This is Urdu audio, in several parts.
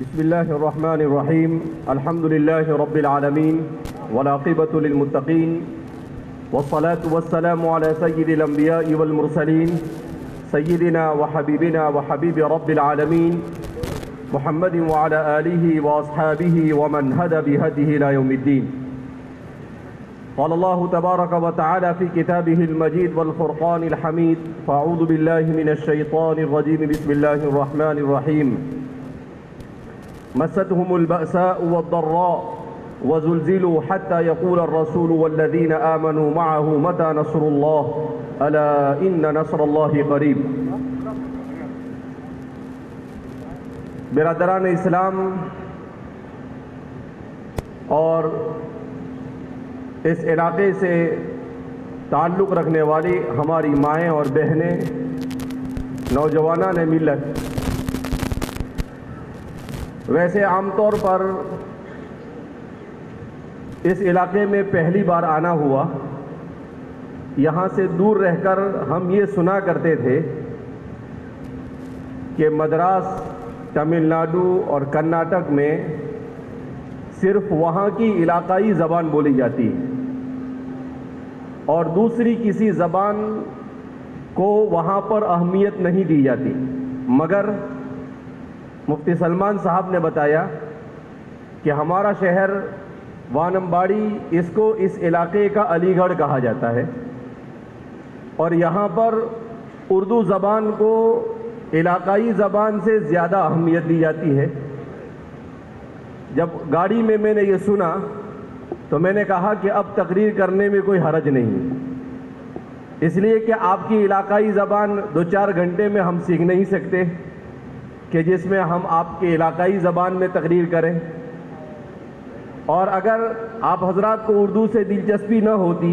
بسم الله الرحمن الرحيم. الحمد لله رب العالمين والعاقبة للمتقين والصلاة والسلام على سيد الأنبياء والمرسلين سيدنا وحبيبنا وحبيب رب العالمين محمد وعلى آله وأصحابه ومن هدى بهديه إلى يوم الدين. قال الله تبارك وتعالى في كتابه المجيد والفرقان الحميد: فأعوذ بالله من الشيطان الرجيم. بسم الله الرحمن الرحيم. مستهم البأساء والضراء وزلزلوا حتى يقول الرسول والذين آمنوا معه متى نصر الله ألا إن نصر الله قریب. برادران اسلام اور اس علاقے سے تعلق رکھنے والی ہماری مائیں اور بہنیں، نوجوانان ملت، ویسے عام طور پر اس علاقے میں پہلی بار آنا ہوا. یہاں سے دور رہ کر ہم یہ سنا کرتے تھے کہ مدراس، تمل ناڈو اور کرناٹک میں صرف وہاں کی علاقائی زبان بولی جاتی ہے اور دوسری کسی زبان کو وہاں پر اہمیت نہیں دی جاتی. مگر مفتی سلمان صاحب نے بتایا کہ ہمارا شہر وانمباڑی، اس کو اس علاقے کا علی گڑھ کہا جاتا ہے اور یہاں پر اردو زبان کو علاقائی زبان سے زیادہ اہمیت دی جاتی ہے. جب گاڑی میں نے یہ سنا تو میں نے کہا کہ اب تقریر کرنے میں کوئی حرج نہیں، اس لیے کہ آپ کی علاقائی زبان 2-4 گھنٹے میں ہم سیکھ نہیں سکتے کہ جس میں ہم آپ کے علاقائی زبان میں تقریر کریں. اور اگر آپ حضرات کو اردو سے دلچسپی نہ ہوتی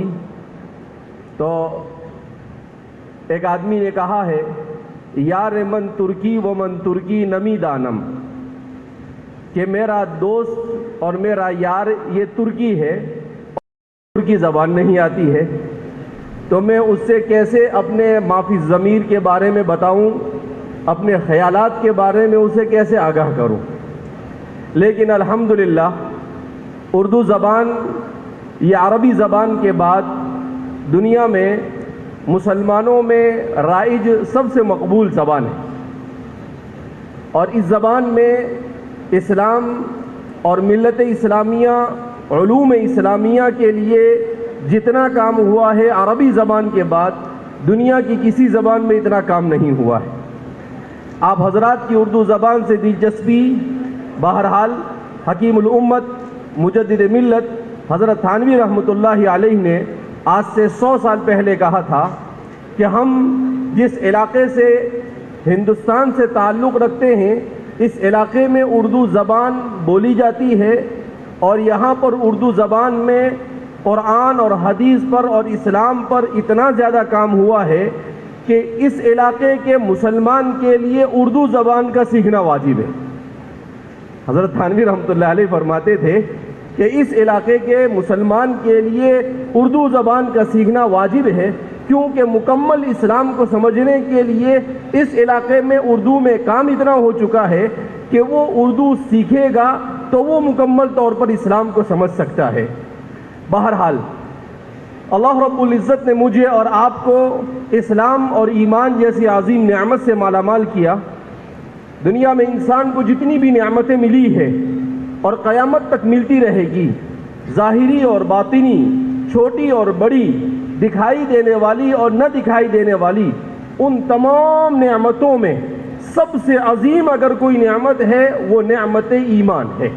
تو ایک آدمی نے کہا ہے: یار من ترکی و من ترکی نمی دانم، کہ میرا دوست اور میرا یار یہ ترکی ہے، ترکی زبان نہیں آتی ہے، تو میں اس سے کیسے اپنے معافی ضمیر کے بارے میں بتاؤں، اپنے خیالات کے بارے میں اسے کیسے آگاہ کروں. لیکن الحمدللہ اردو زبان یہ عربی زبان کے بعد دنیا میں مسلمانوں میں رائج سب سے مقبول زبان ہے اور اس زبان میں اسلام اور ملت اسلامیہ، علوم اسلامیہ کے لیے جتنا کام ہوا ہے عربی زبان کے بعد دنیا کی کسی زبان میں اتنا کام نہیں ہوا ہے. آپ حضرات کی اردو زبان سے دلچسپی، بہرحال حکیم الامت مجدد ملت حضرت تھانوی رحمۃ اللہ علیہ نے آج سے 100 سال پہلے کہا تھا کہ ہم جس علاقے سے ہندوستان سے تعلق رکھتے ہیں اس علاقے میں اردو زبان بولی جاتی ہے اور یہاں پر اردو زبان میں قرآن اور حدیث پر اور اسلام پر اتنا زیادہ کام ہوا ہے کہ اس علاقے کے مسلمان کے لیے اردو زبان کا سیکھنا واجب ہے. حضرت تھانوی رحمۃ اللہ علیہ فرماتے تھے کہ اس علاقے کے مسلمان کے لیے اردو زبان کا سیکھنا واجب ہے، کیونکہ مکمل اسلام کو سمجھنے کے لیے اس علاقے میں اردو میں کام اتنا ہو چکا ہے کہ وہ اردو سیکھے گا تو وہ مکمل طور پر اسلام کو سمجھ سکتا ہے. بہرحال اللہ رب العزت نے مجھے اور آپ کو اسلام اور ایمان جیسی عظیم نعمت سے مالا مال کیا. دنیا میں انسان کو جتنی بھی نعمتیں ملی ہے اور قیامت تک ملتی رہے گی، ظاہری اور باطنی، چھوٹی اور بڑی، دکھائی دینے والی اور نہ دکھائی دینے والی، ان تمام نعمتوں میں سب سے عظیم اگر کوئی نعمت ہے وہ نعمت ایمان ہے.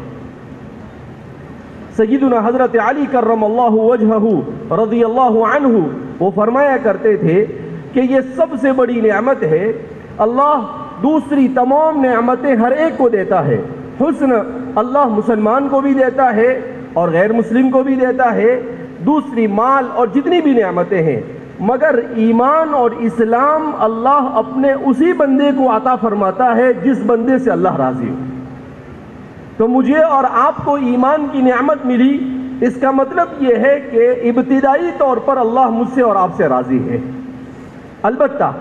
سیدنا حضرت علی کرم اللہ وجہہ رضی اللہ عنہ وہ فرمایا کرتے تھے کہ یہ سب سے بڑی نعمت ہے. اللہ دوسری تمام نعمتیں ہر ایک کو دیتا ہے. حسن اللہ مسلمان کو بھی دیتا ہے اور غیر مسلم کو بھی دیتا ہے، دوسری مال اور جتنی بھی نعمتیں ہیں، مگر ایمان اور اسلام اللہ اپنے اسی بندے کو عطا فرماتا ہے جس بندے سے اللہ راضی ہو. تو مجھے اور آپ کو ایمان کی نعمت ملی، اس کا مطلب یہ ہے کہ ابتدائی طور پر اللہ مجھ سے اور آپ سے راضی ہے. البتہ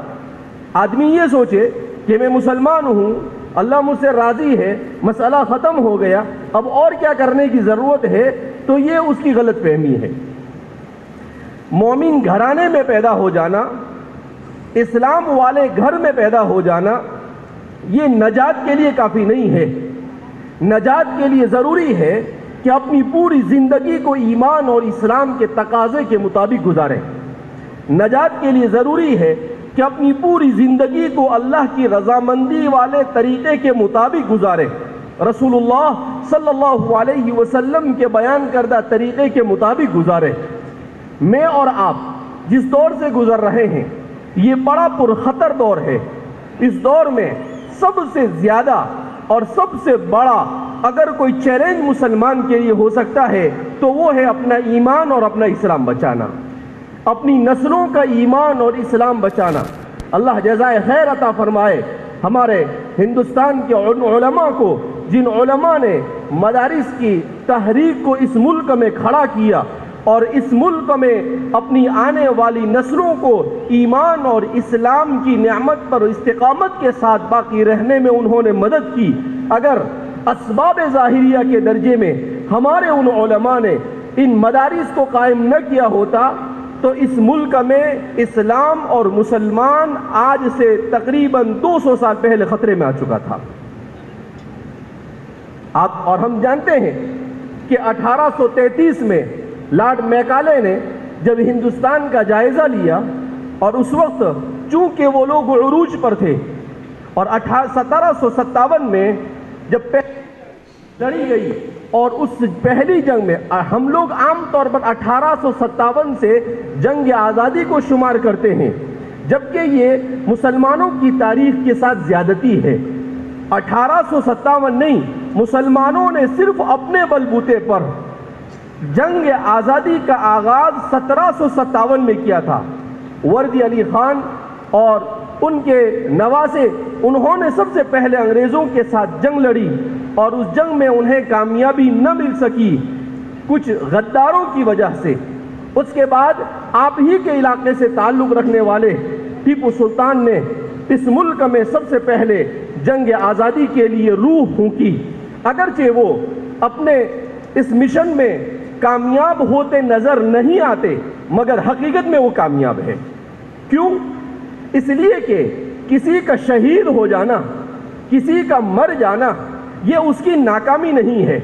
آدمی یہ سوچے کہ میں مسلمان ہوں اللہ مجھ سے راضی ہے، مسئلہ ختم ہو گیا، اب اور کیا کرنے کی ضرورت ہے، تو یہ اس کی غلط فہمی ہے۔ مومن گھرانے میں پیدا ہو جانا، اسلام والے گھر میں پیدا ہو جانا، یہ نجات کے لیے کافی نہیں ہے۔ نجات کے لیے ضروری ہے کہ اپنی پوری زندگی کو ایمان اور اسلام کے تقاضے کے مطابق گزاریں۔ نجات کے لیے ضروری ہے کہ اپنی پوری زندگی کو اللہ کی رضامندی والے طریقے کے مطابق گزاریں، رسول اللہ صلی اللہ علیہ وسلم کے بیان کردہ طریقے کے مطابق گزاریں۔ میں اور آپ جس دور سے گزر رہے ہیں یہ بڑا پرخطر دور ہے۔ اس دور میں سب سے زیادہ اور سب سے بڑا اگر کوئی چیلنج مسلمان کے لیے ہو سکتا ہے تو وہ ہے اپنا ایمان اور اپنا اسلام بچانا، اپنی نسلوں کا ایمان اور اسلام بچانا۔ اللہ جزائے خیر عطا فرمائے ہمارے ہندوستان کے علماء کو، جن علماء نے مدارس کی تحریک کو اس ملک میں کھڑا کیا اور اس ملک میں اپنی آنے والی نسلوں کو ایمان اور اسلام کی نعمت پر استقامت کے ساتھ باقی رہنے میں انہوں نے مدد کی۔ اگر اسباب ظاہریہ کے درجے میں ہمارے ان علماء نے ان مدارس کو قائم نہ کیا ہوتا تو اس ملک میں اسلام اور مسلمان آج سے تقریباً 200 سال پہلے خطرے میں آ چکا تھا۔ آپ اور ہم جانتے ہیں کہ 1833 میں لارڈ میکالے نے جب ہندوستان کا جائزہ لیا اور اس وقت چونکہ وہ لوگ عروج پر تھے اور 1757 میں جب لڑی گئی اور اس پہلی جنگ میں ہم لوگ عام طور پر 1857 سے جنگ آزادی کو شمار کرتے ہیں جبکہ یہ مسلمانوں کی تاریخ کے ساتھ زیادتی ہے۔ 1857 نہیں، مسلمانوں نے صرف اپنے بلبوتے پر جنگ آزادی کا آغاز 1757 میں کیا تھا۔ وردی علی خان اور ان کے نواسے انہوں نے سب سے پہلے انگریزوں کے ساتھ جنگ لڑی اور اس جنگ میں انہیں کامیابی نہ مل سکی کچھ غداروں کی وجہ سے۔ اس کے بعد آپ ہی کے علاقے سے تعلق رکھنے والے ٹیپو سلطان نے اس ملک میں سب سے پہلے جنگ آزادی کے لیے روح پھونکی۔ اگرچہ وہ اپنے اس مشن میں کامیاب ہوتے نظر نہیں آتے مگر حقیقت میں وہ کامیاب ہے۔ کیوں؟ اس لیے کہ کسی کا شہید ہو جانا، کسی کا مر جانا یہ اس کی ناکامی نہیں ہے،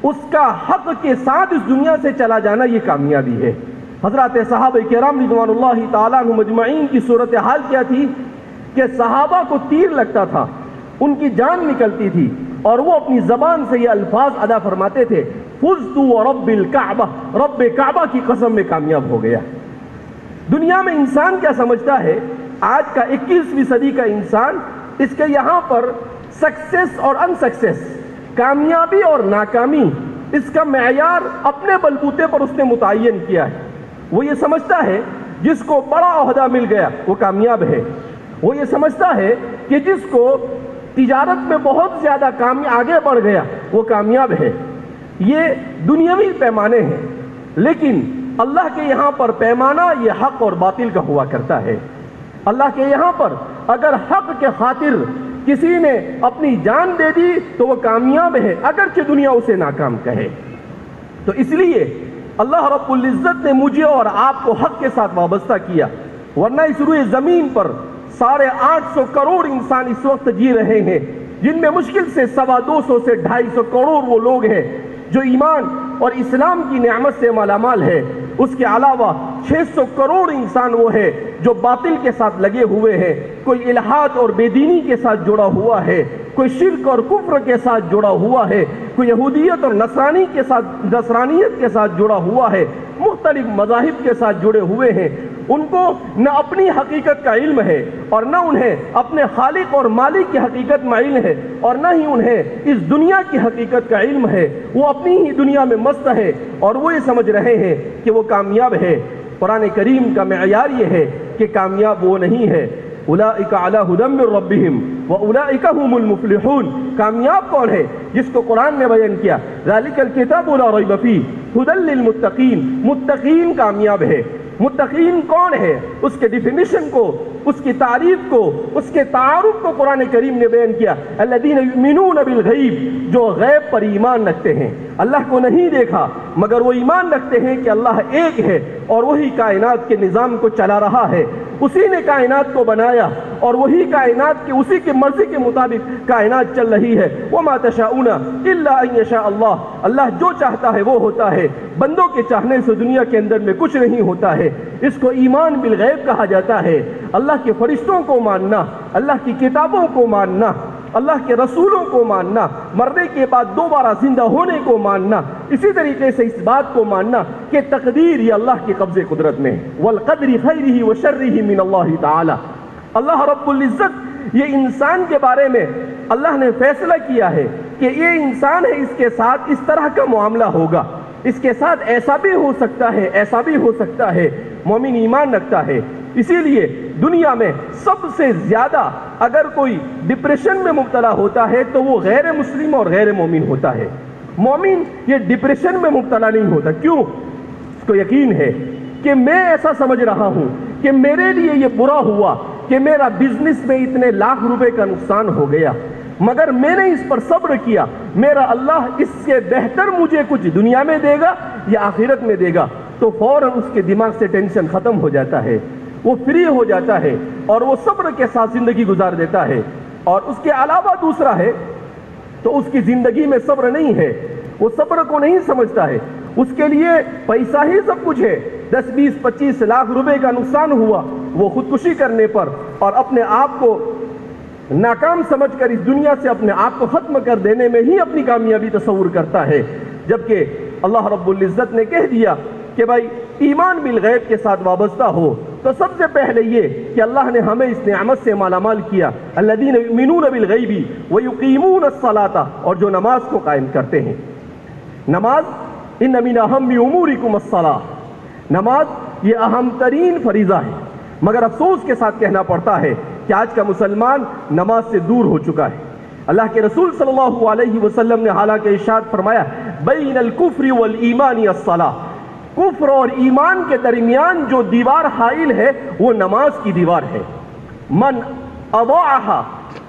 اس کا حق کے ساتھ اس دنیا سے چلا جانا یہ کامیابی ہے۔ حضرات صحابہ کرام رضوان اللہ تعالیٰ عنہم اجمعین کی صورتحال کیا تھی کہ صحابہ کو تیر لگتا تھا، ان کی جان نکلتی تھی اور وہ اپنی زبان سے یہ الفاظ ادا فرماتے تھے، فزت ورب الکعبہ، رب کعبہ کی قسم میں کامیاب ہو گیا۔ دنیا میں انسان کیا سمجھتا ہے؟ آج کا 21ویں صدی کا انسان، اس کے یہاں پر سکسیس اور ان سکسیس، کامیابی اور ناکامی، اس کا معیار اپنے بلبوتے پر اس نے متعین کیا ہے۔ وہ یہ سمجھتا ہے جس کو بڑا عہدہ مل گیا وہ کامیاب ہے، وہ یہ سمجھتا ہے کہ جس کو تجارت میں بہت زیادہ آگے بڑھ گیا وہ کامیاب ہے۔ یہ دنیاوی پیمانے ہیں، لیکن اللہ کے یہاں پر پیمانہ یہ حق اور باطل کا ہوا کرتا ہے۔ اللہ کے یہاں پر اگر حق کے خاطر کسی نے اپنی جان دے دی تو وہ کامیاب ہے، اگرچہ دنیا اسے ناکام کہے۔ تو اس لیے اللہ رب العزت نے مجھے اور آپ کو حق کے ساتھ وابستہ کیا، ورنہ اس روئے زمین پر 850 کروڑ انسان اس وقت جی رہے ہیں، جن میں مشکل سے 250 سے 250 کروڑ وہ لوگ ہیں جو ایمان اور اسلام کی نعمت سے مالامال ہے۔ اس کے علاوہ 600 کروڑ انسان وہ ہے جو باطل کے ساتھ لگے ہوئے ہیں، کوئی الحاد اور بے دینی کے ساتھ جڑا ہوا ہے، کوئی شرک اور کفر کے ساتھ جڑا ہوا ہے، کوئی یہودیت اور نصرانیت کے ساتھ جڑا ہوا ہے، مختلف مذاہب کے ساتھ جڑے ہوئے ہیں۔ ان کو نہ اپنی حقیقت کا علم ہے اور نہ انہیں اپنے خالق اور مالک کی حقیقت میں علم ہے اور نہ ہی انہیں اس دنیا کی حقیقت کا علم ہے۔ وہ اپنی ہی دنیا میں مست ہے اور وہ یہ سمجھ رہے ہیں کہ وہ کامیاب ہے۔ قرآن کریم کا معیار یہ ہے کہ کامیاب وہ نہیں ہے۔ اولئک علی ھدی من ربہم واولئک ھم المفلحون۔ کامیاب کون ہے؟ جس کو قرآن نے بیان کیا، ذالک الکتاب لا ریب فیہ ھدی للمتقین۔ متقین کامیاب ہے۔ متقین کون ہے؟ اس کے ڈیفینیشن کو اس کی تعریف کو، اس کے تعارف کو قرآن کریم نے بیان کیا۔ الذین یؤمنون بالغیب، جو غیب پر ایمان رکھتے ہیں، اللہ کو نہیں دیکھا مگر وہ ایمان رکھتے ہیں کہ اللہ ایک ہے اور وہی کائنات کے نظام کو چلا رہا ہے، اسی نے کائنات کو بنایا اور وہی کائنات کے اسی کے مرضی کے مطابق کائنات چل رہی ہے۔ وما تشاءون الا ان یشاء اللہ، اللہ جو چاہتا ہے وہ ہوتا ہے، بندوں کے چاہنے سے دنیا کے اندر میں کچھ نہیں ہوتا ہے۔ اس کو ایمان بالغیب کہا جاتا ہے، اللہ کے فرشتوں کو ماننا، اللہ کی کتابوں کو ماننا، اللہ کے رسولوں کو ماننا، مرنے کے بعد دوبارہ زندہ ہونے کو ماننا، اسی طریقے سے اس بات کو ماننا کہ تقدیر یہ اللہ کے قبضے قدرت میں ہے۔ والقدر خیرہ وشرہ من اللہ تعالی، اللہ رب العزت یہ انسان کے بارے میں اللہ نے فیصلہ کیا ہے کہ یہ انسان ہے، اس کے ساتھ اس طرح کا معاملہ ہوگا، اس کے ساتھ ایسا بھی ہو سکتا ہے، ایسا بھی ہو سکتا ہے۔ مومن ایمان رکھتا ہے، اسی لیے دنیا میں سب سے زیادہ اگر کوئی ڈپریشن میں مبتلا ہوتا ہے تو وہ غیر مسلم اور غیر مومن ہوتا ہے۔ مومن یہ ڈپریشن میں مبتلا نہیں ہوتا، کیوں؟ اس کو یقین ہے کہ میں ایسا سمجھ رہا ہوں کہ میرے لیے یہ برا ہوا کہ میرا بزنس میں اتنے لاکھ روپے کا نقصان ہو گیا، مگر میں نے اس پر صبر کیا، میرا اللہ اس سے بہتر مجھے کچھ دنیا میں دے گا یا آخرت میں دے گا، تو فوراً اس کے دماغ سے ٹینشن ختم ہو جاتا ہے، وہ فری ہو جاتا ہے اور وہ صبر کے ساتھ زندگی گزار دیتا ہے۔ اور اس کے علاوہ دوسرا ہے تو اس کی زندگی میں صبر نہیں ہے، وہ صبر کو نہیں سمجھتا ہے، اس کے لیے پیسہ ہی سب کچھ ہے۔ 10 20 25 لاکھ روپے کا نقصان ہوا، وہ خودکشی کرنے پر اور اپنے آپ کو ناکام سمجھ کر اس دنیا سے اپنے آپ کو ختم کر دینے میں ہی اپنی کامیابی تصور کرتا ہے، جبکہ اللہ رب العزت نے کہہ دیا کہ بھائی ایمان بالغیب کے ساتھ وابستہ ہو تو سب سے پہلے یہ کہ اللہ نے ہمیں اس نعمت سے مالا مال کیا، الذین یؤمنون بالغیب ویقیمون الصلاۃ، اور جو نماز کو قائم کرتے ہیں۔ نماز ان من اہم امورکم الصلاۃ، نماز یہ اہم ترین فریضہ ہے، مگر افسوس کے ساتھ کہنا پڑتا ہے کہ آج کا مسلمان نماز سے دور ہو چکا ہے۔ اللہ کے رسول صلی اللہ علیہ وسلم نے حالانکہ ارشاد فرمایا بین الکفر والایمان الصلاۃ، کفر اور ایمان کے درمیان جو دیوار حائل ہے وہ نماز کی دیوار ہے۔ من اضاعها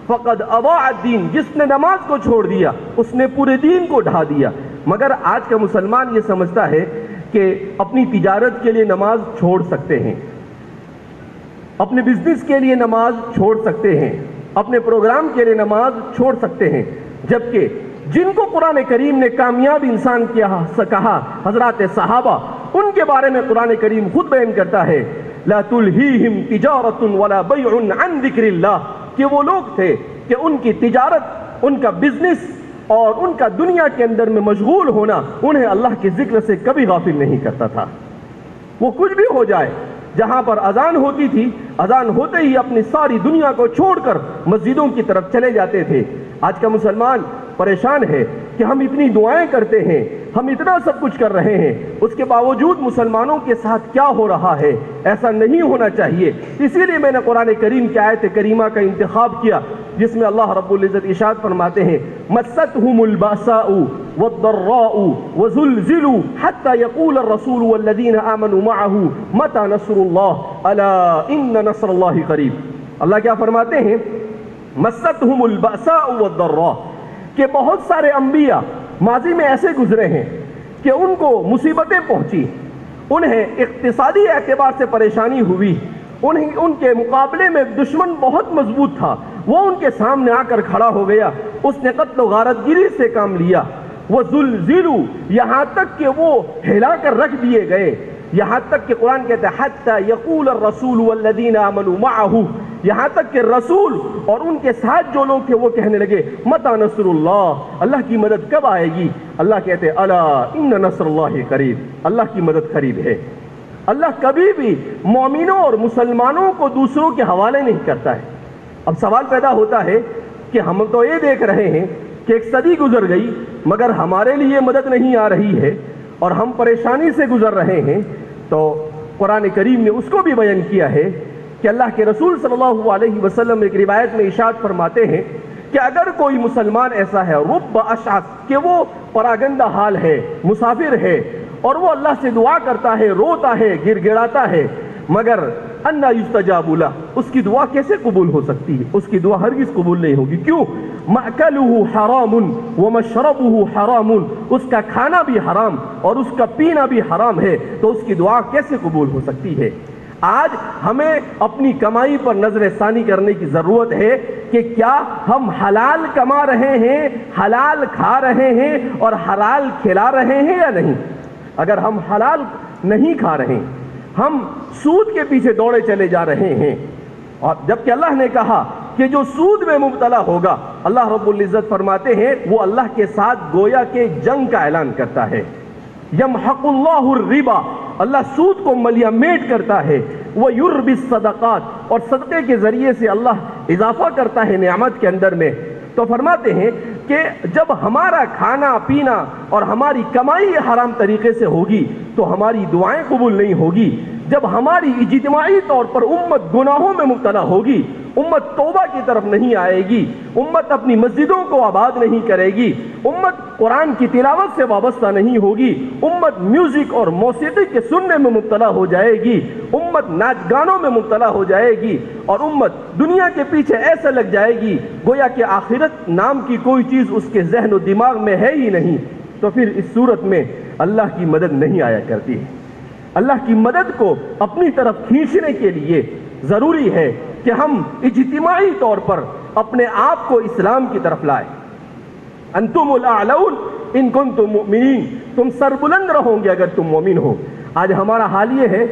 فقد اضاع الدین، جس نے نماز کو چھوڑ دیا اس نے پورے دین کو ڈھا دیا۔ مگر آج کا مسلمان یہ سمجھتا ہے کہ اپنی تجارت کے لیے نماز چھوڑ سکتے ہیں، اپنے بزنس کے لیے نماز چھوڑ سکتے ہیں، اپنے پروگرام کے لیے نماز چھوڑ سکتے ہیں، جبکہ جن کو قرآن کریم نے کامیاب انسان کہا، حضرات صحابہ، ان کے بارے میں قرآن کریم خود بیان کرتا ہے لا تلہیہم تجارت ولا بیع عن ذکر اللہ، کہ وہ لوگ تھے کہ ان کی تجارت، ان کا بزنس اور ان کا دنیا کے اندر میں مشغول ہونا انہیں اللہ کے ذکر سے کبھی غافل نہیں کرتا تھا۔ وہ کچھ بھی ہو جائے، جہاں پر اذان ہوتی تھی، اذان ہوتے ہی اپنی ساری دنیا کو چھوڑ کر مسجدوں کی طرف چلے جاتے تھے۔ آج کا مسلمان پریشان ہے کہ ہم اتنی دعائیں کرتے ہیں، ہم اتنا سب کچھ کر رہے ہیں، اس کے باوجود مسلمانوں کے ساتھ کیا ہو رہا ہے؟ ایسا نہیں ہونا چاہیے۔ اسی لیے میں نے قرآن کریم کی آیت کریمہ کا انتخاب کیا جس میں اللہ رب العزت ارشاد فرماتے ہیں مَسَّتْهُمُ الْبَأْسَاءُ وَالضَّرَّاءُ وَزُلْزِلُوا حَتَّى يَقُولَ الرَّسُولُ وَالَّذِينَ آمَنُوا مَعَهُ مَتَى نَصْرُ اللَّهِ أَلَا إِنَّ نَصْرَ اللَّهِ قَرِيبٌ۔ اللہ کیا فرماتے ہیں؟ مَسَّتْهُمُ الْبَأْسَاءُ وَالضَّرَّاءُ، کہ بہت سارے انبیاء ماضی میں ایسے گزرے ہیں کہ ان کو مصیبتیں پہنچی، انہیں اقتصادی اعتبار سے پریشانی ہوئی، ان کے مقابلے میں دشمن بہت مضبوط تھا، وہ ان کے سامنے آ کر کھڑا ہو گیا، اس نے قتل و غارت گیری سے کام لیا۔ وہ زلزلوا، یہاں تک کہ وہ ہلا کر رکھ دیے گئے، یہاں تک کہ قرآن کہتا ہے حتی یقول الرسول والذین آمنوا معہ، یہاں تک کہ رسول اور ان کے ساتھ جو لوگ تھے وہ کہنے لگے متی نصر اللہ، اللہ کی مدد کب آئے گی؟ اللہ کہتے الا ان نصر اللہ قریب، اللہ کی مدد قریب ہے۔ اللہ کبھی بھی مومنوں اور مسلمانوں کو دوسروں کے حوالے نہیں کرتا ہے۔ اب سوال پیدا ہوتا ہے کہ ہم تو یہ دیکھ رہے ہیں کہ ایک صدی گزر گئی مگر ہمارے لیے مدد نہیں آ رہی ہے اور ہم پریشانی سے گزر رہے ہیں، تو قرآن کریم نے اس کو بھی بیان کیا ہے کہ اللہ کے رسول صلی اللہ علیہ وسلم ایک روایت میں ارشاد فرماتے ہیں کہ اگر کوئی مسلمان ایسا ہے رب اشعث، کہ وہ پراگندہ حال ہے، مسافر ہے، اور وہ اللہ سے دعا کرتا ہے، روتا ہے، گر گڑاتا ہے، مگر انا یستجاب لہ، اس کی دعا کیسے قبول ہو سکتی ہے؟ اس کی دعا ہرگز قبول نہیں ہوگی۔ کیوں؟ مأکلہ حرام ومشربہ حرام، اس کا کھانا بھی حرام اور اس کا پینا بھی حرام ہے، تو اس کی دعا کیسے قبول ہو سکتی ہے؟ آج ہمیں اپنی کمائی پر نظر ثانی کرنے کی ضرورت ہے کہ کیا ہم حلال کما رہے ہیں، حلال کھا رہے ہیں اور حلال کھلا رہے ہیں یا نہیں؟ اگر ہم حلال نہیں کھا رہے، ہم سود کے پیچھے دوڑے چلے جا رہے ہیں، اور جبکہ اللہ نے کہا کہ جو سود میں مبتلا ہوگا، اللہ رب العزت فرماتے ہیں وہ اللہ کے ساتھ گویا کہ جنگ کا اعلان کرتا ہے۔ یمحق اللہ الربا، اللہ سود کو ملیہ میٹ کرتا ہے، وَيُرْبِ الصَّدَقَاتِ، اور صدقے کے ذریعے سے اللہ اضافہ کرتا ہے نعمت کے اندر میں۔ تو فرماتے ہیں کہ جب ہمارا کھانا پینا اور ہماری کمائی حرام طریقے سے ہوگی تو ہماری دعائیں قبول نہیں ہوگی۔ جب ہماری اجتماعی طور پر امت گناہوں میں مبتلا ہوگی، امت توبہ کی طرف نہیں آئے گی، امت اپنی مسجدوں کو آباد نہیں کرے گی، امت قرآن کی تلاوت سے وابستہ نہیں ہوگی، امت میوزک اور موسیقی کے سننے میں مبتلا ہو جائے گی، امت ناچ گانوں میں مبتلا ہو جائے گی، اور امت دنیا کے پیچھے ایسے لگ جائے گی گویا کہ آخرت نام کی کوئی چیز اس کے ذہن و دماغ میں ہے ہی نہیں، تو پھر اس صورت میں اللہ کی مدد نہیں آیا کرتی ہے۔ اللہ کی مدد کو اپنی طرف کھینچنے کے لیے ضروری ہے کہ ہم اجتماعی طور پر اپنے آپ کو اسلام کی طرف لائیں۔ انتم الاعلون ان کنتم مؤمنین، تم سربلند رہو گے اگر تم مومن ہو۔ آج ہمارا حال یہ ہے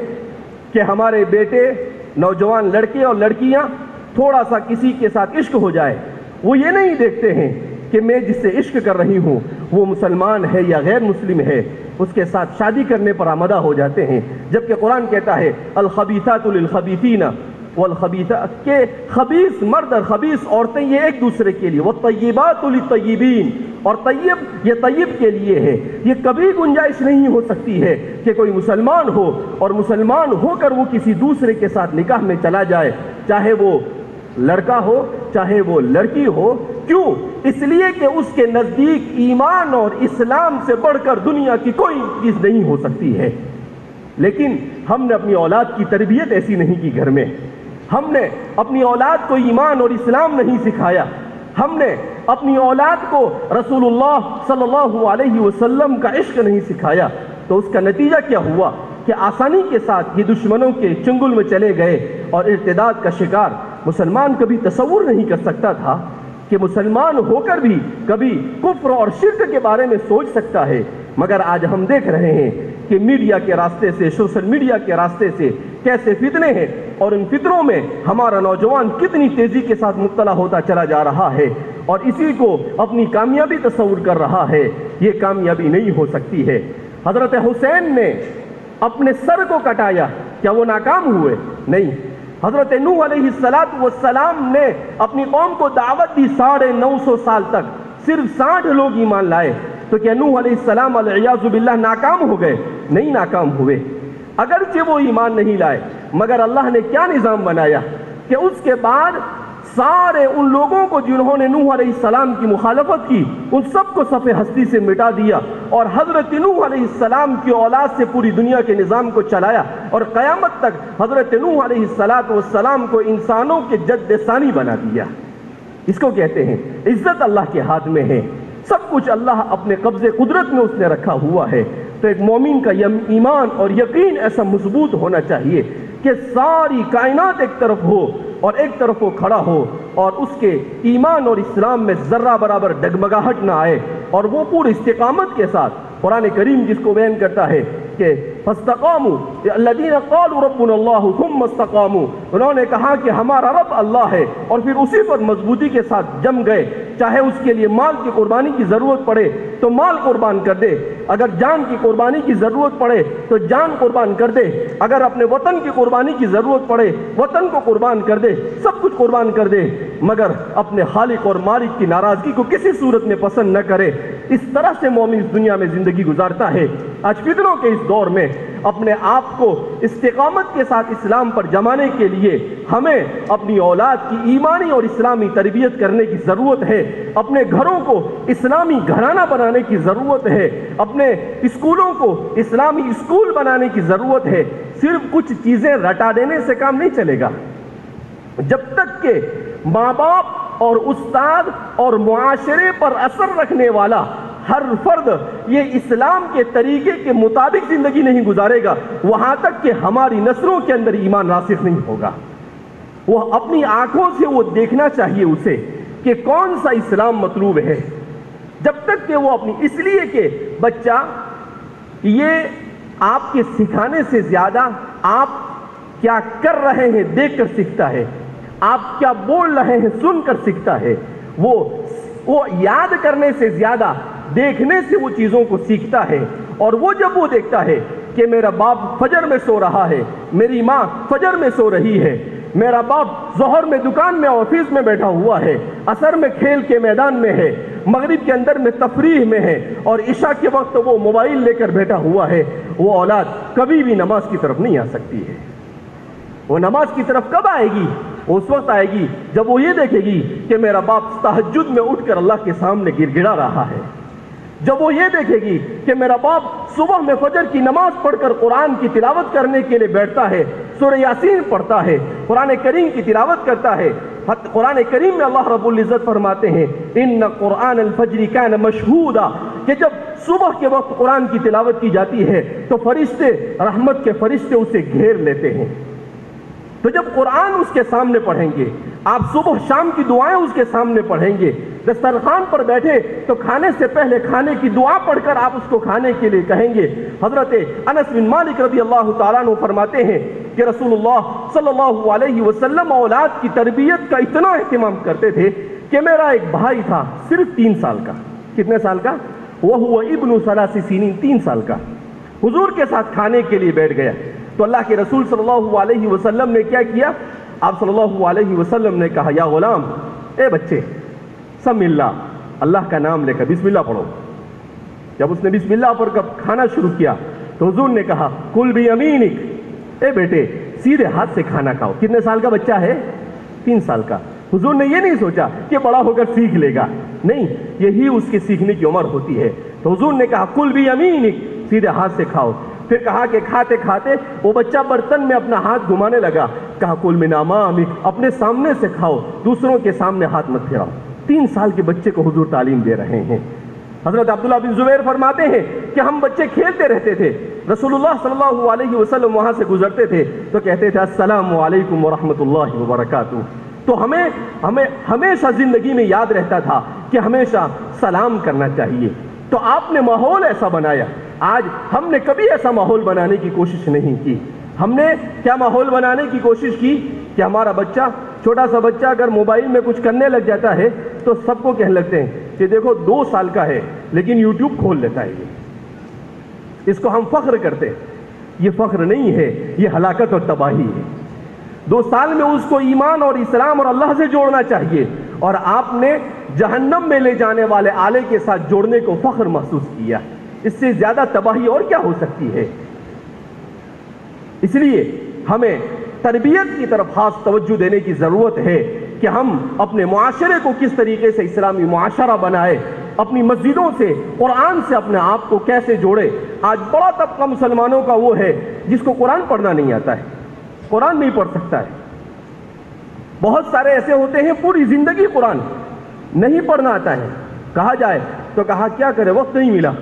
کہ ہمارے بیٹے، نوجوان لڑکے اور لڑکیاں تھوڑا سا کسی کے ساتھ عشق ہو جائے، وہ یہ نہیں دیکھتے ہیں کہ میں جس سے عشق کر رہی ہوں وہ مسلمان ہے یا غیر مسلم ہے، اس کے ساتھ شادی کرنے پر آمادہ ہو جاتے ہیں، جبکہ قرآن کہتا ہے الخبیثات للخبیثین والخبیثات، کہ خبیث مرد اور خبیث عورتیں یہ ایک دوسرے کے لیے، والطیبات للطیبین، اور طیب یہ طیب کے لیے ہے۔ یہ کبھی گنجائش نہیں ہو سکتی ہے کہ کوئی مسلمان ہو اور مسلمان ہو کر وہ کسی دوسرے کے ساتھ نکاح میں چلا جائے، چاہے وہ لڑکا ہو چاہے وہ لڑکی ہو۔ کیوں؟ اس لیے کہ اس کے نزدیک ایمان اور اسلام سے بڑھ کر دنیا کی کوئی چیز نہیں ہو سکتی ہے۔ لیکن ہم نے اپنی اولاد کی تربیت ایسی نہیں کی گھر میں، ہم نے اپنی اولاد کو ایمان اور اسلام نہیں سکھایا، ہم نے اپنی اولاد کو رسول اللہ صلی اللہ علیہ وسلم کا عشق نہیں سکھایا، تو اس کا نتیجہ کیا ہوا کہ آسانی کے ساتھ یہ دشمنوں کے چنگل میں چلے گئے اور ارتداد کا شکار۔ مسلمان کبھی تصور نہیں کر سکتا تھا کہ مسلمان ہو کر بھی کبھی کفر اور شرک کے بارے میں سوچ سکتا ہے، مگر آج ہم دیکھ رہے ہیں کہ میڈیا کے راستے سے، سوشل میڈیا کے راستے سے کیسے فتنے ہیں، اور ان فتنوں میں ہمارا نوجوان کتنی تیزی کے ساتھ مبتلا ہوتا چلا جا رہا ہے اور اسی کو اپنی کامیابی تصور کر رہا ہے۔ یہ کامیابی نہیں ہو سکتی ہے۔ حضرت حسین نے اپنے سر کو کٹایا، کیا وہ ناکام ہوئے؟ نہیں۔ حضرت نوح علیہ السلام نے اپنی قوم کو دعوت دی 950 سال تک، صرف 60 لوگ ایمان لائے، تو کیا نوح علیہ السلام والعیاذ باللہ ناکام ہو گئے؟ نہیں ناکام ہوئے، اگرچہ وہ ایمان نہیں لائے، مگر اللہ نے کیا نظام بنایا کہ اس کے بعد سارے ان لوگوں کو جنہوں نے نوح علیہ السلام کی مخالفت کی، ان سب کو صف ہستی سے مٹا دیا، اور حضرت نوح علیہ السلام کی اولاد سے پوری دنیا کے نظام کو چلایا، اور قیامت تک حضرت نوح علیہ السلام کو انسانوں کے جد ثانی بنا دیا۔ اس کو کہتے ہیں عزت اللہ کے ہاتھ میں ہے، سب کچھ اللہ اپنے قبضے قدرت میں اس نے رکھا ہوا ہے۔ تو ایک مومن کا ایمان اور یقین ایسا مضبوط ہونا چاہیے کہ ساری کائنات ایک طرف ہو اور ایک طرف وہ کھڑا ہو، اور اس کے ایمان اور اسلام میں ذرہ برابر ڈگمگاہٹ نہ آئے، اور وہ پوری استقامت کے ساتھ قرآن کریم جس کو بیان کرتا ہے کہ فاستقاموا الذین قالوا ربنا اللہ ثم استقاموا، انہوں نے کہا کہ ہمارا رب اللہ ہے، اور پھر اسی پر مضبوطی کے ساتھ جم گئے، چاہے اس کے لیے مال کی قربانی کی ضرورت پڑے تو مال قربان کر دے، اگر جان کی قربانی کی ضرورت پڑے تو جان قربان کر دے، اگر اپنے وطن کی قربانی کی ضرورت پڑے وطن کو قربان کر دے، سب کچھ قربان کر دے، مگر اپنے خالق اور مالک کی ناراضگی کو کسی صورت میں پسند نہ کرے۔ اس طرح سے مومن اس دنیا میں زندگی گزارتا ہے۔ آج فتنوں کے اس دور میں اپنے آپ کو استقامت کے ساتھ اسلام پر جمانے کے لیے ہمیں اپنی اولاد کی ایمانی اور اسلامی تربیت کرنے کی ضرورت ہے، اپنے گھروں کو اسلامی گھرانہ بنانے کی ضرورت ہے، اپنے اسکولوں کو اسلامی اسکول بنانے کی ضرورت ہے۔ صرف کچھ چیزیں رٹا دینے سے کام نہیں چلے گا۔ جب تک کہ ماں باپ اور استاد اور معاشرے پر اثر رکھنے والا ہر فرد یہ اسلام کے طریقے کے مطابق زندگی نہیں گزارے گا، وہاں تک کہ ہماری نسلوں کے اندر ایمان راسخ نہیں ہوگا۔ وہ اپنی آنکھوں سے وہ دیکھنا چاہیے اسے کہ کون سا اسلام مطلوب ہے۔ جب تک کہ وہ اپنی، اس لیے کہ بچہ یہ آپ کے سکھانے سے زیادہ آپ کیا کر رہے ہیں دیکھ کر سیکھتا ہے، آپ کیا بول رہے ہیں سن کر سیکھتا ہے۔ وہ یاد کرنے سے زیادہ دیکھنے سے وہ چیزوں کو سیکھتا ہے، اور وہ جب وہ دیکھتا ہے کہ میرا باپ فجر میں سو رہا ہے، میری ماں فجر میں سو رہی ہے، میرا باپ ظہر میں دکان میں آفس میں بیٹھا ہوا ہے، عصر میں کھیل کے میدان میں ہے، مغرب کے اندر میں تفریح میں ہے، اور عشاء کے وقت وہ موبائل لے کر بیٹھا ہوا ہے، وہ اولاد کبھی بھی نماز کی طرف نہیں آ سکتی ہے۔ وہ نماز کی طرف کب آئے گی؟ اس وقت آئے گی جب وہ یہ دیکھے گی کہ میرا باپ تہجد میں اٹھ کر اللہ کے سامنے گر گڑا رہا ہے، جب وہ یہ دیکھے گی کہ میرا باپ صبح میں فجر کی نماز پڑھ کر قرآن کی تلاوت کرنے کے لیے بیٹھتا ہے، سورہ یاسین پڑھتا ہے، قرآن کریم کی تلاوت کرتا ہے۔ قرآن کریم میں اللہ رب العزت فرماتے ہیں ان قرآن الفجر کان مشہودا، کہ جب صبح کے وقت قرآن کی تلاوت کی جاتی ہے تو فرشتے، رحمت کے فرشتے اسے گھیر لیتے ہیں۔ تو جب قرآن اس کے سامنے پڑھیں گے، آپ صبح شام کی دعائیں اس کے سامنے پڑھیں گے، دسترخوان پر بیٹھے تو کھانے سے پہلے کھانے کی دعا پڑھ کر آپ اس کو کھانے کے لیے کہیں گے۔ حضرت انس بن مالک رضی اللہ تعالیٰ عنہ فرماتے ہیں کہ رسول اللہ صلی اللہ علیہ وسلم اولاد کی تربیت کا اتنا اہتمام کرتے تھے کہ میرا ایک بھائی تھا صرف 3 سال کا۔ کتنے سال کا؟ وہو ابن 3 سنین، 3 سال کا۔ حضور کے ساتھ کھانے کے لیے بیٹھ گیا تو اللہ کے رسول صلی اللہ علیہ وسلم نے کیا کیا؟ آپ صلی اللہ علیہ وسلم نے کہا یا غلام، اے بچے، سم اللہ، اللہ کا نام لے کر بسم اللہ پڑھو۔ جب اس نے بسم اللہ پڑھ کر کھانا شروع کیا تو حضور نے کہا کل بیمینک، اے بیٹے سیدھے ہاتھ سے کھانا کھاؤ۔ کتنے سال کا بچہ ہے؟ 3 سال کا۔ حضور نے یہ نہیں سوچا کہ بڑا ہو کر سیکھ لے گا، نہیں، یہی اس کے سیکھنے کی عمر ہوتی ہے۔ تو حضور نے کہا کل بیمینک، سیدھے ہاتھ سے کھاؤ۔ پھر کہا کہ کھاتے کھاتے وہ بچہ برتن میں اپنا ہاتھ گھمانے لگا، کہا کل من امامک، اپنے سامنے سے کھاؤ، دوسروں کے سامنے ہاتھ مت پھیراؤ۔ 3 سال کے بچے کو حضور تعلیم دے رہے ہیں۔ حضرت عبداللہ بن زبیر فرماتے ہیں کہ ہم بچے کھیلتے رہتے تھے، رسول اللہ صلی اللہ علیہ وسلم وہاں سے گزرتے تھے تو کہتے تھے السلام علیکم ورحمۃ اللہ وبرکاتہ۔ تو ہمیں ہمیشہ زندگی میں یاد رہتا تھا کہ ہمیشہ سلام کرنا چاہیے۔ تو آپ نے ماحول ایسا بنایا۔ آج ہم نے کبھی ایسا ماحول بنانے کی کوشش نہیں کی۔ ہم نے کیا ماحول بنانے کی کوشش کی کہ ہمارا بچہ، چھوٹا سا بچہ اگر موبائل میں کچھ کرنے لگ جاتا ہے تو سب کو کہنے لگتے ہیں کہ دیکھو 2 سال کا ہے لیکن یوٹیوب کھول لیتا ہے، اس کو ہم فخر کرتے ہیں۔ یہ فخر نہیں ہے، یہ ہلاکت اور تباہی ہے۔ 2 سال میں اس کو ایمان اور اسلام اور اللہ سے جوڑنا چاہیے، اور آپ نے جہنم میں لے جانے والے آلے کے ساتھ جوڑنے کو فخر محسوس کیا۔ اس سے زیادہ تباہی اور کیا ہو سکتی ہے؟ اس لیے ہمیں تربیت کی طرف خاص توجہ دینے کی ضرورت ہے کہ ہم اپنے معاشرے کو کس طریقے سے اسلامی معاشرہ بنائے، اپنی مسجدوں سے، قرآن سے اپنے آپ کو کیسے جوڑے۔ آج بڑا طبقہ مسلمانوں کا وہ ہے جس کو قرآن پڑھنا نہیں آتا ہے، قرآن نہیں پڑھ سکتا ہے۔ بہت سارے ایسے ہوتے ہیں پوری زندگی قرآن نہیں پڑھنا آتا ہے، کہا جائے تو کہا کیا کرے، وقت نہیں ملا۔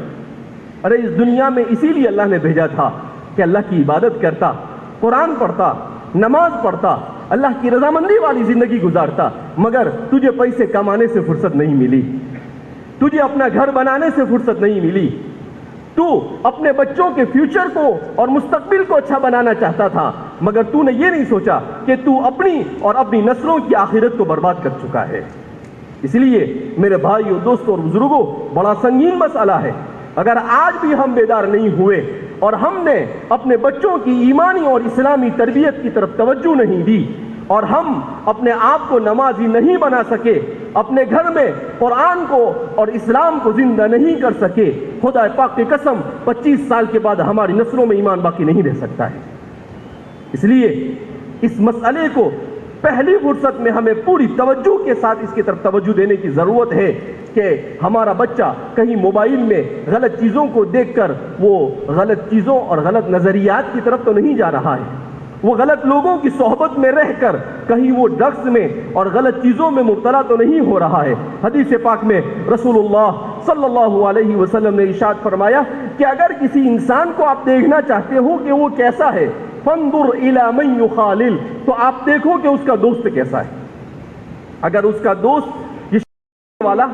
ارے اس دنیا میں اسی لیے اللہ نے بھیجا تھا کہ اللہ کی عبادت کرتا، قرآن پڑھتا، نماز پڑھتا، اللہ کی رضامندی والی زندگی گزارتا، مگر تجھے پیسے کمانے سے فرصت نہیں ملی، تجھے اپنا گھر بنانے سے فرصت نہیں ملی، تو اپنے بچوں کے فیوچر کو اور مستقبل کو اچھا بنانا چاہتا تھا، مگر تو نے یہ نہیں سوچا کہ تو اپنی اور اپنی نسلوں کی آخرت کو برباد کر چکا ہے۔ اس لیے میرے بھائیوں، دوستوں اور بزرگوں، بڑا سنگین مسئلہ ہے۔ اگر آج بھی ہم بیدار نہیں ہوئے اور ہم نے اپنے بچوں کی ایمانی اور اسلامی تربیت کی طرف توجہ نہیں دی اور ہم اپنے آپ کو نمازی نہیں بنا سکے، اپنے گھر میں قرآن کو اور اسلام کو زندہ نہیں کر سکے، خدا پاک کی قسم 25 سال کے بعد ہماری نسلوں میں ایمان باقی نہیں رہ سکتا ہے۔ اس لیے اس مسئلے کو پہلی فرصت میں ہمیں پوری توجہ کے ساتھ اس کی طرف توجہ دینے کی ضرورت ہے کہ ہمارا بچہ کہیں موبائل میں غلط چیزوں کو دیکھ کر وہ غلط چیزوں اور غلط نظریات کی طرف تو نہیں جا رہا ہے، وہ غلط لوگوں کی صحبت میں رہ کر کہیں وہ ڈرگس میں اور غلط چیزوں میں مبتلا تو نہیں ہو رہا ہے۔ حدیث پاک میں رسول اللہ صلی اللہ علیہ وسلم نے ارشاد فرمایا کہ اگر کسی انسان کو آپ دیکھنا چاہتے ہو کہ وہ کیسا ہے، فانظر الی من یخالل، تو آپ دیکھو کہ اس کا دوست کیسا ہے۔ اگر اس کا دوست والا،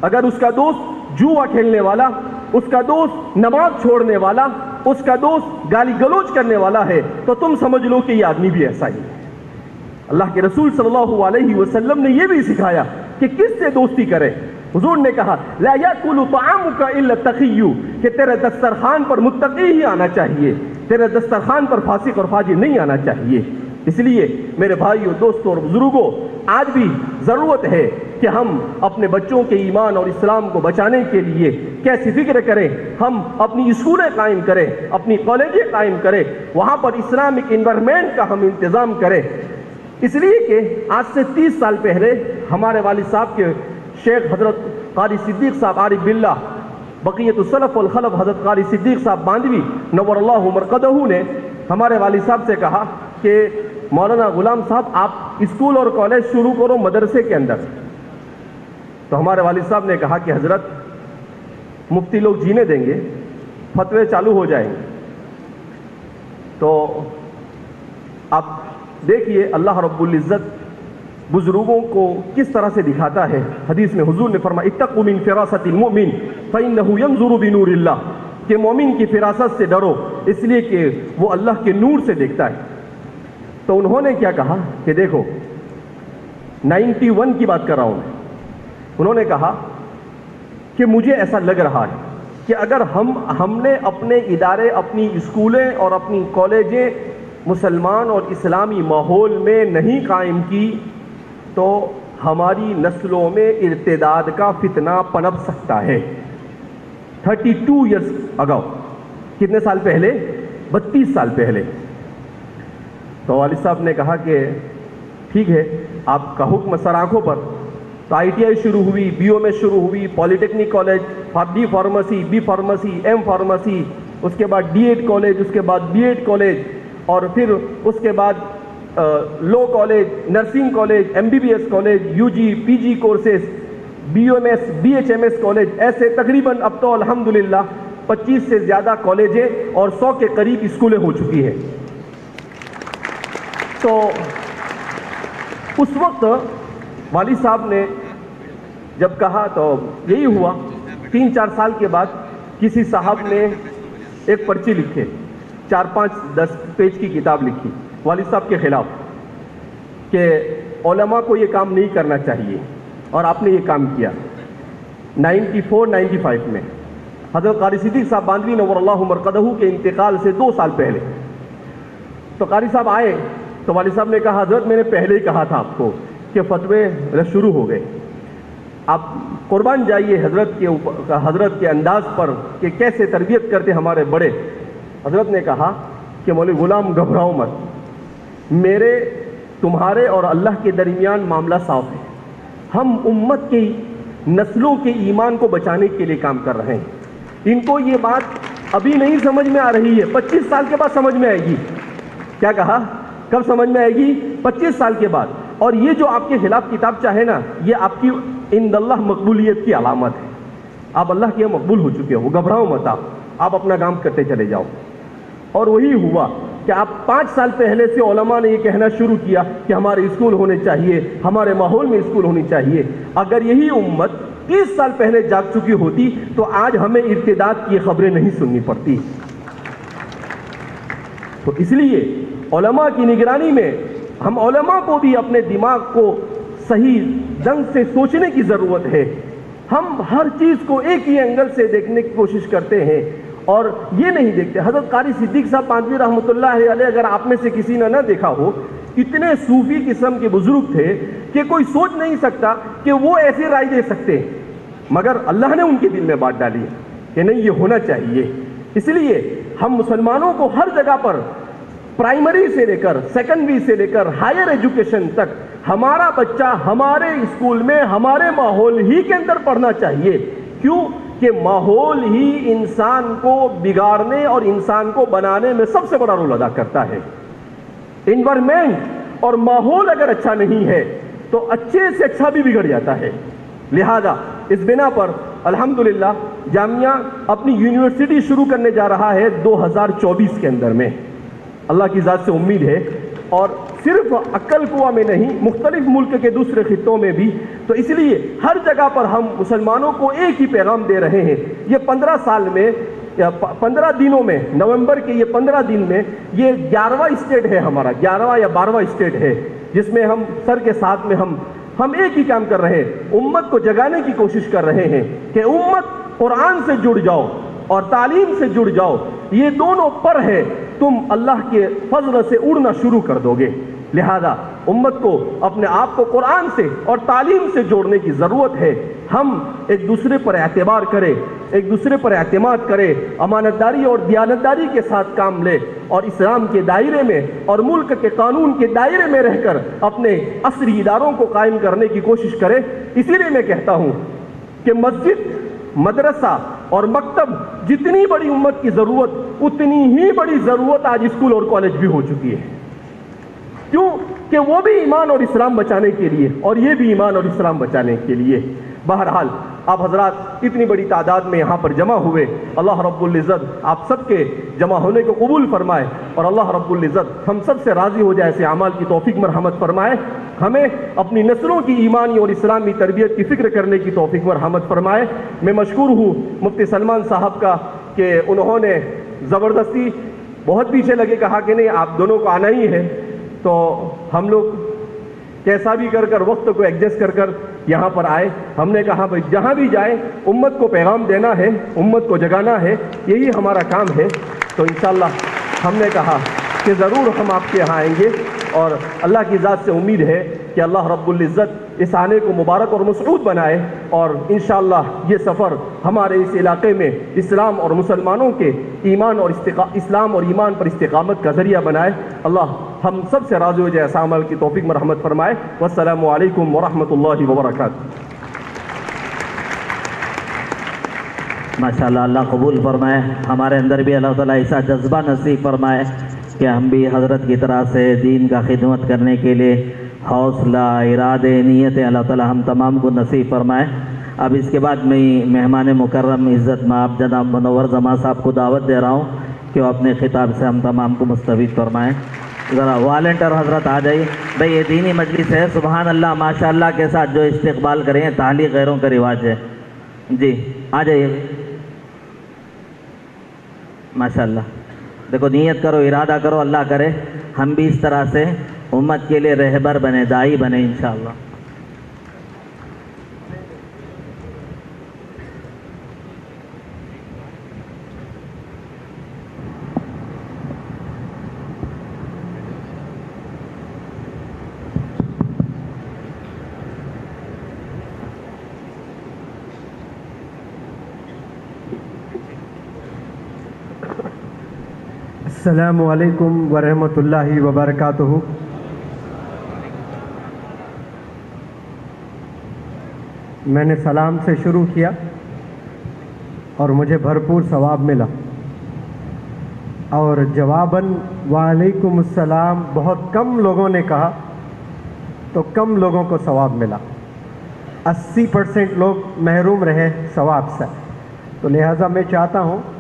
اگر اس کا دوست جوا کھیلنے والا، اس کا دوست نماز چھوڑنے والا، اس کا دوست گالی گلوچ کرنے والا ہے تو تم سمجھ لو کہ یہ آدمی بھی ایسا ہی ہے۔ اللہ کے رسول صلی اللہ علیہ وسلم نے یہ بھی سکھایا کہ کس سے دوستی کرے۔ حضور نے کہا لا یاکل طعامک الا التقی، کہ تیرے دسترخوان پر متقی ہی آنا چاہیے، تیرے دسترخوان پر فاسق اور فاجر نہیں آنا چاہیے۔ اس لیے میرے بھائیوں، دوستوں اور بزرگوں، آج بھی ضرورت ہے کہ ہم اپنے بچوں کے ایمان اور اسلام کو بچانے کے لیے کیسی فکر کریں، ہم اپنی اسکولیں قائم کریں، اپنی کالجیں قائم کریں، وہاں پر اسلامک انوائرمنٹ کا ہم انتظام کریں۔ اس لیے کہ آج سے 30 سال پہلے ہمارے والد صاحب کے شیخ حضرت قاری صدیق صاحب عارف باللہ بقیت السلف والخلف حضرت قاری صدیق صاحب باندوی نور اللہ مرقدہ نے ہمارے والد صاحب سے کہا کہ مولانا غلام صاحب آپ اسکول اور کالج شروع کرو مدرسے کے اندر۔ تو ہمارے والد صاحب نے کہا کہ حضرت مفتی لوگ جینے دیں گے، فتوے چالو ہو جائیں گے۔ تو آپ دیکھیے اللہ رب العزت بزرگوں کو کس طرح سے دکھاتا ہے۔ حدیث میں حضور نے فرمایا اتقوا من فراست المؤمن فإنه ينظر بنور اللہ، کہ مومن کی فراست سے ڈرو اس لیے کہ وہ اللہ کے نور سے دیکھتا ہے۔ تو انہوں نے کیا کہا کہ دیکھو 91 کی بات کر رہا ہوں میں، انہوں نے کہا کہ مجھے ایسا لگ رہا ہے کہ اگر ہم نے اپنے ادارے، اپنی اسکولیں اور اپنی کالجیں مسلمان اور اسلامی ماحول میں نہیں قائم کی تو ہماری نسلوں میں ارتداد کا فتنہ پنپ سکتا ہے۔ 32 ایئرس اگاؤ، کتنے سال پہلے؟ 32 سال پہلے۔ تو والد صاحب نے کہا کہ ٹھیک ہے، آپ کا حکم سر آنکھوں پر۔ تو آئی ٹی آئی شروع ہوئی، بی او میں شروع ہوئی، polytechnic college, D pharmacy, B pharmacy, M pharmacy, اس کے بعد ڈی ایڈ کالج، اس کے بعد بی ایڈ کالج، اور پھر اس کے بعد law college, nursing college, M B B S college, U G P G courses, B M S, B H M S college, ایسے تقریباً اب تو الحمدللہ 25 سے زیادہ کالجیں اور 100 کے قریب اسکولیں ہو چکی ہیں۔ تو اس وقت والد صاحب نے جب کہا تو یہی ہوا، 3-4 سال کے بعد کسی صاحب نے ایک پرچی لکھے، 4-5-10 پیج کی کتاب لکھی والد صاحب کے خلاف کہ علماء کو یہ کام نہیں کرنا چاہیے، اور آپ نے یہ کام کیا۔ 94-95 میں حضرت قاری صدیق صاحب باندوی نور اللہ مرقدہ کے انتقال سے 2 سال پہلے تو قاری صاحب آئے تو والد صاحب نے کہا حضرت میں نے پہلے ہی کہا تھا آپ کو کہ فتوے شروع ہو گئے، آپ قربان جائیے حضرت کے انداز پر کہ کیسے تربیت کرتے ہمارے بڑے۔ حضرت نے کہا کہ مولوی غلام گھبراؤ مت، میرے تمہارے اور اللہ کے درمیان معاملہ صاف ہے، ہم امت کی نسلوں کے ایمان کو بچانے کے لیے کام کر رہے ہیں۔ ان کو یہ بات ابھی نہیں سمجھ میں آ رہی ہے، 25 سال کے بعد سمجھ میں آئے گی۔ کیا کہا؟ کب سمجھ میں آئے گی؟ 25 سال کے بعد۔ اور یہ جو آپ کے خلاف کتاب چاہے نا، یہ آپ کی عند اللہ مقبولیت کی علامت ہے، آپ اللہ کے مقبول ہو چکے ہو، گھبراؤ مت، آپ اپنا کام کرتے چلے جاؤ۔ اور وہی ہوا کہ آپ 5 سال پہلے سے علماء نے یہ کہنا شروع کیا کہ ہمارے اسکول ہونے چاہیے، ہمارے ماحول میں اسکول ہونی چاہیے۔ اگر یہی امت 30 سال پہلے جاگ چکی ہوتی تو آج ہمیں ارتداد کی خبریں نہیں سننی پڑتی۔ تو اس لیے علماء کی نگرانی میں ہم علماء کو بھی اپنے دماغ کو صحیح ڈھنگ سے سوچنے کی ضرورت ہے۔ ہم ہر چیز کو ایک ہی اینگل سے دیکھنے کی کوشش کرتے ہیں، اور یہ نہیں دیکھتے. حضرت قاری صدیق صاحب پانچویں رحمۃ اللہ علیہ اگر آپ میں سے کسی نے نہ دیکھا ہو, اتنے صوفی قسم کے بزرگ تھے کہ کوئی سوچ نہیں سکتا کہ وہ ایسی رائے دے سکتے, مگر اللہ نے ان کے دل میں بات ڈالی کہ نہیں یہ ہونا چاہیے. اس لیے ہم مسلمانوں کو ہر جگہ پر پرائمری سے لے کر سیکنڈری سے لے کر ہائر ایجوکیشن تک ہمارا بچہ ہمارے اسکول میں ہمارے ماحول ہی کے اندر پڑھنا چاہیے. کیوں کہ ماحول ہی انسان کو بگاڑنے اور انسان کو بنانے میں سب سے بڑا رول ادا کرتا ہے. انوائرمنٹ اور ماحول اگر اچھا نہیں ہے تو اچھے سے اچھا بھی بگڑ جاتا ہے. لہذا اس بنا پر الحمدللہ جامعہ اپنی یونیورسٹی شروع کرنے جا رہا ہے 2024 کے اندر میں. اللہ کی ذات سے امید ہے, اور صرف عقل کنواں میں نہیں, مختلف ملک کے دوسرے خطوں میں بھی. تو اس لیے ہر جگہ پر ہم مسلمانوں کو ایک ہی پیغام دے رہے ہیں. یہ 15 سال میں 15 دنوں میں, نومبر کے یہ 15 دن میں, یہ 11واں اسٹیٹ ہے ہمارا, 11واں یا 12واں اسٹیٹ ہے جس میں ہم سر کے ساتھ میں ہم ایک ہی کام کر رہے ہیں. امت کو جگانے کی کوشش کر رہے ہیں کہ امت قرآن سے جڑ جاؤ اور تعلیم سے جڑ جاؤ. یہ دونوں پر ہے, تم اللہ کے فضل سے اڑنا شروع کر دو گے. لہذا امت کو اپنے آپ کو قرآن سے اور تعلیم سے جوڑنے کی ضرورت ہے. ہم ایک دوسرے پر اعتبار کریں, ایک دوسرے پر اعتماد کریں, امانتداری اور دیانتداری کے ساتھ کام لے, اور اسلام کے دائرے میں اور ملک کے قانون کے دائرے میں رہ کر اپنے عصری اداروں کو قائم کرنے کی کوشش کریں. اسی لیے میں کہتا ہوں کہ مسجد, مدرسہ اور مکتب جتنی بڑی امت کی ضرورت, اتنی ہی بڑی ضرورت آج اسکول اور کالج بھی ہو چکی ہے. کیوں کہ وہ بھی ایمان اور اسلام بچانے کے لیے, اور یہ بھی ایمان اور اسلام بچانے کے لیے. بہرحال آپ حضرات اتنی بڑی تعداد میں یہاں پر جمع ہوئے, اللہ رب العزت آپ سب کے جمع ہونے کو قبول فرمائے, اور اللہ رب العزت ہم سب سے راضی ہو جائے, ایسے اعمال کی توفیق مرحمت فرمائے. ہمیں اپنی نسلوں کی ایمانی اور اسلامی تربیت کی فکر کرنے کی توفیق مرحمت فرمائے. میں مشکور ہوں مفتی سلمان صاحب کا کہ انہوں نے زبردستی بہت پیچھے لگے کہا کہ نہیں آپ دونوں کو آنا ہی ہے. تو ہم لوگ کیسا بھی کر وقت کو ایڈجسٹ کر یہاں پر آئے. ہم نے کہا بھائی جہاں بھی جائیں امت کو پیغام دینا ہے, امت کو جگانا ہے, یہی ہمارا کام ہے. تو انشاءاللہ ہم نے کہا کہ ضرور ہم آپ کے یہاں آئیں گے, اور اللہ کی ذات سے امید ہے کہ اللہ رب العزت اس آنے کو مبارک اور مسعود بنائے, اور انشاءاللہ یہ سفر ہمارے اس علاقے میں اسلام اور مسلمانوں کے ایمان اور اسلام اور ایمان پر استقامت کا ذریعہ بنائے. اللہ ہم سب سے راضی ہو جائے, ایسا عمل کی توفیق مرحمت فرمائے. والسلام علیکم ورحمۃ اللہ وبرکاتہ. ماشاءاللہ اللہ قبول فرمائے. ہمارے اندر بھی اللہ تعالیٰ ایسا جذبہ نصیب فرمائے کہ ہم بھی حضرت کی طرح سے دین کا خدمت کرنے کے لیے حوصلہ, ارادے, نیت اللہ تعالیٰ ہم تمام کو نصیب فرمائے. اب اس کے بعد میں مہمان مکرم عزت مآب جناب منور زمان صاحب کو دعوت دے رہا ہوں کہ وہ اپنے خطاب سے ہم تمام کو مستفید فرمائیں. ذرا والنٹر حضرت آ جائیے. بھئی یہ دینی مجلس ہے, سبحان اللہ ماشاء اللہ کے ساتھ جو استقبال کریں, تعلیق غیروں کا رواج ہے. جی آ جائیے. ماشاء اللہ دیکھو, نیت کرو, ارادہ کرو, اللہ کرے ہم بھی اس طرح سے امت کے لیے رہبر بنے, دائی بنے انشاءاللہ. السلام علیکم ورحمۃ اللہ وبرکاتہ. میں نے سلام سے شروع کیا اور مجھے بھرپور ثواب ملا, اور جواباً وعلیکم السلام بہت کم لوگوں نے کہا تو کم لوگوں کو ثواب ملا. 80% لوگ محروم رہے ثواب سے. تو لہٰذا میں چاہتا ہوں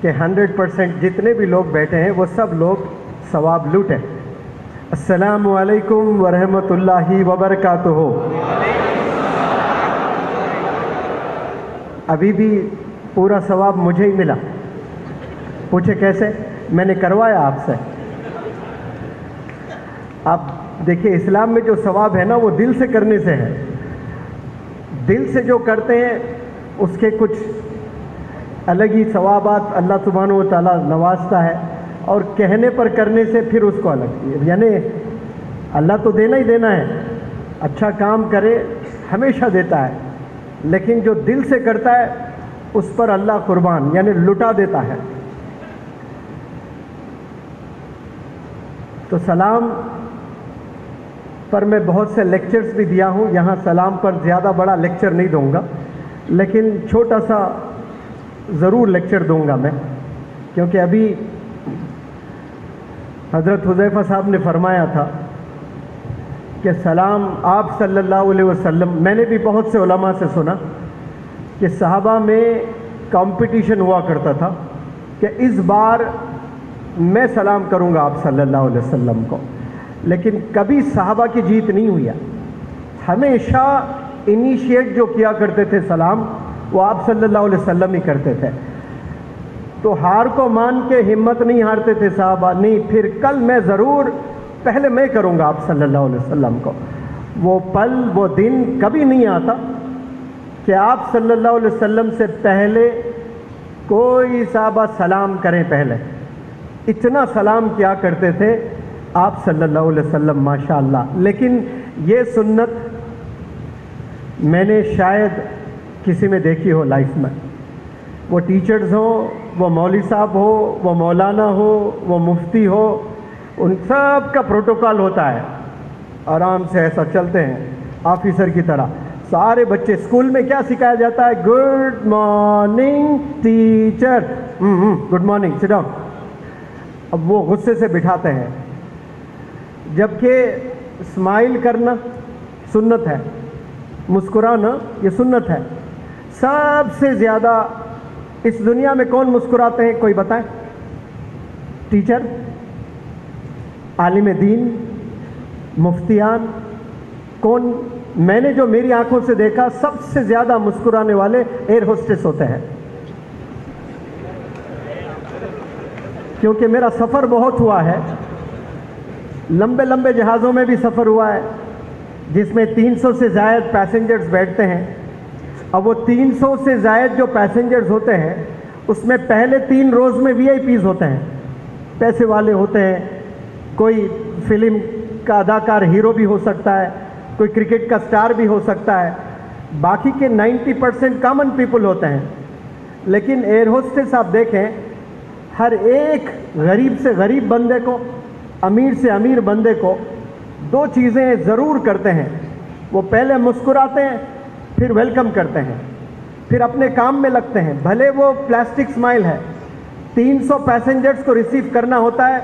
کہ 100% جتنے بھی لوگ بیٹھے ہیں وہ سب لوگ ثواب لوٹیں. السلام علیکم ورحمۃ اللہ وبرکاتہ. ابھی بھی پورا ثواب مجھے ہی ملا. پوچھے کیسے؟ میں نے کروایا آپ سے. آپ دیکھیے اسلام میں جو ثواب ہے نا وہ دل سے کرنے سے ہے. دل سے جو کرتے ہیں اس کے کچھ الگ ہی ثوابات اللہ سبحانہ و تعالیٰ نوازتا ہے، اور کہنے پر کرنے سے پھر اس کو الگ، یعنی اللہ تو دینا ہی دینا ہے، اچھا کام کرے ہمیشہ دیتا ہے، لیکن جو دل سے کرتا ہے اس پر اللہ قربان، یعنی لٹا دیتا ہے۔ تو سلام پر میں بہت سے لیکچرز بھی دیا ہوں، یہاں سلام پر زیادہ بڑا لیکچر نہیں دوں گا، لیکن چھوٹا سا ضرور لیکچر دوں گا میں، کیونکہ ابھی حضرت حذیفہ صاحب نے فرمایا تھا کہ سلام آپ صلی اللہ علیہ وسلم، میں نے بھی بہت سے علماء سے سنا کہ صحابہ میں کمپٹیشن ہوا کرتا تھا کہ اس بار میں سلام کروں گا آپ صلی اللہ علیہ وسلم کو، لیکن کبھی صحابہ کی جیت نہیں ہوئی ہے، ہمیشہ انیشیٹ جو کیا کرتے تھے سلام وہ آپ صلی اللہ علیہ وسلم ہی کرتے تھے۔ تو ہار کو مان کے ہمت نہیں ہارتے تھے صحابہ، نہیں پھر کل میں ضرور، پہلے میں کروں گا آپ صلی اللہ علیہ وسلم کو۔ وہ پل وہ دن کبھی نہیں آتا کہ آپ صلی اللہ علیہ وسلم سے پہلے کوئی صحابہ سلام کریں، پہلے اتنا سلام کیا کرتے تھے آپ صلی اللہ علیہ وسلم، ماشاءاللہ۔ لیکن یہ سنت میں نے شاید کسی میں دیکھی ہو لائف میں، وہ ٹیچرز ہوں، وہ مولوی صاحب ہو، وہ مولانا ہو، وہ مفتی ہو، ان سب کا پروٹوکال ہوتا ہے، آرام سے ایسا چلتے ہیں آفیسر کی طرح۔ سارے بچے اسکول میں کیا سکھایا جاتا ہے؟ Good morning teacher, good morning, sit down. اب وہ غصے سے بٹھاتے ہیں، جبکہ اسمائل کرنا سنت ہے، مسکرانا یہ سنت ہے۔ سب سے زیادہ اس دنیا میں کون مسکراتے ہیں کوئی بتائیں؟ ٹیچر، عالم دین، مفتیان، کون؟ میں نے جو میری آنکھوں سے دیکھا سب سے زیادہ مسکرانے والے ایئر ہوسٹس ہوتے ہیں، کیونکہ میرا سفر بہت ہوا ہے، لمبے لمبے جہازوں میں بھی سفر ہوا ہے جس میں 300 سے زائد پیسنجرز بیٹھتے ہیں۔ اب وہ 300 سے زائد جو پیسنجرز ہوتے ہیں اس میں پہلے 3 روز میں وی آئی پیز ہوتے ہیں، پیسے والے ہوتے ہیں، کوئی فلم کا اداکار ہیرو بھی ہو سکتا ہے، کوئی کرکٹ کا سٹار بھی ہو سکتا ہے، باقی کے 90% کامن پیپل ہوتے ہیں۔ لیکن ایئر ہوسٹس آپ دیکھیں، ہر ایک غریب سے غریب بندے کو، امیر سے امیر بندے کو 2 چیزیں ضرور کرتے ہیں، وہ پہلے مسکراتے ہیں پھر ویلکم کرتے ہیں، پھر اپنے کام میں لگتے ہیں، بھلے وہ پلاسٹک اسمائل ہے۔ 300 پیسنجرز کو ریسیو کرنا ہوتا ہے،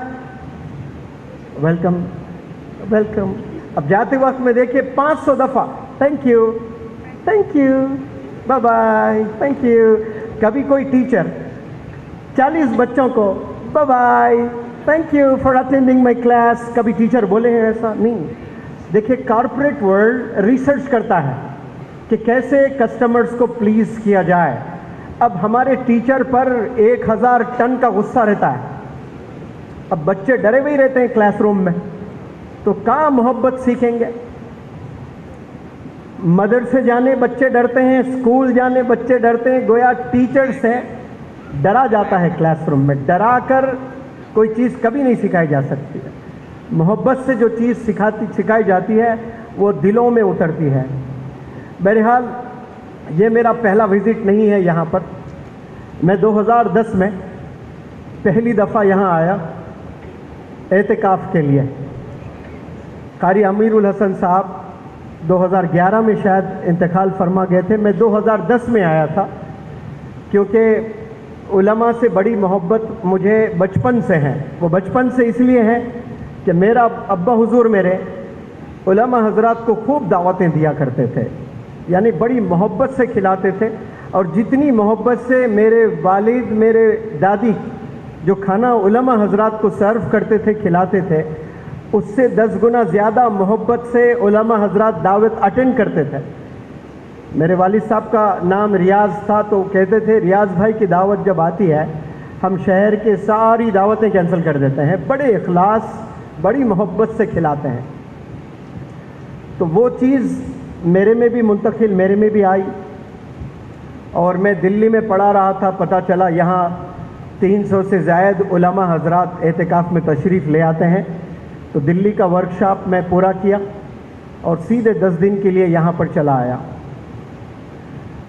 ویلکم ویلکم۔ اب جاتے وقت میں دیکھیے 500 دفعہ thank you, thank you, bye bye, thank you. کبھی کوئی ٹیچر 40 بچوں کو bye bye, thank you for attending my class, کبھی ٹیچر بولے ہیں ایسا؟ نہیں۔ دیکھیے کارپوریٹ ورلڈ ریسرچ کرتا ہے کہ کیسے کسٹمرز کو پلیز کیا جائے۔ اب ہمارے ٹیچر پر 1000 ٹن کا غصہ رہتا ہے، اب بچے ڈرے ہوئے رہتے ہیں کلاس روم میں، تو کہاں محبت سیکھیں گے؟ مدرسے جانے بچے ڈرتے ہیں، اسکول جانے بچے ڈرتے ہیں، گویا ٹیچر سے ڈرا جاتا ہے کلاس روم میں۔ ڈرا کر کوئی چیز کبھی نہیں سکھائی جا سکتی ہے، محبت سے جو چیز سکھائی جاتی ہے وہ دلوں میں اترتی ہے۔ بہرحال یہ میرا پہلا وزٹ نہیں ہے یہاں پر، میں 2010 میں پہلی دفعہ یہاں آیا اعتکاف کے لیے۔ قاری امیر الحسن صاحب 2011 میں شاید انتقال فرما گئے تھے، میں 2010 میں آیا تھا، کیونکہ علماء سے بڑی محبت مجھے بچپن سے ہے۔ وہ بچپن سے اس لیے ہے کہ میرا ابا حضور میرے علماء حضرات کو خوب دعوتیں دیا کرتے تھے، یعنی بڑی محبت سے کھلاتے تھے، اور جتنی محبت سے میرے والد میرے دادی جو کھانا علماء حضرات کو سرو کرتے تھے، کھلاتے تھے، اس سے 10 گنا زیادہ محبت سے علماء حضرات دعوت اٹینڈ کرتے تھے۔ میرے والد صاحب کا نام ریاض تھا، تو کہتے تھے ریاض بھائی کی دعوت جب آتی ہے ہم شہر کے ساری دعوتیں کینسل کر دیتے ہیں، بڑے اخلاص بڑی محبت سے کھلاتے ہیں۔ تو وہ چیز میرے میں بھی منتقل، میرے میں بھی آئی، اور میں دلی میں پڑھا رہا تھا، پتہ چلا یہاں 300 سے زائد علماء حضرات اعتکاف میں تشریف لے آتے ہیں، تو دلی کا ورکشاپ میں پورا کیا اور سیدھے 10 دن کے لیے یہاں پر چلا آیا،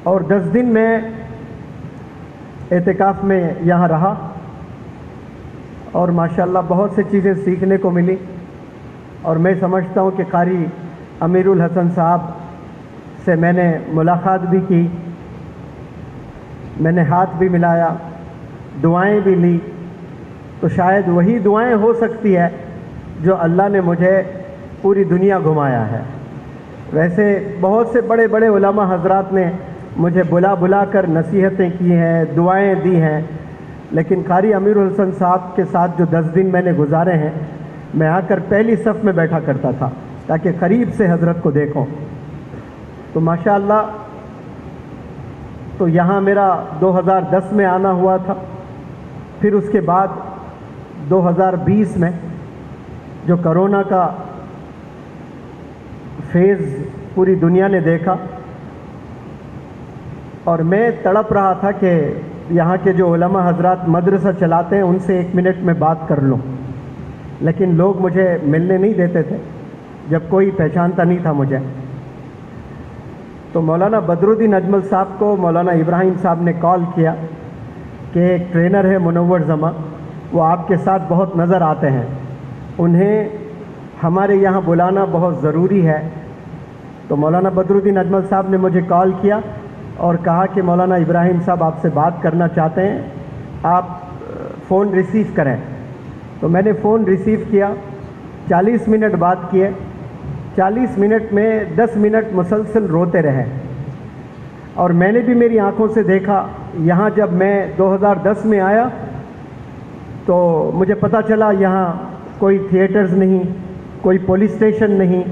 اور 10 دن میں اعتکاف میں یہاں رہا اور ماشاءاللہ بہت سی چیزیں سیکھنے کو ملی، اور میں سمجھتا ہوں کہ قاری امیر الحسن صاحب سے میں نے ملاقات بھی کی، میں نے ہاتھ بھی ملایا، دعائیں بھی لی، تو شاید وہی دعائیں ہو سکتی ہے جو اللہ نے مجھے پوری دنیا گھمایا ہے۔ ویسے بہت سے بڑے بڑے علماء حضرات نے مجھے بلا بلا کر نصیحتیں کی ہیں، دعائیں دی ہیں، لیکن قاری امیر الحسن صاحب کے ساتھ جو 10 دن میں نے گزارے ہیں، میں آ کر پہلی صف میں بیٹھا کرتا تھا تاکہ قریب سے حضرت کو دیکھوں، تو ماشاءاللہ تو یہاں میرا 2010 میں آنا ہوا تھا، پھر اس کے بعد 2020 میں جو کرونا کا فیز پوری دنیا نے دیکھا، اور میں تڑپ رہا تھا کہ یہاں کے جو علماء حضرات مدرسہ چلاتے ہیں ان سے 1 منٹ میں بات کر لوں، لیکن لوگ مجھے ملنے نہیں دیتے تھے جب کوئی پہچانتا نہیں تھا مجھے۔ تو مولانا بدر الدین اجمل صاحب کو مولانا ابراہیم صاحب نے کال کیا کہ ایک ٹرینر ہے منور زماں، وہ آپ کے ساتھ بہت نظر آتے ہیں، انہیں ہمارے یہاں بلانا بہت ضروری ہے۔ تو مولانا بدر الدین اجمل صاحب نے مجھے کال کیا اور کہا کہ مولانا ابراہیم صاحب آپ سے بات کرنا چاہتے ہیں، آپ فون ریسیو کریں۔ تو میں نے فون ریسیو کیا، 40 منٹ بات کیے، 40 منٹ میں 10 منٹ مسلسل روتے رہے، اور میں نے بھی میری آنکھوں سے دیکھا۔ یہاں جب میں 2010 میں آیا تو مجھے پتہ چلا یہاں کوئی تھیٹرز نہیں، کوئی پولیس اسٹیشن نہیں،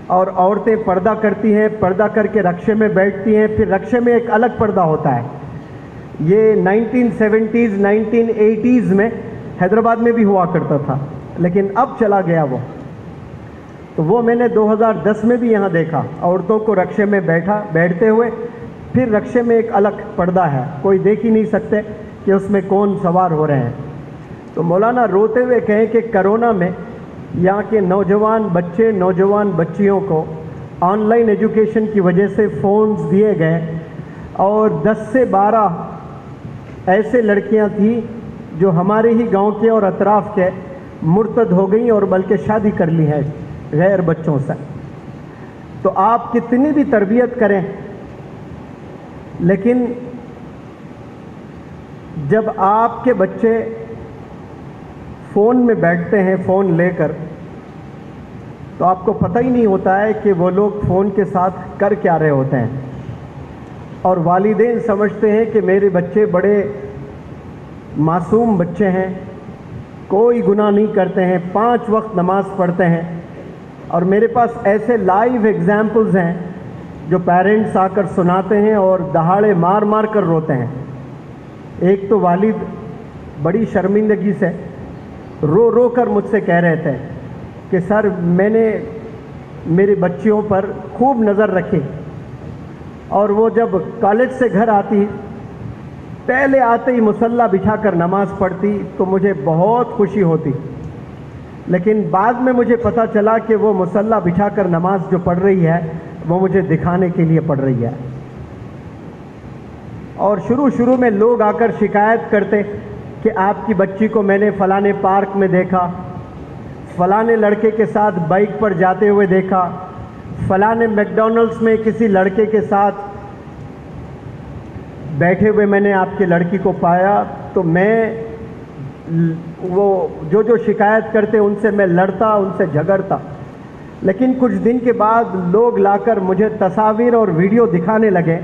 اور عورتیں پردہ کرتی ہیں، پردہ کر کے رکشے میں بیٹھتی ہیں، پھر رکشے میں ایک الگ پردہ ہوتا ہے۔ یہ 1970s 1980s میں حیدرآباد میں بھی ہوا کرتا تھا، لیکن اب چلا گیا وہ۔ تو وہ میں نے 2010 میں بھی یہاں دیکھا، عورتوں کو رکشے میں بیٹھتے ہوئے، پھر رکشے میں ایک الگ پردہ ہے، کوئی دیکھ ہی نہیں سکتے کہ اس میں کون سوار ہو رہے ہیں۔ تو مولانا روتے ہوئے کہیں کہ کرونا میں یہاں کے نوجوان بچے، نوجوان بچیوں کو آن لائن ایجوکیشن کی وجہ سے فونز دیے گئے، اور 10 سے 12 ایسے لڑکیاں تھیں جو ہمارے ہی گاؤں کے اور اطراف کے مرتد ہو گئیں، اور بلکہ شادی کر لی ہے غیر بچوں سے۔ تو آپ کتنی بھی تربیت کریں، لیکن جب آپ کے بچے فون میں بیٹھتے ہیں فون لے کر، تو آپ کو پتہ ہی نہیں ہوتا ہے کہ وہ لوگ فون کے ساتھ کر کیا رہے ہوتے ہیں، اور والدین سمجھتے ہیں کہ میرے بچے بڑے معصوم بچے ہیں، کوئی گناہ نہیں کرتے ہیں، 5 وقت نماز پڑھتے ہیں۔ اور میرے پاس ایسے لائیو ایگزامپلز ہیں جو پیرنٹس آ کر سناتے ہیں اور دہاڑے مار مار کر روتے ہیں۔ ایک تو والد بڑی شرمندگی سے رو رو کر مجھ سے کہہ رہے تھے کہ سر میں نے میری بچیوں پر خوب نظر رکھی، اور وہ جب کالج سے گھر آتی پہلے آتے ہی مصلی بچھا کر نماز پڑھتی تو مجھے بہت خوشی ہوتی، لیکن بعد میں مجھے پتہ چلا کہ وہ مصلی بچھا کر نماز جو پڑھ رہی ہے وہ مجھے دکھانے کے لیے پڑھ رہی ہے۔ اور شروع میں لوگ آ کر شکایت کرتے کہ آپ کی بچی کو میں نے فلانے پارک میں دیکھا، فلانے لڑکے کے ساتھ بائک پر جاتے ہوئے دیکھا، فلانے میک ڈونلڈس میں کسی لڑکے کے ساتھ بیٹھے ہوئے میں نے آپ کی لڑکی کو پایا۔ تو میں وہ جو شکایت کرتے ان سے میں لڑتا، ان سے جھگڑتا، لیکن کچھ دن کے بعد لوگ لا کر مجھے تصاویر اور ویڈیو دکھانے لگے۔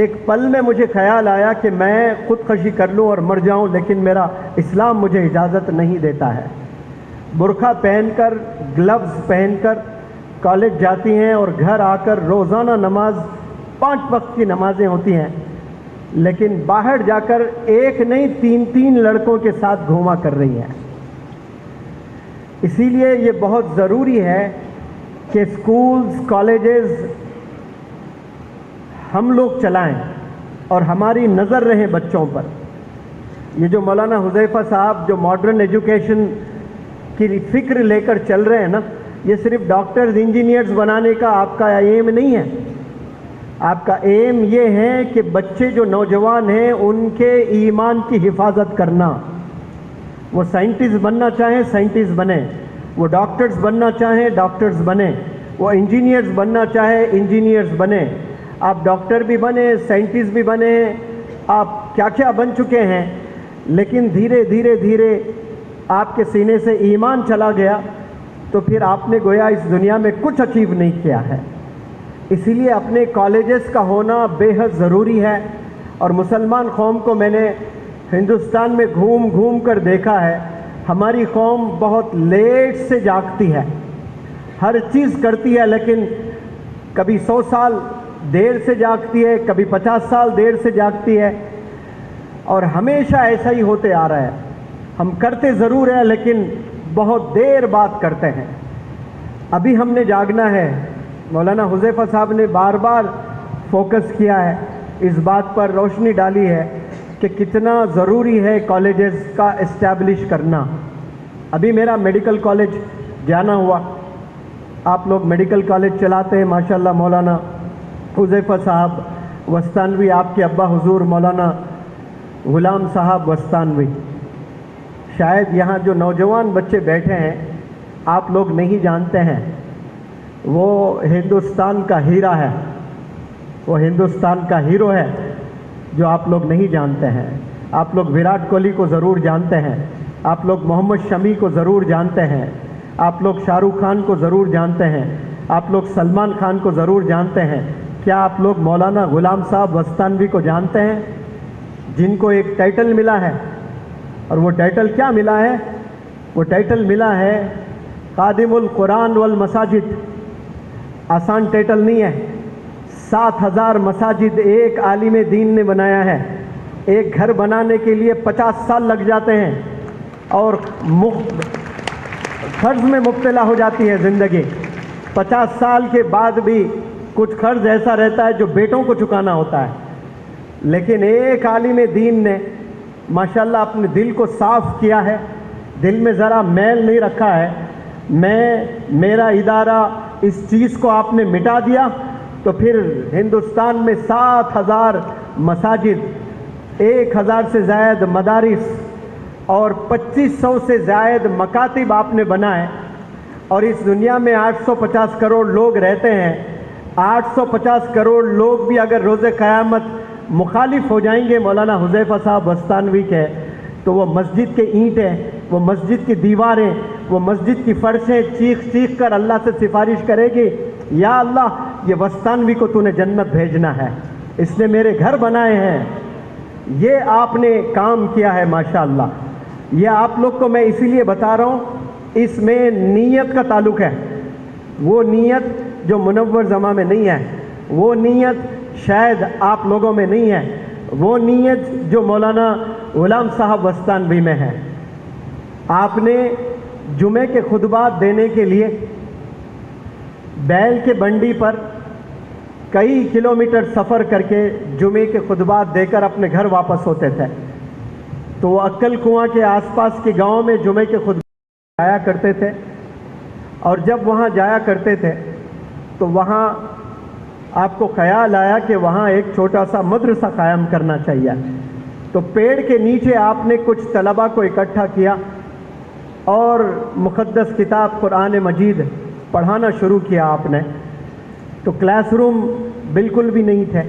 ایک پل میں مجھے خیال آیا کہ میں خودکشی کر لوں اور مر جاؤں، لیکن میرا اسلام مجھے اجازت نہیں دیتا ہے۔ برقع پہن کر، گلوز پہن کر کالج جاتی ہیں، اور گھر آ کر روزانہ نماز 5 وقت کی نمازیں ہوتی ہیں، لیکن باہر جا کر ایک نہیں 3 لڑکوں کے ساتھ گھوما کر رہی ہیں۔ اسی لیے یہ بہت ضروری ہے کہ اسکولز، کالجز ہم لوگ چلائیں، اور ہماری نظر رہے بچوں پر. یہ جو مولانا حذیفہ صاحب جو ماڈرن ایجوکیشن کی فکر لے کر چل رہے ہیں نا, یہ صرف ڈاکٹرز انجینئرز بنانے کا آپ کا ایم نہیں ہے. آپ کا ایم یہ ہے کہ بچے جو نوجوان ہیں ان کے ایمان کی حفاظت کرنا. وہ سائنٹسٹ بننا چاہیں سائنٹسٹ بنیں, وہ ڈاکٹرز بننا چاہیں ڈاکٹرز بنیں, وہ انجینئرز بننا چاہے انجینئرز بنیں. آپ ڈاکٹر بھی بنے, سائنٹسٹ بھی بنے, آپ کیا کیا بن چکے ہیں, لیکن دھیرے دھیرے دھیرے آپ کے سینے سے ایمان چلا گیا تو پھر آپ نے گویا اس دنیا میں کچھ اچیو نہیں کیا ہے. اسی لیے اپنے کالجز کا ہونا بے حد ضروری ہے. اور مسلمان قوم کو میں نے ہندوستان میں گھوم گھوم کر دیکھا ہے, ہماری قوم بہت لیٹ سے جاگتی ہے, ہر چیز کرتی ہے, لیکن کبھی 100 سال دیر سے جاگتی ہے, کبھی 50 سال دیر سے جاگتی ہے, اور ہمیشہ ایسا ہی ہوتے آ رہا ہے. ہم کرتے ضرور ہیں لیکن بہت دیر بعد کرتے ہیں. ابھی ہم نے جاگنا ہے. مولانا حذیفہ صاحب نے بار بار فوکس کیا ہے, اس بات پر روشنی ڈالی ہے کہ کتنا ضروری ہے کالجز کا اسٹیبلش کرنا. ابھی میرا میڈیکل کالج جانا ہوا. آپ لوگ میڈیکل کالج چلاتے ہیں ماشاءاللہ. مولانا حذیفہ صاحب وستانوی, آپ کے ابا حضور مولانا غلام صاحب وستانوی. شاید یہاں جو نوجوان بچے بیٹھے ہیں آپ لوگ نہیں جانتے ہیں, وہ ہندوستان کا ہیرا ہے, وہ ہندوستان کا ہیرو ہے جو آپ لوگ نہیں جانتے ہیں. آپ لوگ وراٹ کوہلی کو ضرور جانتے ہیں, آپ لوگ محمد شمی کو ضرور جانتے ہیں, آپ لوگ شاہ رخ خان کو ضرور جانتے ہیں, آپ لوگ سلمان خان کو ضرور جانتے ہیں. کیا آپ لوگ مولانا غلام صاحب وستانوی کو جانتے ہیں, جن کو ایک ٹائٹل ملا ہے؟ اور وہ ٹائٹل کیا ملا ہے؟ وہ ٹائٹل ملا ہے خادم القرآن والمساجد. آسان ٹائٹل نہیں ہے. 7000 مساجد ایک عالم دین نے بنایا ہے. ایک گھر بنانے کے لیے 50 سال لگ جاتے ہیں اور قرض میں مبتلا ہو جاتی ہے زندگی. 50 سال کے بعد بھی کچھ قرض ایسا رہتا ہے جو بیٹوں کو چکانا ہوتا ہے. لیکن ایک عالم دین نے ماشاءاللہ اپنے دل کو صاف کیا ہے, دل میں ذرا میل نہیں رکھا ہے. میرا ادارہ اس چیز کو آپ نے مٹا دیا تو پھر ہندوستان میں 7000 مساجد, 1000 سے زائد مدارس اور 2500 سے زائد مکاتب آپ نے بنائے. اور اس دنیا میں 850 کروڑ لوگ رہتے ہیں. 850 کروڑ لوگ بھی اگر روز قیامت مخالف ہو جائیں گے مولانا حذیفہ صاحب وستانوی کے, تو وہ مسجد کے اینٹیں, وہ مسجد کی دیواریں, وہ مسجد کی فرشیں چیخ چیخ کر اللہ سے سفارش کرے گی, یا اللہ یہ وستانوی کو تو نے جنت بھیجنا ہے, اس نے میرے گھر بنائے ہیں. یہ آپ نے کام کیا ہے ماشاءاللہ. یہ آپ لوگ کو میں اسی لیے بتا رہا ہوں, اس میں نیت کا تعلق ہے. وہ نیت جو منور زماں میں نہیں ہے, وہ نیت شاید آپ لوگوں میں نہیں ہے, وہ نیت جو مولانا غلام صاحب وستانوی میں ہے. آپ نے جمعے کے خطبات دینے کے لیے بیل کے بنڈی پر کئی کلومیٹر سفر کر کے جمعے کے خطبات دے کر اپنے گھر واپس ہوتے تھے. تو وہ عقل کنواں کے آس پاس کے گاؤں میں جمعے کے خطبات جایا کرتے تھے, اور جب وہاں جایا کرتے تھے تو وہاں آپ کو خیال آیا کہ وہاں ایک چھوٹا سا مدرسہ قائم کرنا چاہیے. تو پیڑ کے نیچے آپ نے کچھ طلباء کو اکٹھا کیا اور مقدس کتاب قرآن مجید پڑھانا شروع کیا آپ نے. تو کلاس روم بالکل بھی نہیں تھے.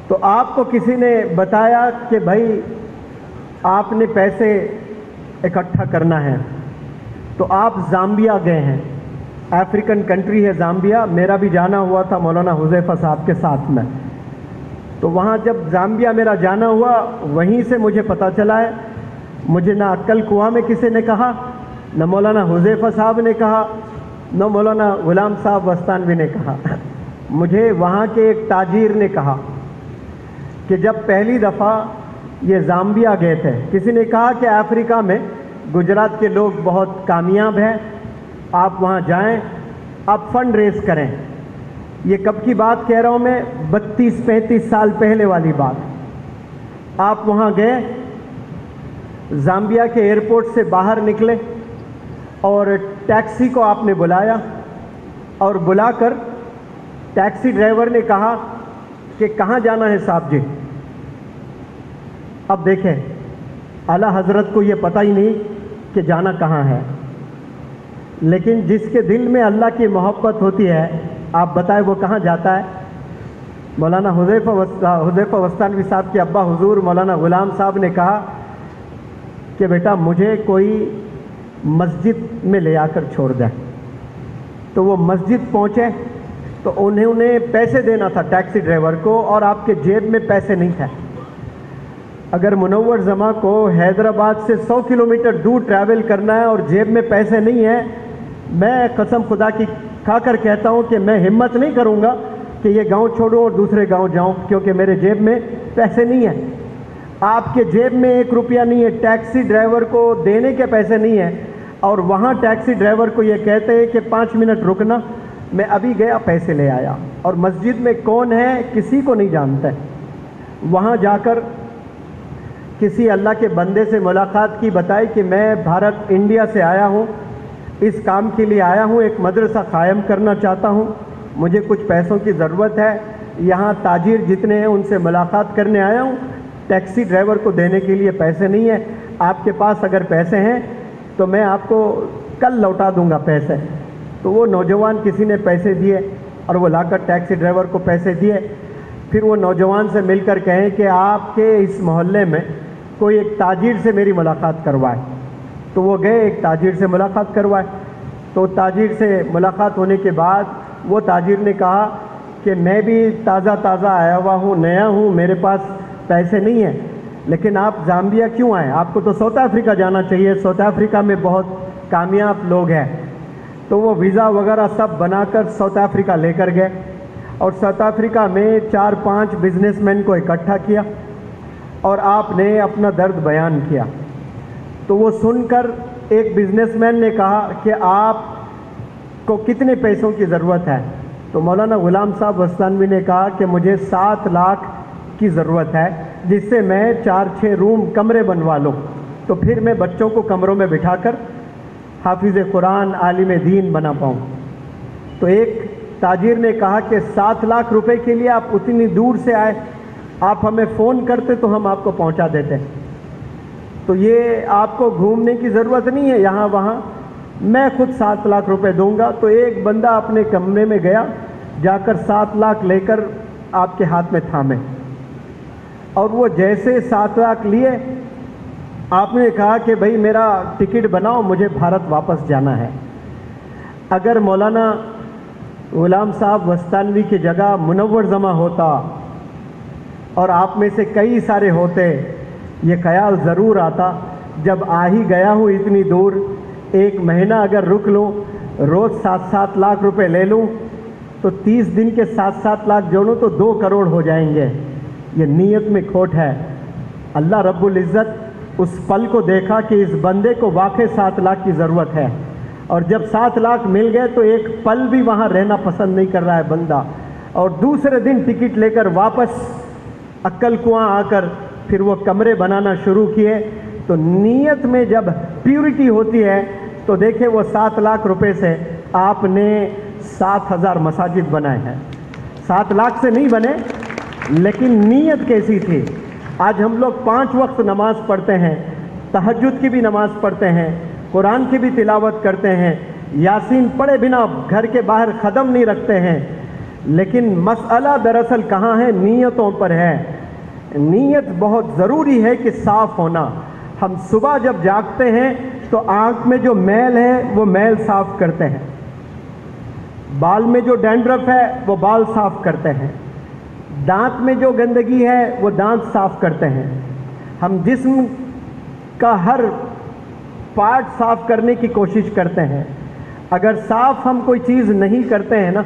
تو آپ کو کسی نے بتایا کہ بھائی آپ نے پیسے اکٹھا کرنا ہے, تو آپ زامبیا گئے ہیں. افریقن کنٹری ہے زامبیا. میرا بھی جانا ہوا تھا مولانا حذیفہ صاحب کے ساتھ میں. تو وہاں جب زامبیا میرا جانا ہوا, وہیں سے مجھے پتہ چلا ہے. مجھے نہ عقل کنواں میں کسی نے کہا, نہ مولانا حذیفہ صاحب نے کہا, نہ مولانا غلام صاحب وستانوی نے کہا. مجھے وہاں کے ایک تاجر نے کہا کہ جب پہلی دفعہ یہ زامبیا گئے تھے, کسی نے کہا کہ افریقہ میں گجرات کے لوگ بہت کامیاب ہیں, آپ وہاں جائیں, آپ فنڈ ریز کریں. یہ کب کی بات کہہ رہا ہوں میں؟ 32-35 سال پہلے والی بات۔ آپ وہاں گئے، زامبیا کے ایئرپورٹ سے باہر نکلے اور ٹیکسی کو آپ نے بلایا، اور بلا کر ٹیکسی ڈرائیور نے کہا کہ کہاں جانا ہے صاحب جی؟ اب دیکھیں، اعلیٰ حضرت کو یہ پتہ ہی نہیں کہ جانا کہاں ہے، لیکن جس کے دل میں اللہ کی محبت ہوتی ہے، آپ بتائیں وہ کہاں جاتا ہے؟ مولانا حذیفہ وستانوی صاحب کے ابا حضور مولانا غلام صاحب نے کہا کہ بیٹا مجھے کوئی مسجد میں لے آ کر چھوڑ دے۔ تو وہ مسجد پہنچے تو انہوں نے پیسے دینا تھا ٹیکسی ڈرائیور کو، اور آپ کے جیب میں پیسے نہیں تھے۔ اگر منور زماں کو حیدرآباد سے 100 کلومیٹر دور ٹریول کرنا ہے اور جیب میں پیسے نہیں ہیں، میں قسم خدا کی کھا کر کہتا ہوں کہ میں ہمت نہیں کروں گا کہ یہ گاؤں چھوڑوں اور دوسرے گاؤں جاؤں، کیونکہ میرے جیب میں پیسے نہیں ہیں۔ آپ کے جیب میں 1 روپیہ نہیں ہے، ٹیکسی ڈرائیور کو دینے کے پیسے نہیں ہیں، اور وہاں ٹیکسی ڈرائیور کو یہ کہتے ہیں کہ 5 منٹ رکنا، میں ابھی گیا پیسے لے آیا، اور مسجد میں کون ہے کسی کو نہیں جانتا۔ وہاں جا کر کسی اللہ کے بندے سے ملاقات کی، بتائی کہ میں بھارت انڈیا سے آیا ہوں، اس کام کے لیے آیا ہوں، ایک مدرسہ قائم کرنا چاہتا ہوں، مجھے کچھ پیسوں کی ضرورت ہے، یہاں تاجر جتنے ہیں ان سے ملاقات کرنے آیا ہوں، ٹیکسی ڈرائیور کو دینے کے لیے پیسے نہیں ہیں، آپ کے پاس اگر پیسے ہیں تو میں آپ کو کل لوٹا دوں گا پیسے۔ تو وہ نوجوان کسی نے پیسے دیے اور وہ لا کر ٹیکسی ڈرائیور کو پیسے دیے۔ پھر وہ نوجوان سے مل کر کہیں کہ آپ کے اس محلے میں کوئی ایک تاجر سے میری ملاقات کروائے۔ تو وہ گئے، ایک تاجر سے ملاقات کروائے۔ تو تاجر سے ملاقات ہونے کے بعد وہ تاجر نے کہا کہ میں بھی تازہ آیا ہوا ہوں، نیا ہوں، میرے پاس پیسے نہیں ہیں، لیکن آپ زامبیا کیوں آئے؟ آپ کو تو ساؤتھ افریقہ جانا چاہیے، ساؤتھ افریقہ میں بہت کامیاب لوگ ہیں۔ تو وہ ویزا وغیرہ سب بنا کر ساؤتھ افریقہ لے کر گئے، اور ساؤتھ افریقہ میں 4-5 بزنس مین کو اکٹھا کیا اور آپ نے اپنا درد بیان کیا۔ تو وہ سن کر ایک بزنس مین نے کہا کہ آپ کو کتنے پیسوں کی ضرورت ہے؟ تو مولانا غلام صاحب وستانوی نے کہا کہ مجھے 7 لاکھ کی ضرورت ہے، جس سے میں 4-6 روم کمرے بنوا لوں، تو پھر میں بچوں کو کمروں میں بٹھا کر حافظ قرآن، عالم دین بنا پاؤں۔ تو ایک تاجر نے کہا کہ 7 لاکھ روپے کے لیے آپ اتنی دور سے آئے، آپ ہمیں فون کرتے تو ہم آپ کو پہنچا دیتے، تو یہ آپ کو گھومنے کی ضرورت نہیں ہے یہاں وہاں، میں خود 7 لاکھ روپے دوں گا۔ تو ایک بندہ اپنے کمرے میں گیا، جا کر 7 لاکھ لے کر آپ کے ہاتھ میں تھامے، اور وہ جیسے 7 لاکھ لیے، آپ نے کہا کہ بھائی میرا ٹکٹ بناؤ، مجھے بھارت واپس جانا ہے۔ اگر مولانا غلام صاحب وستانوی کی جگہ منور زماں ہوتا اور آپ میں سے کئی سارے ہوتے، یہ خیال ضرور آتا جب آ ہی گیا ہوں اتنی دور، 1 مہینہ اگر رک لوں، روز 7-7 لاکھ روپے لے لوں، تو 30 دن کے 7-7 لاکھ جوڑوں تو 2 کروڑ ہو جائیں گے۔ یہ نیت میں کھوٹ ہے۔ اللہ رب العزت اس پل کو دیکھا کہ اس بندے کو واقعی 7 لاکھ کی ضرورت ہے، اور جب 7 لاکھ مل گئے تو ایک پل بھی وہاں رہنا پسند نہیں کر رہا ہے بندہ، اور دوسرے دن ٹکٹ لے کر واپس عقل کنواں آ کر پھر وہ کمرے بنانا شروع کیے۔ تو نیت میں جب پیورٹی ہوتی ہے تو دیکھیں وہ 7 لاکھ روپے سے آپ نے 7,000 مساجد بنائے ہیں۔ 7 لاکھ سے نہیں بنے، لیکن نیت کیسی تھی۔ آج ہم لوگ 5 وقت نماز پڑھتے ہیں، تہجد کی بھی نماز پڑھتے ہیں، قرآن کی بھی تلاوت کرتے ہیں، یاسین پڑھے بنا گھر کے باہر قدم نہیں رکھتے ہیں، لیکن مسئلہ دراصل کہاں ہے؟ نیتوں پر ہے۔ نیت بہت ضروری ہے کہ صاف ہونا۔ ہم صبح جب جاگتے ہیں تو آنکھ میں جو میل ہے وہ میل صاف کرتے ہیں، بال میں جو ڈینڈرف ہے وہ بال صاف کرتے ہیں، دانت میں جو گندگی ہے وہ دانت صاف کرتے ہیں۔ ہم جسم کا ہر پارٹ صاف کرنے کی کوشش کرتے ہیں۔ اگر صاف ہم کوئی چیز نہیں کرتے ہیں نا،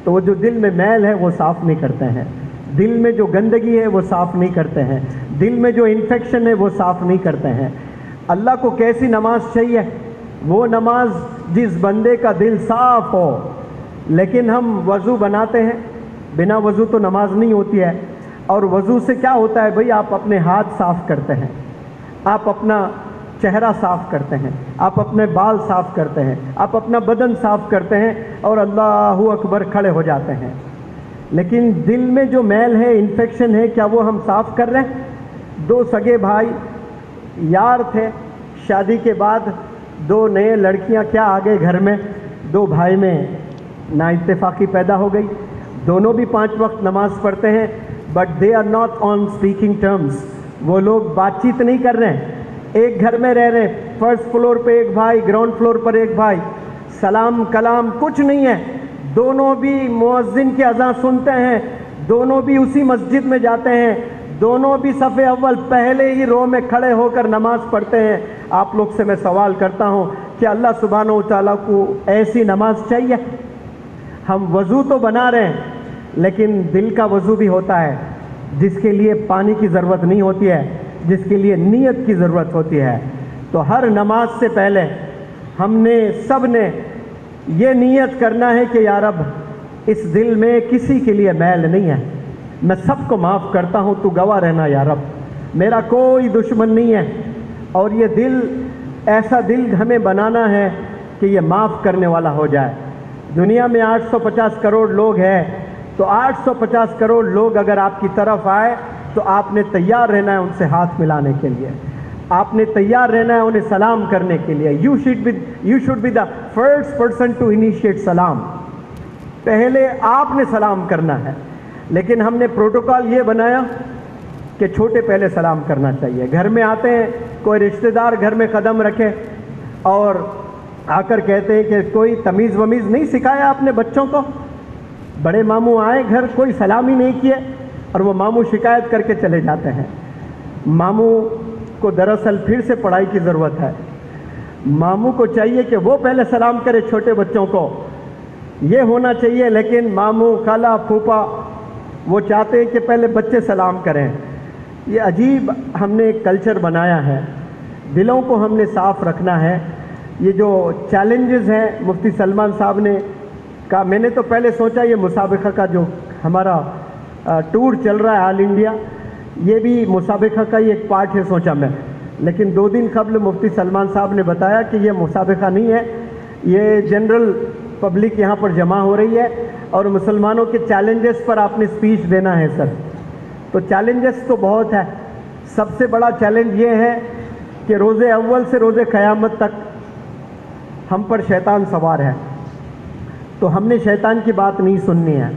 تو وہ جو دل میں میل ہے وہ صاف نہیں کرتے ہیں، دل میں جو گندگی ہے وہ صاف نہیں کرتے ہیں، دل میں جو انفیکشن ہے وہ صاف نہیں کرتے ہیں۔ اللہ کو کیسی نماز چاہیے؟ وہ نماز جس بندے کا دل صاف ہو، لیکن ہم وضو بناتے ہیں، بنا وضو تو نماز نہیں ہوتی ہے. اور وضو سے کیا ہوتا ہے بھائی؟ آپ اپنے ہاتھ صاف کرتے ہیں، آپ اپنا چہرہ صاف کرتے ہیں، آپ اپنے بال صاف کرتے ہیں، آپ اپنا بدن صاف کرتے ہیں اور اللہ اکبر کھڑے ہو جاتے ہیں. لیکن دل میں جو میل ہے، انفیکشن ہے، کیا وہ ہم صاف کر رہے ہیں؟ 2 سگے بھائی یار تھے، شادی کے بعد 2 نئے لڑکیاں کیا آ گئے گھر میں، 2 بھائی میں نا اتفاقی پیدا ہو گئی. دونوں بھی 5 وقت نماز پڑھتے ہیں، but they are not on speaking terms. وہ لوگ بات چیت نہیں کر رہے ہیں. ایک گھر میں رہ رہے، فرسٹ فلور پہ ایک بھائی، گراؤنڈ فلور پر ایک بھائی، سلام کلام کچھ نہیں ہے. دونوں بھی مؤذن کی اذان سنتے ہیں، دونوں بھی اسی مسجد میں جاتے ہیں، دونوں بھی صف اول پہلے ہی رو میں کھڑے ہو کر نماز پڑھتے ہیں. آپ لوگ سے میں سوال کرتا ہوں کہ اللہ سبحانہ و تعالیٰ کو ایسی نماز چاہیے؟ ہم وضو تو بنا رہے ہیں، لیکن دل کا وضو بھی ہوتا ہے، جس کے لیے پانی کی ضرورت نہیں ہوتی ہے، جس کے لیے نیت کی ضرورت ہوتی ہے. تو ہر نماز سے پہلے ہم نے سب نے یہ نیت کرنا ہے کہ یا رب اس دل میں کسی کے لیے میل نہیں ہے، میں سب کو معاف کرتا ہوں، تو گواہ رہنا یا رب، میرا کوئی دشمن نہیں ہے. اور یہ دل، ایسا دل ہمیں بنانا ہے کہ یہ معاف کرنے والا ہو جائے. دنیا میں 850 کروڑ لوگ ہیں، تو 850 کروڑ لوگ اگر آپ کی طرف آئے تو آپ نے تیار رہنا ہے ان سے ہاتھ ملانے کے لیے، آپ نے تیار رہنا ہے انہیں سلام کرنے کے لیے. You should be the first person to initiate salaam. پہلے آپ نے سلام کرنا ہے. لیکن ہم نے پروٹوکال یہ بنایا کہ چھوٹے پہلے سلام کرنا چاہیے. گھر میں آتے ہیں، کوئی رشتہ دار گھر میں قدم رکھے اور آ کر کہتے ہیں کہ کوئی تمیز ومیز نہیں سکھایا آپ نے بچوں کو. بڑے ماموں آئے گھر، کوئی سلام ہی نہیں کیے، اور وہ ماموں شکایت کر کے چلے جاتے ہیں. ماموں کو دراصل پھر سے پڑھائی کی ضرورت ہے. ماموں کو چاہیے کہ وہ پہلے سلام کرے چھوٹے بچوں کو، یہ ہونا چاہیے. لیکن ماموں، خالہ، پھوپھا وہ چاہتے ہیں کہ پہلے بچے سلام کریں. یہ عجیب ہم نے ایک کلچر بنایا ہے. دلوں کو ہم نے صاف رکھنا ہے. یہ جو چیلنجز ہیں مفتی سلمان صاحب نے کہا، میں نے تو پہلے سوچا یہ مسابقہ کا جو ہمارا ٹور چل رہا ہے آل انڈیا، یہ بھی مسابقہ کا ہی ایک پارٹ ہے سوچا میں. لیکن 2 دن قبل مفتی سلمان صاحب نے بتایا کہ یہ مسابقہ نہیں ہے، یہ جنرل پبلک یہاں پر جمع ہو رہی ہے اور مسلمانوں کے چیلنجز پر آپ نے اسپیچ دینا ہے سر. تو چیلنجز تو بہت ہے. سب سے بڑا چیلنج یہ ہے کہ روز اول سے روز قیامت تک ہم پر شیطان سوار ہے. تو ہم نے شیطان کی بات نہیں سننی ہے.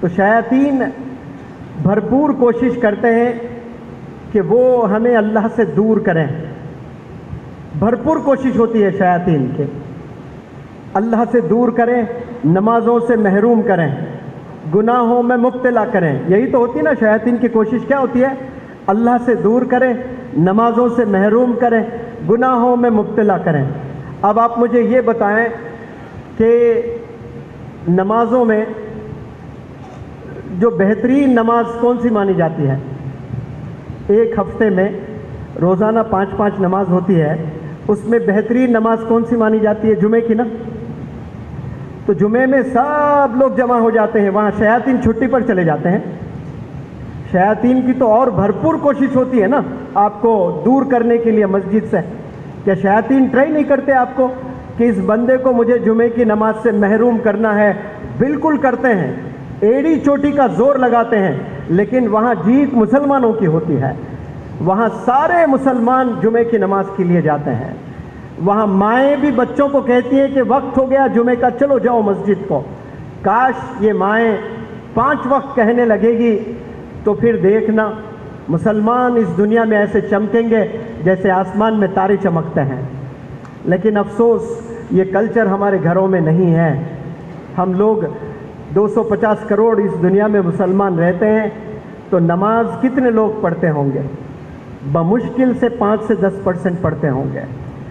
تو شیاطین بھرپور کوشش کرتے ہیں کہ وہ ہمیں اللہ سے دور کریں. بھرپور کوشش ہوتی ہے شیاطین کے، اللہ سے دور کریں، نمازوں سے محروم کریں، گناہوں میں مبتلا کریں. یہی تو ہوتی ہے نا شیاطین کی کوشش. کیا ہوتی ہے؟ اللہ سے دور کریں، نمازوں سے محروم کریں، گناہوں میں مبتلا کریں. اب آپ مجھے یہ بتائیں کہ نمازوں میں جو بہترین نماز کون سی مانی جاتی ہے؟ ایک ہفتے میں روزانہ 5 نماز ہوتی ہے، اس میں بہترین نماز کون سی مانی جاتی ہے؟ جمعے کی نا. تو جمعے میں سب لوگ جمع ہو جاتے ہیں، وہاں شیاطین چھٹی پر چلے جاتے ہیں. شیاطین کی تو اور بھرپور کوشش ہوتی ہے نا آپ کو دور کرنے کے لیے مسجد سے. کیا شیاطین ٹرائی نہیں کرتے آپ کو کہ اس بندے کو مجھے جمعے کی نماز سے محروم کرنا ہے؟ بالکل کرتے ہیں، ایڑی چوٹی کا زور لگاتے ہیں. لیکن وہاں جیت مسلمانوں کی ہوتی ہے. وہاں سارے مسلمان جمعے کی نماز کے لیے جاتے ہیں. وہاں مائیں بھی بچوں کو کہتی ہیں کہ وقت ہو گیا جمعے کا، چلو جاؤ مسجد کو. کاش یہ مائیں 5 وقت کہنے لگے گی تو پھر دیکھنا مسلمان اس دنیا میں ایسے چمکیں گے جیسے آسمان میں تارے چمکتے ہیں. لیکن افسوس یہ کلچر ہمارے گھروں میں نہیں ہے. ہم لوگ 250 کروڑ اس دنیا میں مسلمان رہتے ہیں، تو نماز کتنے لوگ پڑھتے ہوں گے؟ بمشکل سے 5 سے 10% پڑھتے ہوں گے.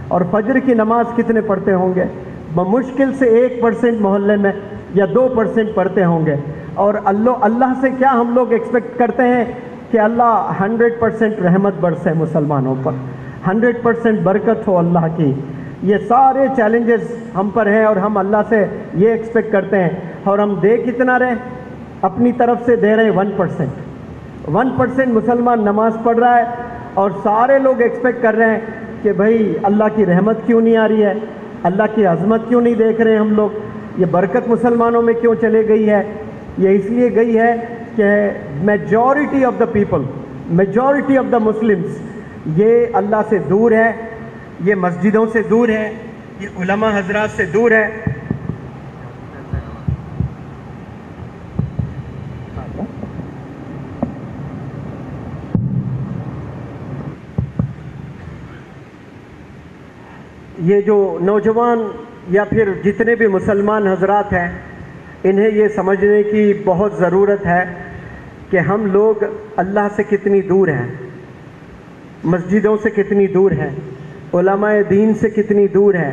اور فجر کی نماز کتنے پڑھتے ہوں گے؟ بمشکل سے 1% محلے میں یا 2% پڑھتے ہوں گے. اور اللہ سے کیا ہم لوگ ایکسپیکٹ کرتے ہیں کہ اللہ 100% رحمت برسے مسلمانوں پر، 100% برکت ہو اللہ کی. یہ سارے چیلنجز ہم پر ہیں اور ہم اللہ سے یہ ایکسپیکٹ کرتے ہیں، اور ہم دے کتنا رہے؟ اپنی طرف سے دے رہے ہیں 1%۔ 1% مسلمان نماز پڑھ رہا ہے اور سارے لوگ ایکسپیکٹ کر رہے ہیں کہ بھائی اللہ کی رحمت کیوں نہیں آ رہی ہے، اللہ کی عظمت کیوں نہیں دیکھ رہے ہم لوگ، یہ برکت مسلمانوں میں کیوں چلے گئی ہے؟ یہ اس لیے گئی ہے کہ majority of the people, majority of the Muslims یہ اللہ سے دور ہے، یہ مسجدوں سے دور ہے، یہ علماء حضرات سے دور ہے۔ یہ جو نوجوان یا پھر جتنے بھی مسلمان حضرات ہیں، انہیں یہ سمجھنے کی بہت ضرورت ہے کہ ہم لوگ اللہ سے کتنی دور ہیں، مسجدوں سے کتنی دور ہیں، علماء دین سے کتنی دور ہیں۔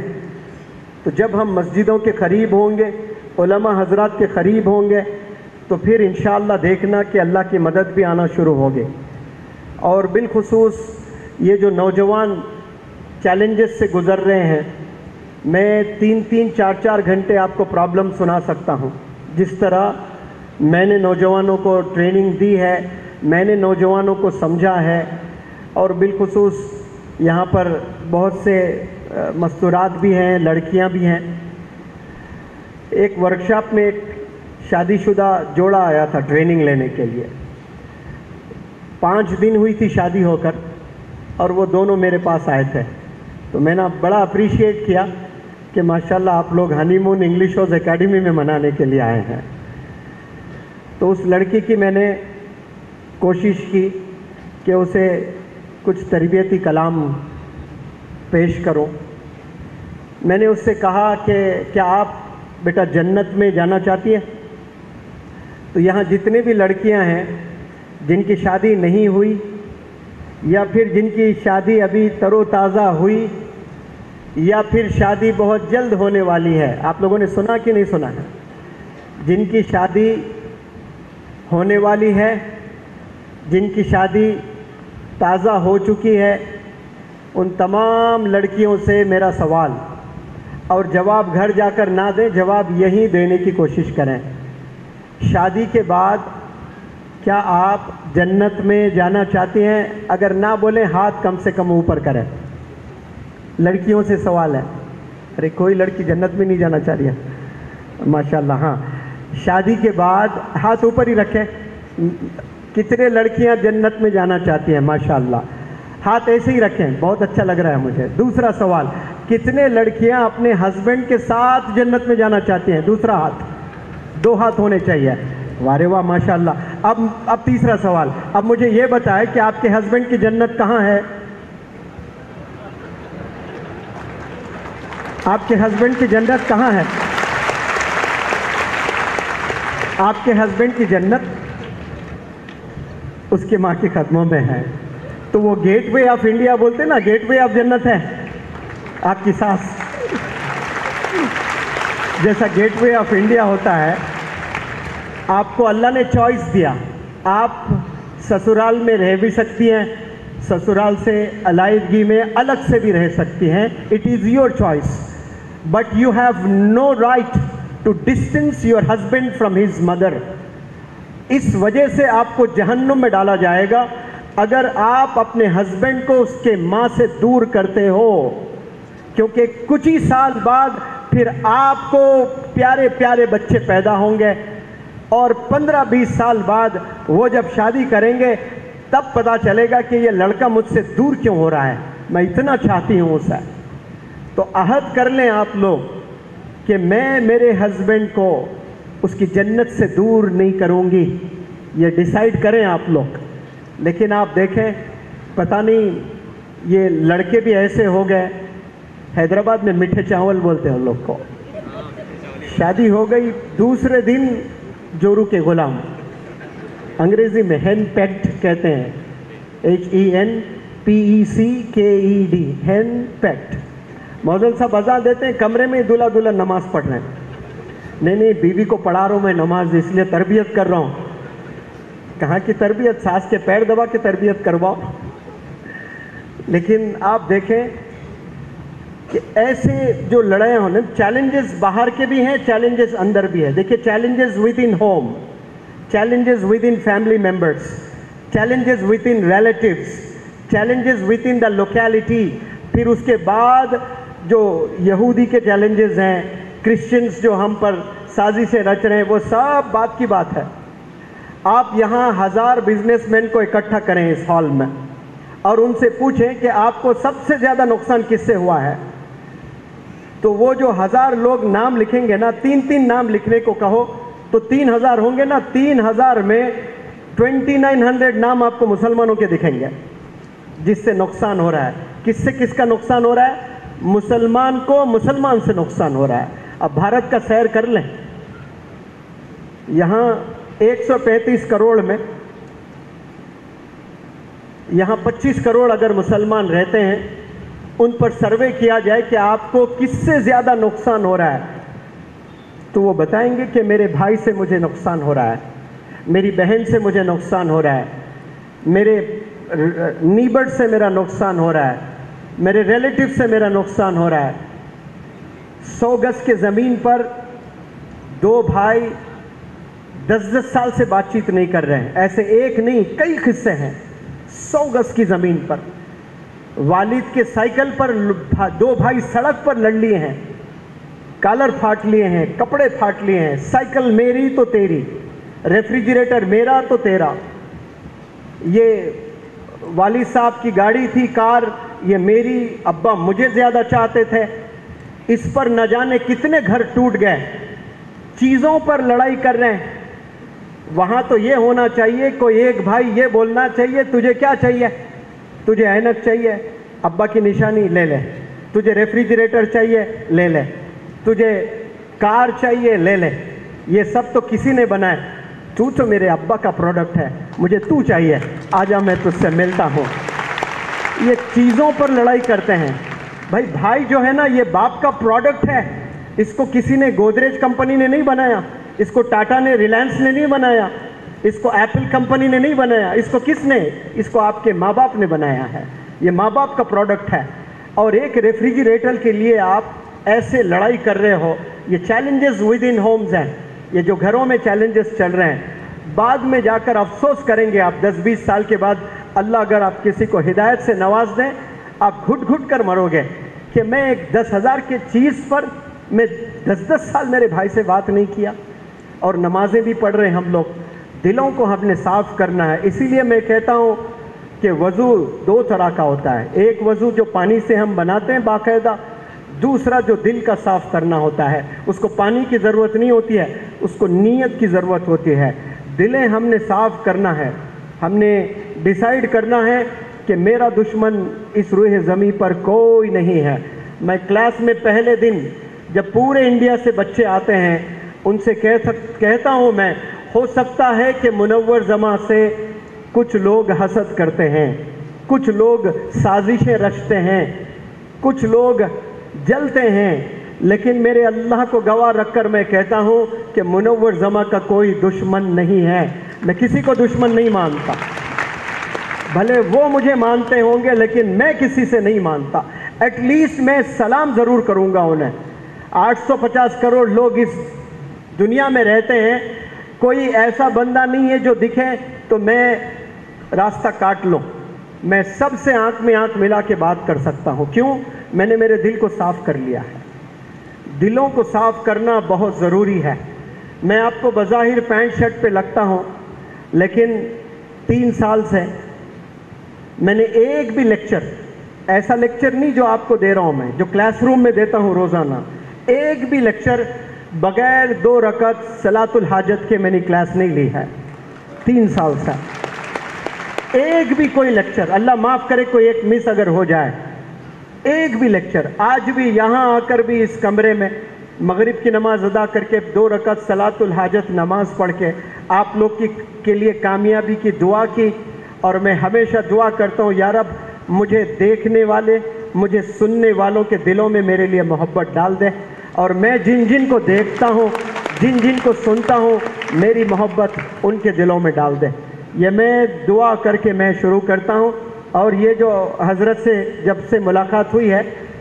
تو جب ہم مسجدوں کے قریب ہوں گے، علماء حضرات کے قریب ہوں گے، تو پھر انشاءاللہ دیکھنا کہ اللہ کی مدد بھی آنا شروع ہوگی۔ اور بالخصوص یہ جو نوجوان چیلنجز سے گزر رہے ہیں، میں 3-3 4-4 گھنٹے آپ کو پرابلم سنا سکتا ہوں۔ جس طرح میں نے نوجوانوں کو ٹریننگ دی ہے، میں نے نوجوانوں کو سمجھا ہے، اور بالخصوص یہاں پر بہت سے مستورات بھی ہیں، لڑکیاں بھی ہیں۔ ایک ورکشاپ میں ایک شادی شدہ جوڑا آیا تھا ٹریننگ لینے کے لیے۔ 5 دن ہوئی تھی شادی ہو کر، اور وہ دونوں میرے پاس آئے تھے۔ تو میں نے بڑا اپریشیٹ کیا کہ ماشاءاللہ آپ لوگ ہنی مون انگلش ہاؤس اکیڈمی میں منانے کے لیے آئے ہیں۔ تو اس لڑکی کی میں نے کوشش کی کہ اسے کچھ تربیتی کلام پیش کرو۔ میں نے اس سے کہا کہ کیا آپ بیٹا جنت میں جانا چاہتی ہیں؟ تو یہاں جتنے بھی لڑکیاں ہیں جن کی شادی نہیں ہوئی یا پھر جن کی شادی ابھی تر و تازہ ہوئی یا پھر شادی بہت جلد ہونے والی ہے، آپ لوگوں نے سنا کہ نہیں سنا ہے؟ جن کی شادی ہونے والی ہے، جن کی شادی تازہ ہو چکی ہے، ان تمام لڑکیوں سے میرا سوال، اور جواب گھر جا کر نہ دیں، جواب یہیں دینے کی کوشش کریں۔ شادی کے بعد کیا آپ جنت میں جانا چاہتی ہیں؟ اگر نہ بولیں ہاتھ کم سے کم اوپر کریں۔ لڑکیوں سے سوال ہے، ارے کوئی لڑکی جنت میں نہیں جانا چاہ رہی ہے؟ ماشاءاللہ، ہاں۔ شادی کے بعد ہاتھ اوپر ہی رکھیں۔ کتنے لڑکیاں جنت میں جانا چاہتی ہیں؟ ماشاءاللہ، ہاتھ ایسے ہی رکھیں، بہت اچھا لگ رہا ہے مجھے۔ دوسرا سوال، کتنے لڑکیاں اپنے ہسبینڈ کے ساتھ جنت میں جانا چاہتی ہیں؟ دوسرا ہاتھ، 2 ہاتھ ہونے چاہیے۔ وارے واہ، ماشاءاللہ۔ اب تیسرا سوال، اب مجھے یہ بتائیں کہ آپ کے ہسبینڈ کی جنت کہاں ہے؟ آپ کے ہسبینڈ کی جنت کہاں ہے؟ آپ کے ہسبینڈ کی جنت اس کے ماں کے قدموں میں ہے۔ تو وہ گیٹ وے آف انڈیا بولتے نا، گیٹ وے آف جنت ہے آپ کی ساس۔ جیسا گیٹ وے آف انڈیا ہوتا ہے، آپ کو اللہ نے چوائس دیا، آپ سسرال میں رہ بھی سکتی ہیں، سسرال سے علیحدگی میں الگ سے بھی رہ سکتی ہیں، it is your choice, but you have no right to distance your husband from his mother. اس وجہ سے آپ کو جہنم میں ڈالا جائے گا اگر آپ اپنے ہسبینڈ کو اس کے ماں سے دور کرتے ہو، کیونکہ کچھ ہی سال بعد پھر آپ کو پیارے پیارے بچے پیدا ہوں گے، اور 15-20 سال بعد وہ جب شادی کریں گے تب پتہ چلے گا کہ یہ لڑکا مجھ سے دور کیوں ہو رہا ہے، میں اتنا چاہتی ہوں اسے۔ تو عہد کر لیں آپ لوگ کہ میں میرے ہسبینڈ کو اس کی جنت سے دور نہیں کروں گی، یہ ڈیسائیڈ کریں آپ لوگ۔ لیکن آپ دیکھیں، پتہ نہیں یہ لڑکے بھی ایسے ہو گئے، حیدرآباد میں میٹھے چاول بولتے ہیں ان لوگ کو۔ شادی ہو گئی، دوسرے دن جورو کے غلام، انگریزی میں ہین پیکڈ کہتے ہیں، HENPECKED، ہین پیکڈ۔ مؤذن صاحب اذان دیتے ہیں، کمرے میں دلہا دلہن نماز پڑھ رہے ہیں۔ نہیں بیوی کو پڑھا رہا ہوں میں نماز، اس لیے تربیت کر رہا ہوں۔ کہاں کی تربیت؟ ساس کے پیر دبا کے تربیت کرواؤ۔ لیکن آپ دیکھیں، کہ ایسے جو لڑائیاں ہونے، چیلنجز باہر کے بھی ہیں، چیلنجز اندر بھی ہے. دیکھیے challenges with in home, challenges with in family members, challenges with in relatives, challenges with in the locality. پھر اس کے بعد جو یہودی کے چیلنجز ہیں، کرسچنز جو ہم پر سازشیں رچ رہے ہیں، وہ سب بات کی بات ہے. آپ یہاں 1000 بزنس مین کو اکٹھا کریں اس ہال میں اور ان سے پوچھیں کہ آپ کو سب سے زیادہ نقصان کس سے ہوا ہے، تو وہ جو 1000 لوگ نام لکھیں گے نا، 3 نام لکھنے کو کہو تو 3000 ہوں گے نا. 3000 میں 2900 نام آپ کو مسلمانوں کے دکھیں گے جس سے نقصان ہو رہا ہے. کس سے کس کا نقصان ہو رہا ہے؟ مسلمان کو مسلمان سے نقصان ہو رہا ہے. اب بھارت کا سیر کر لیں، یہاں 135 کروڑ میں یہاں 25 کروڑ اگر مسلمان رہتے ہیں، ان پر سروے کیا جائے کہ آپ کو کس سے زیادہ نقصان ہو رہا ہے، تو وہ بتائیں گے کہ میرے بھائی سے مجھے نقصان ہو رہا ہے، میری بہن سے مجھے نقصان ہو رہا ہے، میرے نیبر سے میرا نقصان ہو رہا ہے، میرے ریلیٹیو سے میرا نقصان ہو رہا ہے. 100 گز کے زمین پر 2 بھائی 10 سال سے بات چیت نہیں کر رہے ہیں. ایسے ایک نہیں، کئی قصے ہیں. 100 گز کی زمین پر والد کے سائیکل پر 2 بھائی سڑک پر لڑ لیے ہیں، کالر پھاٹ لیے ہیں، کپڑے پھاٹ لیے ہیں. سائیکل میری تو تیری، ریفریجریٹر میرا تو تیرا، یہ والد صاحب کی گاڑی تھی، کار، یہ میری، ابا مجھے زیادہ چاہتے تھے. اس پر نہ جانے کتنے گھر ٹوٹ گئے. چیزوں پر لڑائی کر رہے ہیں. وہاں تو یہ ہونا چاہیے، کوئی ایک بھائی یہ بولنا چاہیے تجھے کیا چاہیے، تجھے اینک چاہیے، ابا کی نشانی لے لے، تجھے ریفریجریٹر چاہیے لے لے، تجھے کار چاہیے لے لے. یہ سب تو کسی نے بنائے. تو میرے ابا کا پروڈکٹ ہے، مجھے تو چاہیے، آجا میں تجھ سے ملتا ہوں. یہ چیزوں پر لڑائی کرتے ہیں. بھائی جو ہے نا، یہ باپ کا پروڈکٹ ہے. اس کو کسی نے، گودریج کمپنی نے نہیں بنایا، اس کو ٹاٹا نے، ریلائنس نے نہیں بنایا، اس کو ایپل کمپنی نے نہیں بنایا. اس کو کس نے؟ اس کو آپ کے ماں باپ نے بنایا ہے. یہ ماں باپ کا پروڈکٹ ہے. اور ایک ریفریجریٹر کے لیے آپ ایسے لڑائی کر رہے ہو. یہ چیلنجز ود ان ہومز ہیں، یہ جو گھروں میں چیلنجز چل رہے ہیں. بعد میں جا کر افسوس کریں گے آپ 10-20 سال کے بعد. اللہ اگر آپ کسی کو ہدایت سے نواز دیں، آپ گھٹ گھٹ کر مرو گے کہ میں ایک 10,000 کی چیز پر میں 10 سال میرے بھائی سے بات نہیں کیا. اور نمازیں بھی پڑھ رہے ہیں ہم لوگ. دلوں کو ہم نے صاف کرنا ہے. اسی لیے میں کہتا ہوں کہ وضو 2 طرح کا ہوتا ہے. ایک وضو جو پانی سے ہم بناتے ہیں باقاعدہ، دوسرا جو دل کا صاف کرنا ہوتا ہے. اس کو پانی کی ضرورت نہیں ہوتی ہے، اس کو نیت کی ضرورت ہوتی ہے. دلیں ہم نے صاف کرنا ہے. ہم نے ڈیسائیڈ کرنا ہے کہ میرا دشمن اس روح زمین پر کوئی نہیں ہے. میں کلاس میں پہلے دن جب پورے انڈیا سے بچے آتے ہیں، ان سے کہتا ہوں میں، ہو سکتا ہے کہ منور زماں سے کچھ لوگ حسد کرتے ہیں، کچھ لوگ سازشیں رچتے ہیں، کچھ لوگ جلتے ہیں، لیکن میرے اللہ کو گواہ رکھ کر میں کہتا ہوں کہ منور زماں کا کوئی دشمن نہیں ہے. میں کسی کو دشمن نہیں مانتا. بھلے وہ مجھے مانتے ہوں گے لیکن میں کسی سے نہیں مانتا. ایٹ لیسٹ میں سلام ضرور کروں گا انہیں. 850 کروڑ لوگ اس دنیا میں رہتے ہیں. کوئی ایسا بندہ نہیں ہے جو دکھے تو میں راستہ کاٹ لوں. میں سب سے آنکھ میں آنکھ ملا کے بات کر سکتا ہوں. کیوں؟ میں نے میرے دل کو صاف کر لیا ہے. دلوں کو صاف کرنا بہت ضروری ہے. میں آپ کو بظاہر پینٹ شرٹ پہ لگتا ہوں، لیکن 3 سال سے میں نے ایک بھی لیکچر، ایسا لیکچر نہیں جو آپ کو دے رہا ہوں میں، جو کلاس روم میں دیتا ہوں روزانہ، ایک بھی لیکچر بغیر 2 رکعت صلاۃ الحاجت کے میں نے کلاس نہیں لی ہے 3 سال سے. ایک بھی کوئی لیکچر، اللہ معاف کرے کوئی ایک مس اگر ہو جائے، ایک بھی لیکچر. آج بھی یہاں آ کر بھی اس کمرے میں مغرب کی نماز ادا کر کے 2 رکعت صلاۃ الحاجت نماز پڑھ کے آپ لوگ کے لیے کامیابی کی دعا کی. اور میں ہمیشہ دعا کرتا ہوں، یا رب مجھے دیکھنے والے، مجھے سننے والوں کے دلوں میں میرے لیے محبت ڈال دے، اور میں جن جن کو دیکھتا ہوں، جن جن کو سنتا ہوں، میری محبت ان کے دلوں میں ڈال دے. یہ میں دعا کر کے میں شروع کرتا ہوں. اور یہ جو حضرت سے جب سے ملاقات ہوئی ہے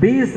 20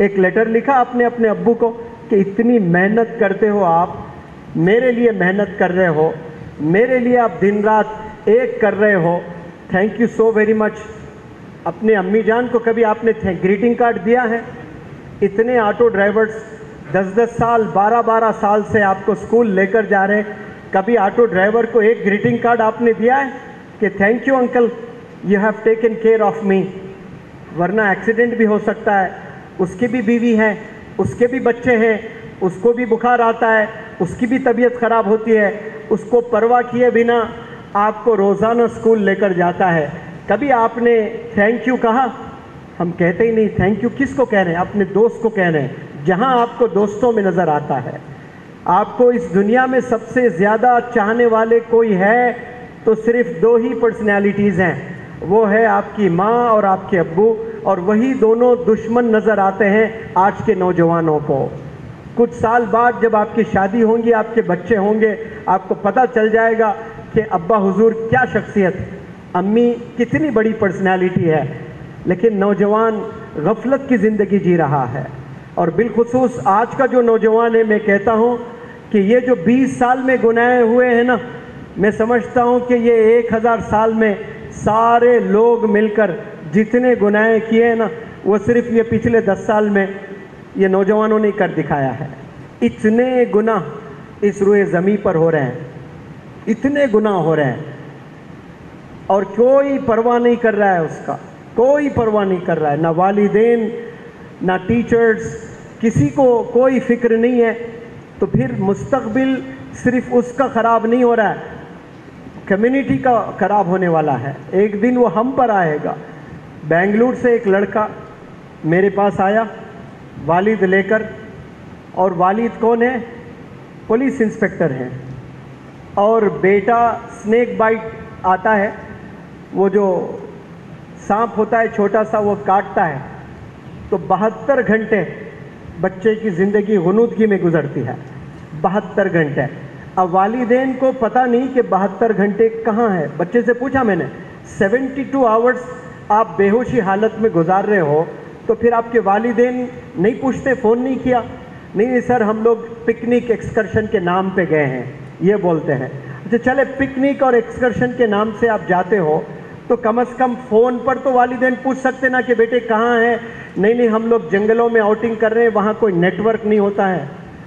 ایک لیٹر لکھا آپ نے اپنے ابو کو کہ اتنی محنت کرتے ہو آپ، میرے لیے محنت کر رہے ہو، میرے لیے آپ دن رات ایک کر رہے ہو، thank you so very much. اپنے امی جان کو کبھی آپ نے گریٹنگ کارڈ دیا ہے؟ اتنے آٹو ڈرائیورز 10 سال 12 سال سے آپ کو اسکول لے کر جا رہے ہیں، کبھی آٹو ڈرائیور کو ایک گریٹنگ کارڈ آپ نے دیا ہے کہ thank you uncle you have taken care of me? ورنہ ایکسیڈنٹ بھی ہو سکتا ہے، اس کی بھی بیوی ہے، اس کے بھی بچے ہیں، اس کو بھی بخار آتا ہے، اس کی بھی طبیعت خراب ہوتی ہے، اس کو پرواہ کیے بنا آپ کو روزانہ اسکول لے کر جاتا ہے. کبھی آپ نے تھینک یو کہا؟ ہم کہتے ہی نہیں. تھینک یو کس کو کہہ رہے ہیں؟ اپنے دوست کو کہہ رہے ہیں. جہاں آپ کو دوستوں میں نظر آتا ہے، آپ کو اس دنیا میں سب سے زیادہ چاہنے والے کوئی ہے تو صرف 2 ہی پرسنالٹیز ہیں، وہ ہے آپ کی ماں اور آپ کے ابو، اور وہی دونوں دشمن نظر آتے ہیں آج کے نوجوانوں کو. کچھ سال بعد جب آپ کی شادی ہوں گی، آپ کے بچے ہوں گے، آپ کو پتہ چل جائے گا کہ ابا حضور کیا شخصیت، امی کتنی بڑی پرسنالٹی ہے. لیکن نوجوان غفلت کی زندگی جی رہا ہے، اور بالخصوص آج کا جو نوجوان ہے، میں کہتا ہوں کہ یہ جو 20 سال میں گناہ ہوئے ہیں نا، میں سمجھتا ہوں کہ یہ 1000 سال میں سارے لوگ مل کر جتنے گناہ کیے ہیں نا، وہ صرف یہ پچھلے 10 سال میں یہ نوجوانوں نے کر دکھایا ہے. اتنے گناہ اس روئے زمین پر ہو رہے ہیں، اتنے گناہ ہو رہے ہیں، اور کوئی پرواہ نہیں کر رہا ہے اس کا، کوئی پرواہ نہیں کر رہا ہے. نہ والدین، نہ ٹیچرز، کسی کو کوئی فکر نہیں ہے. تو پھر مستقبل صرف اس کا خراب نہیں ہو رہا ہے، کمیونٹی کا خراب ہونے والا ہے. ایک دن وہ ہم پر آئے گا. بنگلور سے ایک لڑکا میرے پاس آیا والد لے کر، اور والد کون ہے؟ پولیس انسپکٹر ہیں، اور بیٹا سنیک بائٹ آتا ہے، وہ جو سانپ ہوتا ہے چھوٹا سا، وہ کاٹتا ہے. تو 72 گھنٹے بچے کی زندگی غنودگی میں گزرتی ہے. 72 گھنٹے. اب والدین کو پتہ نہیں کہ 72 گھنٹے کہاں ہے. بچے سے پوچھا میں نے، 72 آورز آپ بے ہوشی حالت میں گزار رہے ہو، تو پھر آپ کے والدین نہیں پوچھتے، فون نہیں کیا؟ نہیں سر، ہم لوگ پکنک ایکسکرشن کے نام پہ گئے ہیں، یہ بولتے ہیں. اچھا چلے، پکنک اور ایکسکرشن کے نام سے آپ جاتے ہو تو کم از کم فون پر تو والدین پوچھ سکتے نا کہ بیٹے کہاں ہیں؟ نہیں ہم لوگ جنگلوں میں آؤٹنگ کر رہے ہیں، وہاں کوئی نیٹ ورک نہیں ہوتا ہے.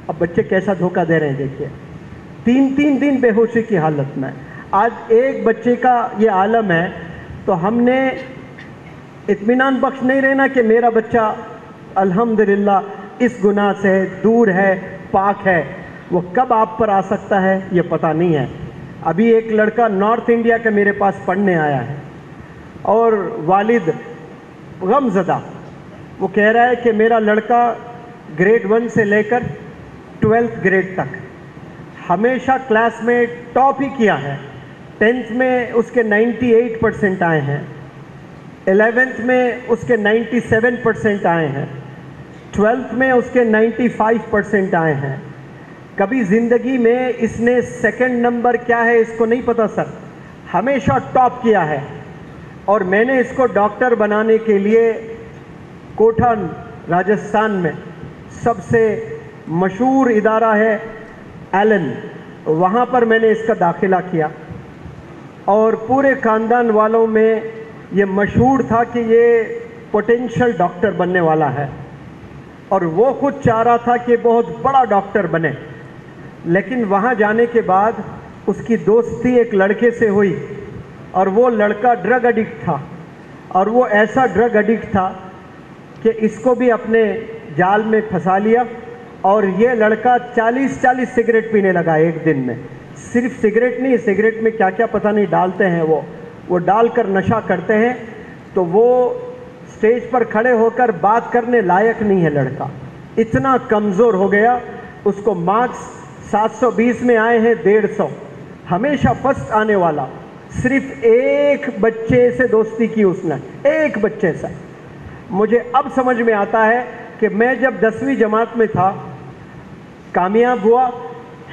اب بچے کیسا دھوکہ دے رہے ہیں دیکھیے. 3 دن بے ہوشی کی حالت میں. آج ایک بچے کا یہ عالم ہے، تو ہم نے اطمینان بخش نہیں رہنا کہ میرا بچہ الحمدللہ اس گناہ سے دور ہے، پاک ہے. وہ کب آپ پر آ سکتا ہے یہ پتہ نہیں ہے. ابھی ایک لڑکا نارتھ انڈیا کا میرے پاس پڑھنے آیا ہے، اور والد غم زدہ، وہ کہہ رہا ہے کہ میرا لڑکا گریڈ 1 سے لے کر 12th گریڈ تک ہمیشہ کلاس میں ٹاپ ہی کیا ہے. 10th میں اس کے 98% آئے ہیں، 11th میں اس کے 97% آئے ہیں، 12th میں اس کے 95% آئے ہیں. کبھی زندگی میں اس نے سیکنڈ نمبر کیا ہے اس کو نہیں پتا سر، ہمیشہ ٹاپ کیا ہے. اور میں نے اس کو ڈاکٹر بنانے کے لیے کوٹھا راجستھان میں سب سے مشہور ادارہ ہے ایلن، وہاں پر میں نے اس کا داخلہ کیا، اور پورے خاندان والوں میں یہ مشہور تھا کہ یہ پوٹینشل ڈاکٹر بننے والا ہے، اور وہ خود چاہ رہا تھا کہ بہت بڑا ڈاکٹر بنے. لیکن وہاں جانے کے بعد اس کی دوستی ایک لڑکے سے ہوئی، اور وہ لڑکا ڈرگ ایڈکٹ تھا، اور وہ ایسا ڈرگ ایڈکٹ تھا کہ اس کو بھی اپنے جال میں پھنسا لیا. اور یہ لڑکا 40 سگریٹ پینے لگا ایک دن میں. صرف سگریٹ نہیں، سگریٹ میں کیا کیا پتہ نہیں ڈالتے ہیں، وہ ڈال کر نشہ کرتے ہیں. تو وہ اسٹیج پر کھڑے ہو کر بات کرنے لائق نہیں ہے لڑکا، اتنا کمزور ہو گیا. اس کو مارکس 720 میں آئے ہیں 150، ہمیشہ فرسٹ آنے والا. صرف ایک بچے سے دوستی کی اس نے، ایک بچے سے. مجھے اب سمجھ میں آتا ہے کہ میں جب 10ویں جماعت میں تھا، کامیاب ہوا،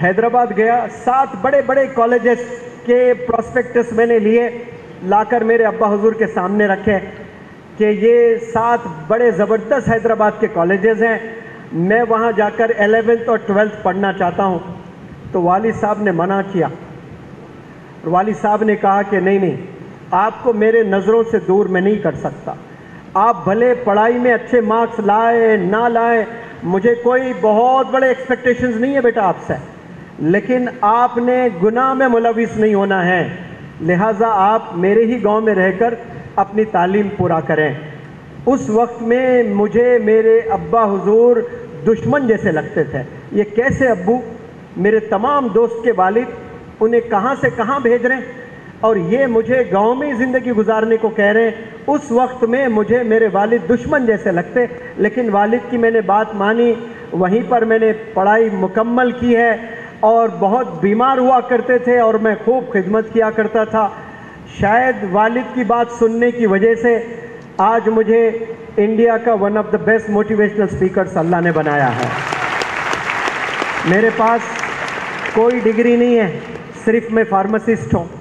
حیدرآباد گیا، 7 بڑے بڑے کالجز کے پراسپیکٹس میں نے لیے، لا کر میرے ابا حضور کے سامنے رکھے کہ یہ 7 بڑے زبردست حیدرآباد کے کالجز ہیں، میں وہاں جا کر 11th اور 12th پڑھنا چاہتا ہوں۔ تو والد صاحب نے منع کیا، والد صاحب نے کہا کہ نہیں، آپ کو میرے نظروں سے دور میں نہیں کر سکتا، آپ بھلے پڑھائی میں اچھے مارکس لائے نہ لائے، مجھے کوئی بہت بڑے ایکسپیکٹیشنز نہیں ہے بیٹا آپ سے، لیکن آپ نے گناہ میں ملوث نہیں ہونا ہے، لہٰذا آپ میرے ہی گاؤں میں رہ کر اپنی تعلیم پورا کریں۔ اس وقت میں مجھے میرے ابا حضور دشمن جیسے لگتے تھے، یہ کیسے ابو، میرے تمام دوست کے والد انہیں کہاں سے کہاں بھیج رہے ہیں اور یہ مجھے گاؤں میں ہی زندگی گزارنے کو کہہ رہے ہیں۔ اس وقت میں مجھے میرے والد دشمن جیسے لگتے، لیکن والد کی میں نے بات مانی، وہیں پر میں نے پڑھائی مکمل کی ہے، اور بہت بیمار ہوا کرتے تھے اور میں خوب خدمت کیا کرتا تھا۔ شاید والد کی بات سننے کی وجہ سے آج مجھے انڈیا کا one of the best motivational speakers Allah نے بنایا ہے۔ میرے پاس کوئی ڈگری نہیں ہے، صرف میں فارماسسٹ ہوں۔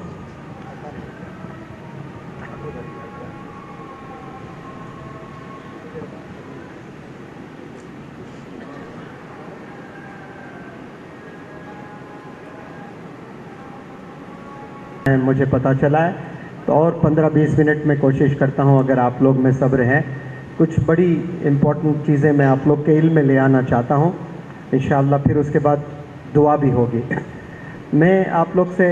مجھے پتہ چلا ہے تو اور 15-20 منٹ میں کوشش کرتا ہوں، اگر آپ لوگ میں صبر ہیں، کچھ بڑی امپورٹنٹ چیزیں میں آپ لوگ کے علم میں لے آنا چاہتا ہوں انشاءاللہ، پھر اس کے بعد دعا بھی ہوگی۔ میں آپ لوگ سے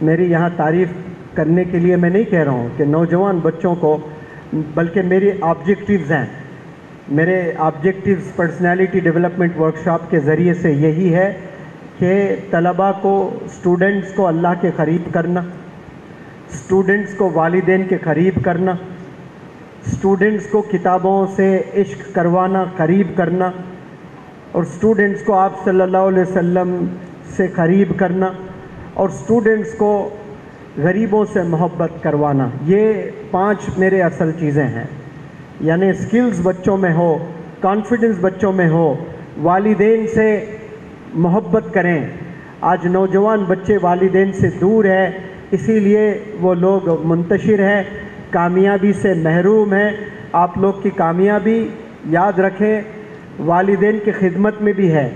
میری یہاں تعریف کرنے کے لیے میں نہیں کہہ رہا ہوں کہ نوجوان بچوں کو، بلکہ میری آبجیکٹیوز ہیں، میرے آبجیکٹیوز پرسنالٹی ڈیولپمنٹ ورکشاپ کے ذریعے سے یہی ہے کہ طلباء کو، اسٹوڈنٹس کو اللہ کے قریب کرنا، اسٹوڈنٹس کو والدین کے قریب کرنا، اسٹوڈنٹس کو کتابوں سے عشق کروانا، قریب کرنا، اور اسٹوڈنٹس کو آپ صلی اللہ علیہ وسلم سے قریب کرنا، اور اسٹوڈنٹس کو غریبوں سے محبت کروانا۔ یہ 5 میرے اصل چیزیں ہیں، یعنی سکلز بچوں میں ہو، کانفیڈنس بچوں میں ہو، والدین سے محبت کریں۔ آج نوجوان بچے والدین سے دور ہیں، اسی لیے وہ لوگ منتشر ہیں، کامیابی سے محروم ہیں۔ آپ لوگ کی کامیابی یاد رکھیں والدین کی خدمت میں بھی ہے،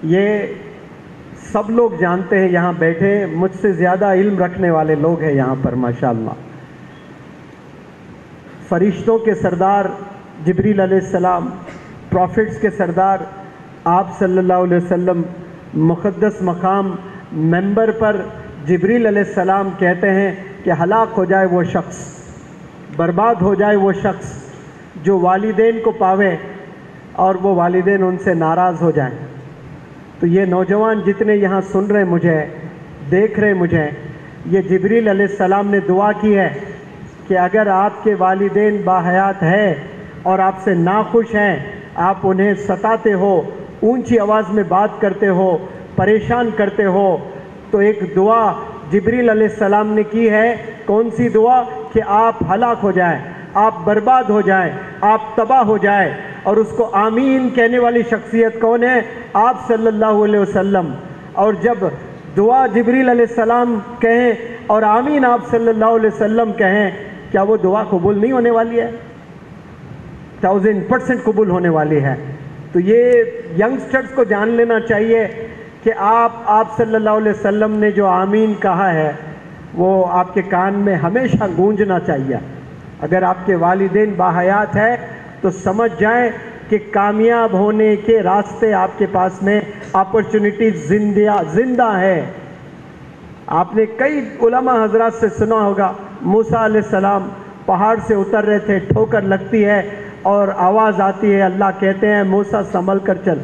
یہ سب لوگ جانتے ہیں، یہاں بیٹھے مجھ سے زیادہ علم رکھنے والے لوگ ہیں یہاں پر ماشاءاللہ۔ فرشتوں کے سردار جبریل علیہ السلام، پروفٹس کے سردار آپ صلی اللہ علیہ وسلم، مقدس مقام منبر پر جبریل علیہ السلام کہتے ہیں کہ ہلاک ہو جائے وہ شخص، برباد ہو جائے وہ شخص جو والدین کو پاوے اور وہ والدین ان سے ناراض ہو جائیں۔ تو یہ نوجوان جتنے یہاں سن رہے مجھے، دیکھ رہے مجھے، یہ جبریل علیہ السلام نے دعا کی ہے کہ اگر آپ کے والدین باحیات ہیں اور آپ سے ناخوش ہیں، آپ انہیں ستاتے ہو، اونچی آواز میں بات کرتے ہو، پریشان کرتے ہو، تو ایک دعا جبریل علیہ السلام نے کی ہے۔ کون سی دعا؟ کہ آپ ہلاک ہو جائیں، آپ برباد ہو جائیں، آپ تباہ ہو جائیں۔ اور اس کو آمین کہنے والی شخصیت کون ہے؟ آپ صلی اللہ علیہ وسلم۔ اور جب دعا جبریل علیہ السلام کہیں اور آمین آپ صلی اللہ علیہ وسلم کہیں، کیا وہ دعا قبول نہیں ہونے والی ہے؟ 1000% قبول ہونے والی ہے۔ تو یہ ینگسٹرز کو جان لینا چاہیے کہ آپ صلی اللہ علیہ وسلم نے جو آمین کہا ہے وہ آپ کے کان میں ہمیشہ گونجنا چاہیے۔ اگر آپ کے والدین باحیات ہیں تو سمجھ جائیں کہ کامیاب ہونے کے راستے آپ کے پاس میں اپرچونٹیز زندہ ہے۔ آپ نے کئی علماء حضرات سے سنا ہوگا، موسیٰ علیہ السلام پہاڑ سے اتر رہے تھے، ٹھوکر لگتی ہے اور آواز آتی ہے، اللہ کہتے ہیں موسیٰ سنبھل کر چل،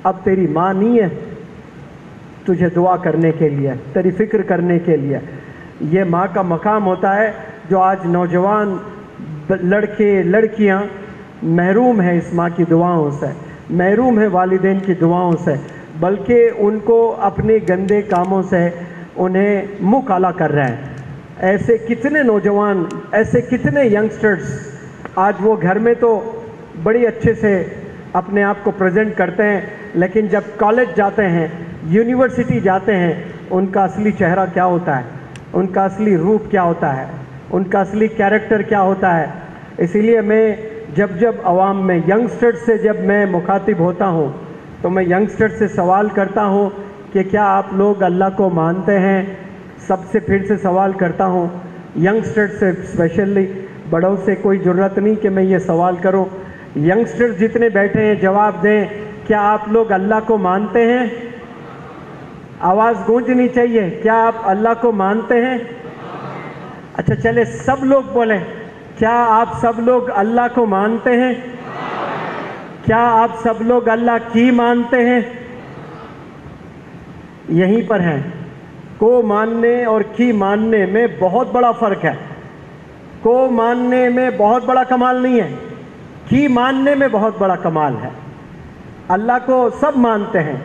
اب تیری ماں نہیں ہے تجھے دعا کرنے کے لیے، تیری فکر کرنے کے لیے۔ یہ ماں کا مقام ہوتا ہے جو آج نوجوان لڑکے لڑکیاں محروم ہیں اس ماں کی دعاؤں سے، محروم ہیں والدین کی دعاؤں سے، بلکہ ان کو اپنے گندے کاموں سے انہیں منہ کالا کر رہے ہیں۔ ایسے کتنے نوجوان، ایسے کتنے ینگسٹرز آج وہ گھر میں تو بڑی اچھے سے اپنے آپ کو پریزنٹ کرتے ہیں، لیکن جب کالج جاتے ہیں، یونیورسٹی جاتے ہیں، ان کا اصلی چہرہ کیا ہوتا ہے، ان کا اصلی روپ کیا ہوتا ہے، ان کا اصلی کیریکٹر کیا ہوتا ہے، اسی لیے میں جب عوام میں ینگسٹر سے جب میں مخاطب ہوتا ہوں تو میں ینگسٹر سے سوال کرتا ہوں کہ کیا آپ لوگ اللہ کو مانتے ہیں؟ سب سے پھر سے سوال کرتا ہوں، ینگسٹر سے اسپیشلی، بڑوں سے کوئی جرت نہیں کہ میں یہ سوال کروں۔ ینگسٹر جتنے بیٹھے ہیں جواب دیں، کیا آپ لوگ اللہ کو مانتے ہیں؟ آواز گونجنی چاہیے، کیا آپ اللہ کو مانتے ہیں؟ اچھا چلے سب لوگ بولیں، کیا آپ سب لوگ اللہ کو مانتے ہیں؟ کیا آپ سب لوگ اللہ کی مانتے ہیں؟ یہیں پر ہیں۔ کو ماننے اور کی ماننے میں بہت بڑا فرق ہے۔ کو ماننے میں بہت بڑا کمال نہیں ہے، کی ماننے میں بہت بڑا کمال ہے۔ اللہ کو سب مانتے ہیں،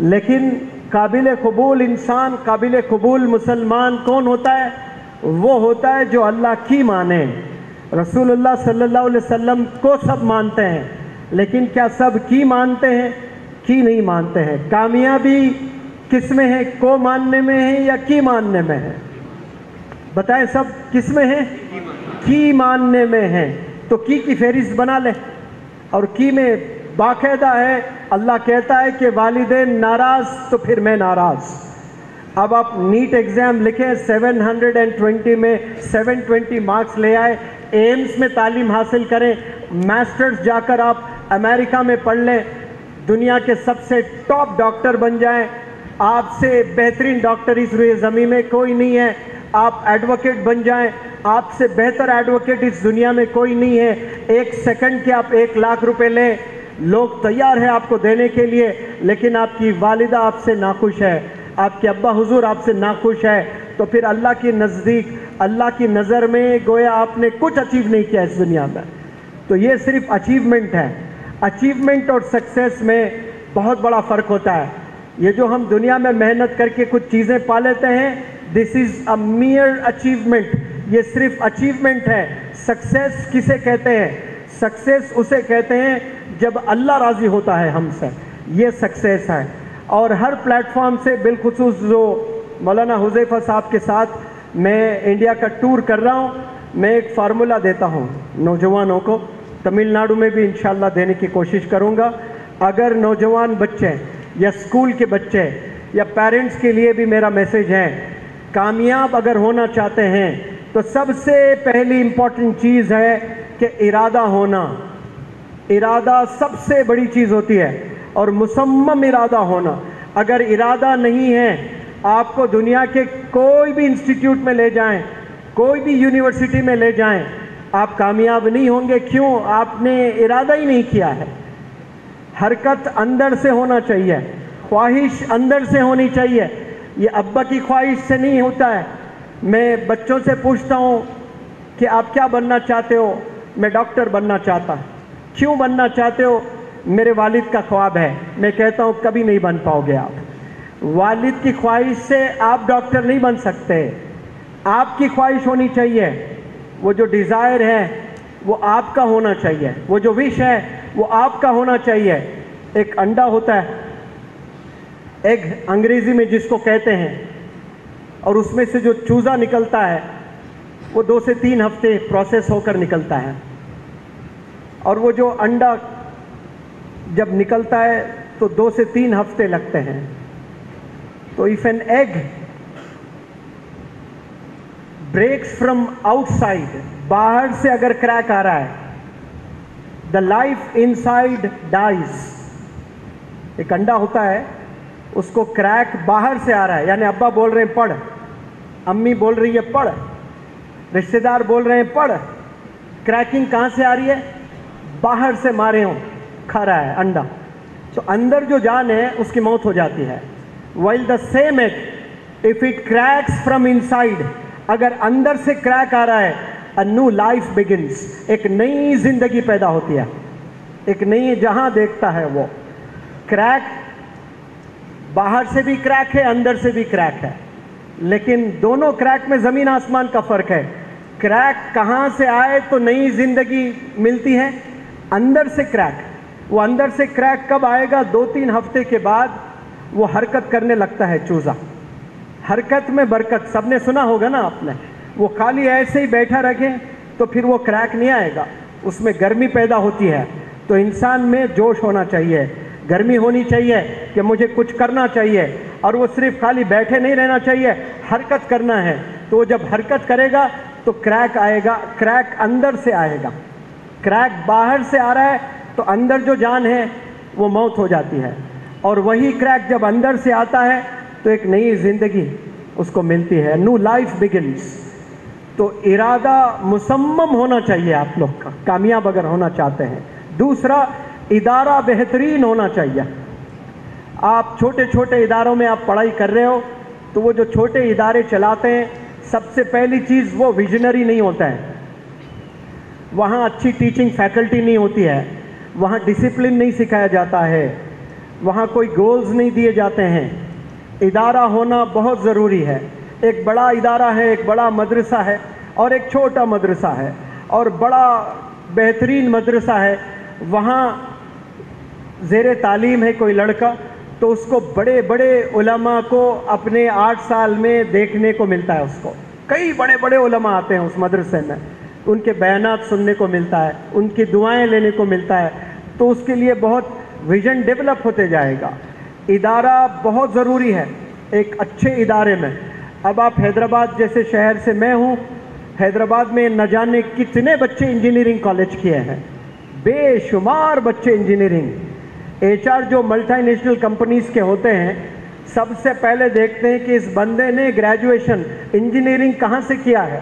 لیکن قابل قبول انسان، قابل قبول مسلمان کون ہوتا ہے؟ وہ ہوتا ہے جو اللہ کی مانے۔ رسول اللہ صلی اللہ علیہ وسلم کو سب مانتے ہیں، لیکن کیا سب کی مانتے ہیں؟ کی نہیں مانتے ہیں۔ کامیابی کس میں ہے؟ کو ماننے میں ہے یا کی ماننے میں ہے؟ بتائیں سب کس میں ہے؟ کی ماننے میں ہے۔ تو کی فہرست بنا لیں، اور کی میں باقاعدہ ہے، اللہ کہتا ہے کہ والدین ناراض تو پھر میں ناراض۔ اب آپ نیٹ ایگزام لکھیں، 720 میں 720 مارکس لے آئے، ایمز میں تعلیم حاصل کریں، ماسٹرز جا کر آپ امریکہ میں پڑھ لیں، دنیا کے سب سے ٹاپ ڈاکٹر بن جائیں، آپ سے بہترین ڈاکٹر اس روئے زمین میں کوئی نہیں ہے، آپ ایڈوکیٹ بن جائیں، آپ سے بہتر ایڈوکیٹ اس دنیا میں کوئی نہیں ہے، 1 سیکنڈ کے آپ 1 لاکھ روپے لیں، لوگ تیار ہیں آپ کو دینے کے لیے، لیکن آپ کی والدہ آپ سے ناخوش ہے، آپ کے ابا حضور آپ سے ناخوش ہے، تو پھر اللہ کے نزدیک، اللہ کی نظر میں گویا آپ نے کچھ اچیو نہیں کیا اس دنیا میں۔ تو یہ صرف اچیومنٹ ہے۔ اچیومنٹ اور سکسیس میں بہت بڑا فرق ہوتا ہے۔ یہ جو ہم دنیا میں محنت کر کے کچھ چیزیں پا لیتے ہیں، دس از اے میئر اچیومنٹ، یہ صرف اچیومنٹ ہے۔ سکسیس کسے کہتے ہیں؟ سکسیس اسے کہتے ہیں جب اللہ راضی ہوتا ہے ہم سے، یہ سکسیس ہے۔ اور ہر پلیٹ فارم سے، بالخصوص جو مولانا حذیفہ صاحب کے ساتھ میں انڈیا کا ٹور کر رہا ہوں، میں ایک فارمولا دیتا ہوں نوجوانوں کو، تمل ناڈو میں بھی انشاءاللہ دینے کی کوشش کروں گا۔ اگر نوجوان بچے یا اسکول کے بچے یا پیرنٹس کے لیے بھی میرا میسیج ہے، کامیاب اگر ہونا چاہتے ہیں تو سب سے پہلی امپورٹنٹ چیز ہے کہ ارادہ ہونا۔ ارادہ سب سے بڑی چیز ہوتی ہے، اور مصمم ارادہ ہونا۔ اگر ارادہ نہیں ہے، آپ کو دنیا کے کوئی بھی انسٹیٹیوٹ میں لے جائیں، کوئی بھی یونیورسٹی میں لے جائیں، آپ کامیاب نہیں ہوں گے۔ کیوں؟ آپ نے ارادہ ہی نہیں کیا ہے۔ حرکت اندر سے ہونا چاہیے، خواہش اندر سے ہونی چاہیے، یہ ابا کی خواہش سے نہیں ہوتا ہے۔ میں بچوں سے پوچھتا ہوں کہ آپ کیا بننا چاہتے ہو؟ میں ڈاکٹر بننا چاہتا ہوں۔ کیوں بننا چاہتے ہو؟ میرے والد کا خواب ہے۔ میں کہتا ہوں کبھی نہیں بن پاؤ گے آپ، والد کی خواہش سے آپ ڈاکٹر نہیں بن سکتے، آپ کی خواہش ہونی چاہیے، وہ جو ڈیزائر ہے وہ آپ کا ہونا چاہیے، وہ جو وش ہے وہ آپ کا ہونا چاہیے۔ ایک انڈا ہوتا ہے، ایگ انگریزی میں جس کو کہتے ہیں، اور اس میں سے جو چوزا نکلتا ہے وہ 2 سے 3 ہفتے پروسیس ہو کر نکلتا ہے، اور وہ جو انڈا جب نکلتا ہے تو 2 سے 3 ہفتے لگتے ہیں۔ تو if an egg breaks from outside، باہر سے اگر کریک آ رہا ہے، the life inside dies۔ ایک انڈا ہوتا ہے، اس کو کریک باہر سے آ رہا ہے، یعنی ابا بول رہے ہیں پڑھ، امی بول رہی ہے پڑھ، رشتہ دار بول رہے ہیں پڑھ، کریکنگ کہاں سے آ رہی ہے؟ باہر سے مارے ہوں، کھا رہا ہے انڈا، تو اندر جو جان ہے اس کی موت ہو جاتی ہے۔ while the same egg if it cracks from inside، اگر اندر سے کریک آ رہا ہے، a new life begins، ایک نئی زندگی پیدا ہوتی ہے، ایک نئی جہاں دیکھتا ہے وہ۔ کریک باہر سے بھی کریک ہے، اندر سے بھی کریک ہے، لیکن دونوں کریک میں زمین آسمان کا فرق ہے۔ کریک کہاں سے آئے تو نئی زندگی ملتی ہے؟ اندر سے کریک۔ وہ اندر سے کریک کب آئے گا؟ 2-3 ہفتے کے بعد وہ حرکت کرنے لگتا ہے چوزا۔ حرکت میں برکت، سب نے سنا ہوگا نا آپ نے۔ وہ خالی ایسے ہی بیٹھا رکھے، تو پھر وہ کریک نہیں آئے گا، اس میں گرمی پیدا ہوتی ہے. تو انسان میں جوش ہونا چاہیے، گرمی ہونی چاہیے کہ مجھے کچھ کرنا چاہیے، اور وہ صرف خالی بیٹھے نہیں رہنا چاہیے، حرکت کرنا ہے. تو وہ جب حرکت کرے گا تو کریک آئے گا. کریک اندر سے آئے گا، کریک باہر سے آ رہا ہے تو اندر جو جان ہے وہ موت ہو جاتی ہے. اور وہی کریک جب اندر سے آتا ہے تو ایک نئی زندگی اس کو ملتی ہے، نیو لائف بگنس. تو ارادہ مصمم ہونا چاہیے آپ لوگ کا، کامیاب اگر ہونا چاہتے ہیں. دوسرا، ادارہ بہترین ہونا چاہیے. آپ چھوٹے چھوٹے اداروں میں آپ پڑھائی کر رہے ہو تو وہ جو چھوٹے ادارے چلاتے ہیں، سب سے پہلی چیز وہ ویژنری نہیں ہوتا ہے. وہاں اچھی ٹیچنگ فیکلٹی نہیں ہوتی ہے، وہاں ڈسپلن نہیں سکھایا جاتا ہے، وہاں کوئی گولز نہیں دیے جاتے ہیں. ادارہ ہونا بہت ضروری ہے. ایک بڑا ادارہ ہے، ایک بڑا مدرسہ ہے، اور ایک چھوٹا مدرسہ ہے، اور بڑا بہترین مدرسہ ہے. وہاں زیر تعلیم ہے کوئی لڑکا تو اس کو بڑے بڑے علماء کو اپنے 8 سال میں دیکھنے کو ملتا ہے. اس کو کئی بڑے بڑے علماء آتے ہیں اس مدرسے میں، ان کے بیانات سننے کو ملتا ہے، ان کی دعائیں لینے کو ملتا ہے. تو اس کے لیے بہت ویژن ڈیولپ ہوتے جائے گا. ادارہ بہت ضروری ہے ایک اچھے ادارے میں. اب آپ حیدرآباد جیسے شہر سے میں ہوں، حیدرآباد میں نہ جانے کتنے بچے انجینئرنگ کالج کیے ہیں، بے شمار بچے انجینئرنگ. HR جو ملٹی نیشنل کمپنیز کے ہوتے ہیں، سب سے پہلے دیکھتے ہیں کہ اس بندے نے گریجویشن انجینئرنگ کہاں سے کیا ہے.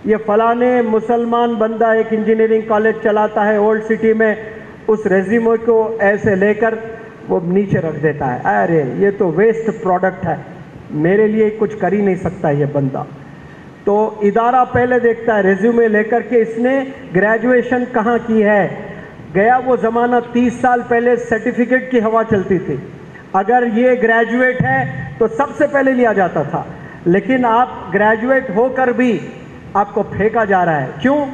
یہ فلاں مسلمان بندہ ایک انجینئرنگ کالج چلاتا ہے اولڈ سٹی میں، اس ریزیومے کو ایسے لے کر وہ نیچے رکھ دیتا ہے، ارے یہ تو ویسٹ پروڈکٹ ہے، میرے لیے کچھ کر ہی نہیں سکتا یہ بندہ. تو ادارہ پہلے دیکھتا ہے ریزیومے لے کر کہ اس نے گریجویشن کہاں کی ہے. گیا وہ زمانہ 30 سال پہلے سرٹیفکیٹ کی ہوا چلتی تھی، اگر یہ گریجویٹ ہے تو سب سے پہلے لیا جاتا تھا. لیکن آپ گریجویٹ ہو کر بھی آپ کو پھینکا جا رہا ہے. کیوں؟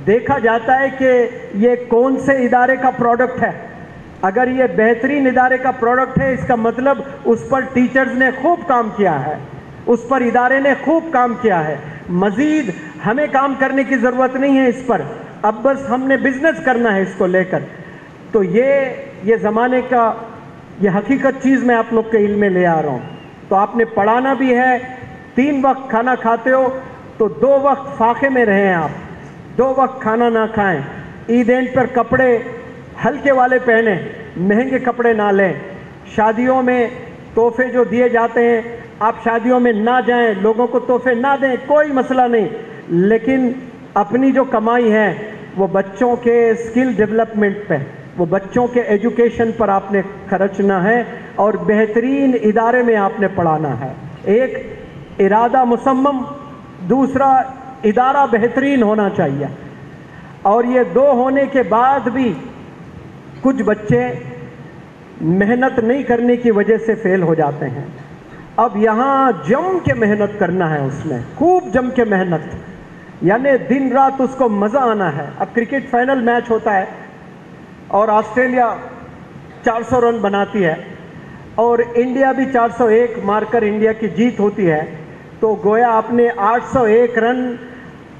دیکھا جاتا ہے کہ یہ کون سے ادارے کا پروڈکٹ ہے. اگر یہ بہترین ادارے کا پروڈکٹ ہے، اس کا مطلب اس پر ٹیچرز نے خوب کام کیا ہے، اس پر ادارے نے خوب کام کیا ہے. مزید ہمیں کام کرنے کی ضرورت نہیں ہے اس پر، اب بس ہم نے بزنس کرنا ہے اس کو لے کر. تو یہ زمانے کا یہ حقیقت چیز میں آپ لوگ کے علم میں لے آ رہا ہوں. تو آپ نے پڑھانا بھی ہے. 3 وقت کھانا کھاتے ہو تو 2 وقت فاقے میں رہیں آپ، 2 وقت کھانا نہ کھائیں. عیدین پر کپڑے ہلکے والے پہنیں، مہنگے کپڑے نہ لیں. شادیوں میں تحفے جو دیے جاتے ہیں، آپ شادیوں میں نہ جائیں، لوگوں کو تحفے نہ دیں، کوئی مسئلہ نہیں. لیکن اپنی جو کمائی ہے وہ بچوں کے اسکل ڈیولپمنٹ پہ، وہ بچوں کے ایجوکیشن پر آپ نے خرچنا ہے، اور بہترین ادارے میں آپ نے پڑھانا ہے. ایک ارادہ مصمم، دوسرا ادارہ بہترین ہونا چاہیے. اور یہ 2 ہونے کے بعد بھی کچھ بچے محنت نہیں کرنے کی وجہ سے فیل ہو جاتے ہیں. اب یہاں جم کے محنت کرنا ہے، اس میں خوب جم کے محنت، یعنی دن رات اس کو مزہ آنا ہے. اب کرکٹ فائنل میچ ہوتا ہے اور آسٹریلیا 400 رن بناتی ہے اور انڈیا بھی 401 مار کر انڈیا کی جیت ہوتی ہے. تو گویا اپنے 801 رن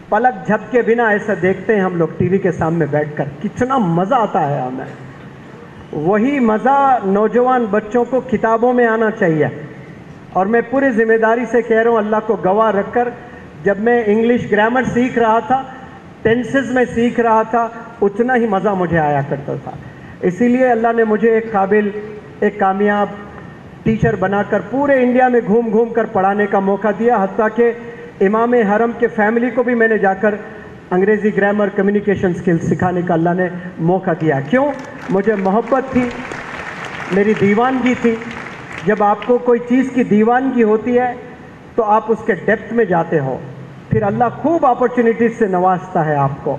پلک جھپ کے بنا ایسا دیکھتے ہیں ہم لوگ ٹی وی کے سامنے بیٹھ کر، کتنا مزہ آتا ہے ہمیں. وہی مزہ نوجوان بچوں کو کتابوں میں آنا چاہیے. اور میں پوری ذمہ داری سے کہہ رہا ہوں، اللہ کو گواہ رکھ کر، جب میں انگلش گرامر سیکھ رہا تھا، ٹینسز میں سیکھ رہا تھا، اتنا ہی مزہ مجھے آیا کرتا تھا. اسی لیے اللہ نے مجھے ایک قابل، ایک کامیاب ٹیچر بنا کر پورے انڈیا میں گھوم گھوم کر پڑھانے کا موقع دیا. حتیٰ کہ امام حرم کے فیملی کو بھی میں نے جا کر انگریزی گرامر، کمیونیکیشن سکلز سکھانے کا اللہ نے موقع دیا. کیوں؟ مجھے محبت تھی، میری دیوانگی تھی. جب آپ کو کوئی چیز کی دیوانگی ہوتی ہے تو آپ اس کے ڈیپتھ میں جاتے ہو، پھر اللہ خوب اپرچونیٹیز سے نوازتا ہے آپ کو.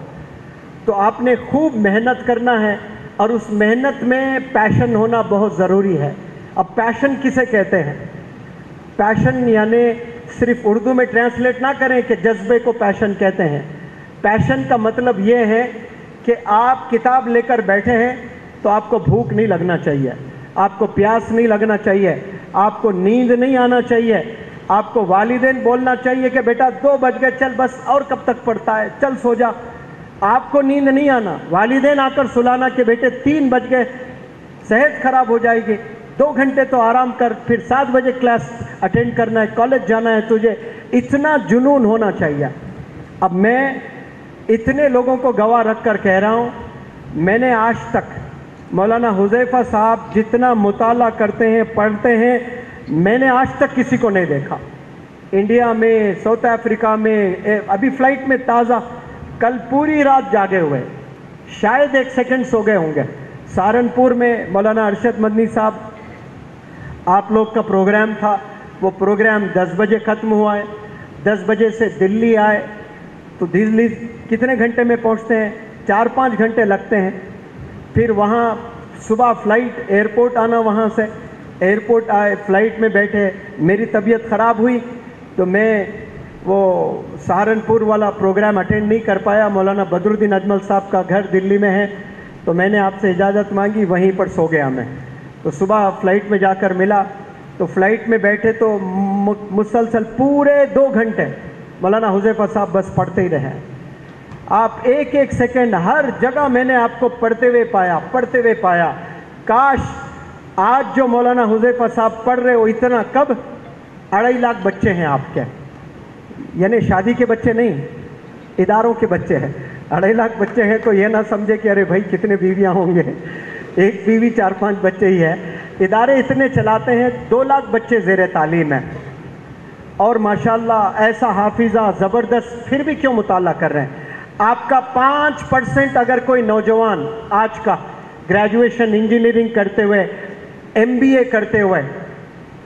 تو آپ نے خوب محنت کرنا ہے، اور اس محنت میں پیشن ہونا بہت ضروری ہے. اب پیشن کسے کہتے ہیں؟ پیشن یعنی صرف اردو میں ٹرانسلیٹ نہ کریں کہ جذبے کو پیشن کہتے ہیں. پیشن کا مطلب یہ ہے کہ آپ کتاب لے کر بیٹھے ہیں تو آپ کو بھوک نہیں لگنا چاہیے، آپ کو پیاس نہیں لگنا چاہیے، آپ کو نیند نہیں آنا چاہیے، آپ کو والدین بولنا چاہیے کہ بیٹا 2 بج گئے، چل بس اور کب تک پڑھتا ہے، چل سو جا. آپ کو نیند نہیں آنا، والدین آ کر سلانا کہ بیٹے 3 بج گئے، صحت خراب ہو جائے گی، 2 گھنٹے تو آرام کر، پھر 7 بجے کلاس اٹینڈ کرنا ہے، کالج جانا ہے تجھے. اتنا جنون ہونا چاہیے. اب میں اتنے لوگوں کو گواہ رکھ کر کہہ رہا ہوں، میں نے آج تک مولانا حذیفہ صاحب جتنا مطالعہ کرتے ہیں، پڑھتے ہیں، میں نے آج تک کسی کو نہیں دیکھا. انڈیا میں، ساؤتھ افریقہ میں، ابھی فلائٹ میں تازہ، کل پوری رات جاگے ہوئے، شاید 1 سیکنڈ سو گئے ہوں گے. سہارنپور میں مولانا ارشد مدنی صاحب، آپ لوگ کا پروگرام تھا، وہ پروگرام 10 بجے ختم ہوا ہے. 10 بجے سے دلی آئے تو دلی کتنے گھنٹے میں پہنچتے ہیں؟ 4-5 گھنٹے لگتے ہیں. پھر وہاں صبح فلائٹ، ایئرپورٹ آنا، وہاں سے ایئرپورٹ آئے، فلائٹ میں بیٹھے. میری طبیعت خراب ہوئی تو میں وہ سہارنپور والا پروگرام اٹینڈ نہیں کر پایا. مولانا بدر الدین اجمل صاحب کا گھر دلی میں ہے تو میں نے آپ سے اجازت مانگی، وہیں پر سو گیا میں. تو صبح فلائٹ میں جا کر ملا تو فلائٹ میں بیٹھے تو مسلسل پورے 2 گھنٹے مولانا حذیفہ صاحب بس پڑھتے ہی رہے. آپ ایک ایک سیکنڈ ہر جگہ میں نے آپ کو پڑھتے ہوئے پایا. کاش آج جو مولانا حذیفہ صاحب پڑھ رہے ہو اتنا کب. 2.5 لاکھ بچے ہیں آپ کے، یعنی شادی کے بچے نہیں، اداروں کے بچے ہیں. 2.5 لاکھ بچے ہیں تو یہ نہ سمجھے کہ ارے بھائی کتنے بیویاں ہوں گے، 1 بیوی 4-5 بچے ہی ہے. ادارے اتنے چلاتے ہیں، 2 لاکھ بچے زیر تعلیم ہیں. اور ماشاءاللہ ایسا حافظہ زبردست، پھر بھی کیوں مطالعہ کر رہے ہیں؟ آپ کا 5% اگر کوئی نوجوان آج کا گریجویشن انجینئرنگ کرتے ہوئے، MBA کرتے ہوئے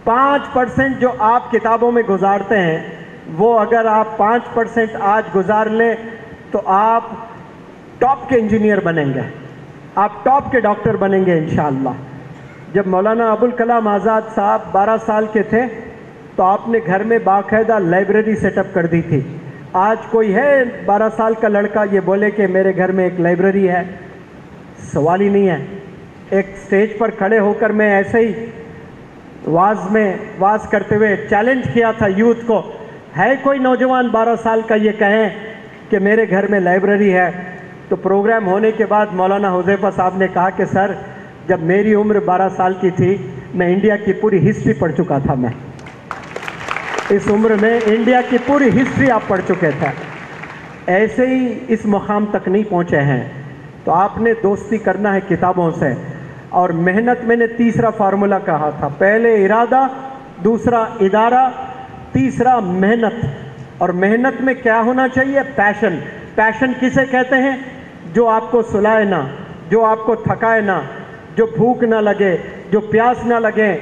5% جو آپ کتابوں میں گزارتے ہیں، وہ اگر آپ 5% آج گزار لیں تو آپ ٹاپ کے انجینئر بنیں گے، آپ ٹاپ کے ڈاکٹر بنیں گے انشاءاللہ. جب مولانا ابوالکلام آزاد صاحب 12 سال کے تھے تو آپ نے گھر میں باقاعدہ لائبریری سیٹ اپ کر دی تھی. آج کوئی ہے 12 سال کا لڑکا یہ بولے کہ میرے گھر میں ایک لائبریری ہے؟ سوال ہی نہیں ہے. ایک سٹیج پر کھڑے ہو کر میں ایسے ہی واز کرتے ہوئے چیلنج کیا تھا یوتھ کو، ہے کوئی نوجوان 12 سال کا یہ کہیں کہ میرے گھر میں لائبریری ہے؟ تو پروگرام ہونے کے بعد مولانا حذیفہ صاحب نے کہا کہ سر جب میری عمر 12 سال کی تھی میں انڈیا کی پوری ہسٹری پڑھ چکا تھا. میں اس عمر میں انڈیا کی پوری ہسٹری آپ پڑھ چکے تھے. ایسے ہی اس مقام تک نہیں پہنچے ہیں تو آپ نے دوستی کرنا ہے کتابوں سے. اور محنت، میں نے تیسرا فارمولا کہا تھا، پہلے ارادہ، دوسرا ادارہ، تیسرا محنت. اور محنت میں کیا ہونا چاہیے؟ پیشن. پیشن کسے کہتے ہیں؟ جو آپ کو سلائے نہ، جو آپ کو تھکائے نہ، جو بھوک نہ لگے، جو پیاس نہ لگے.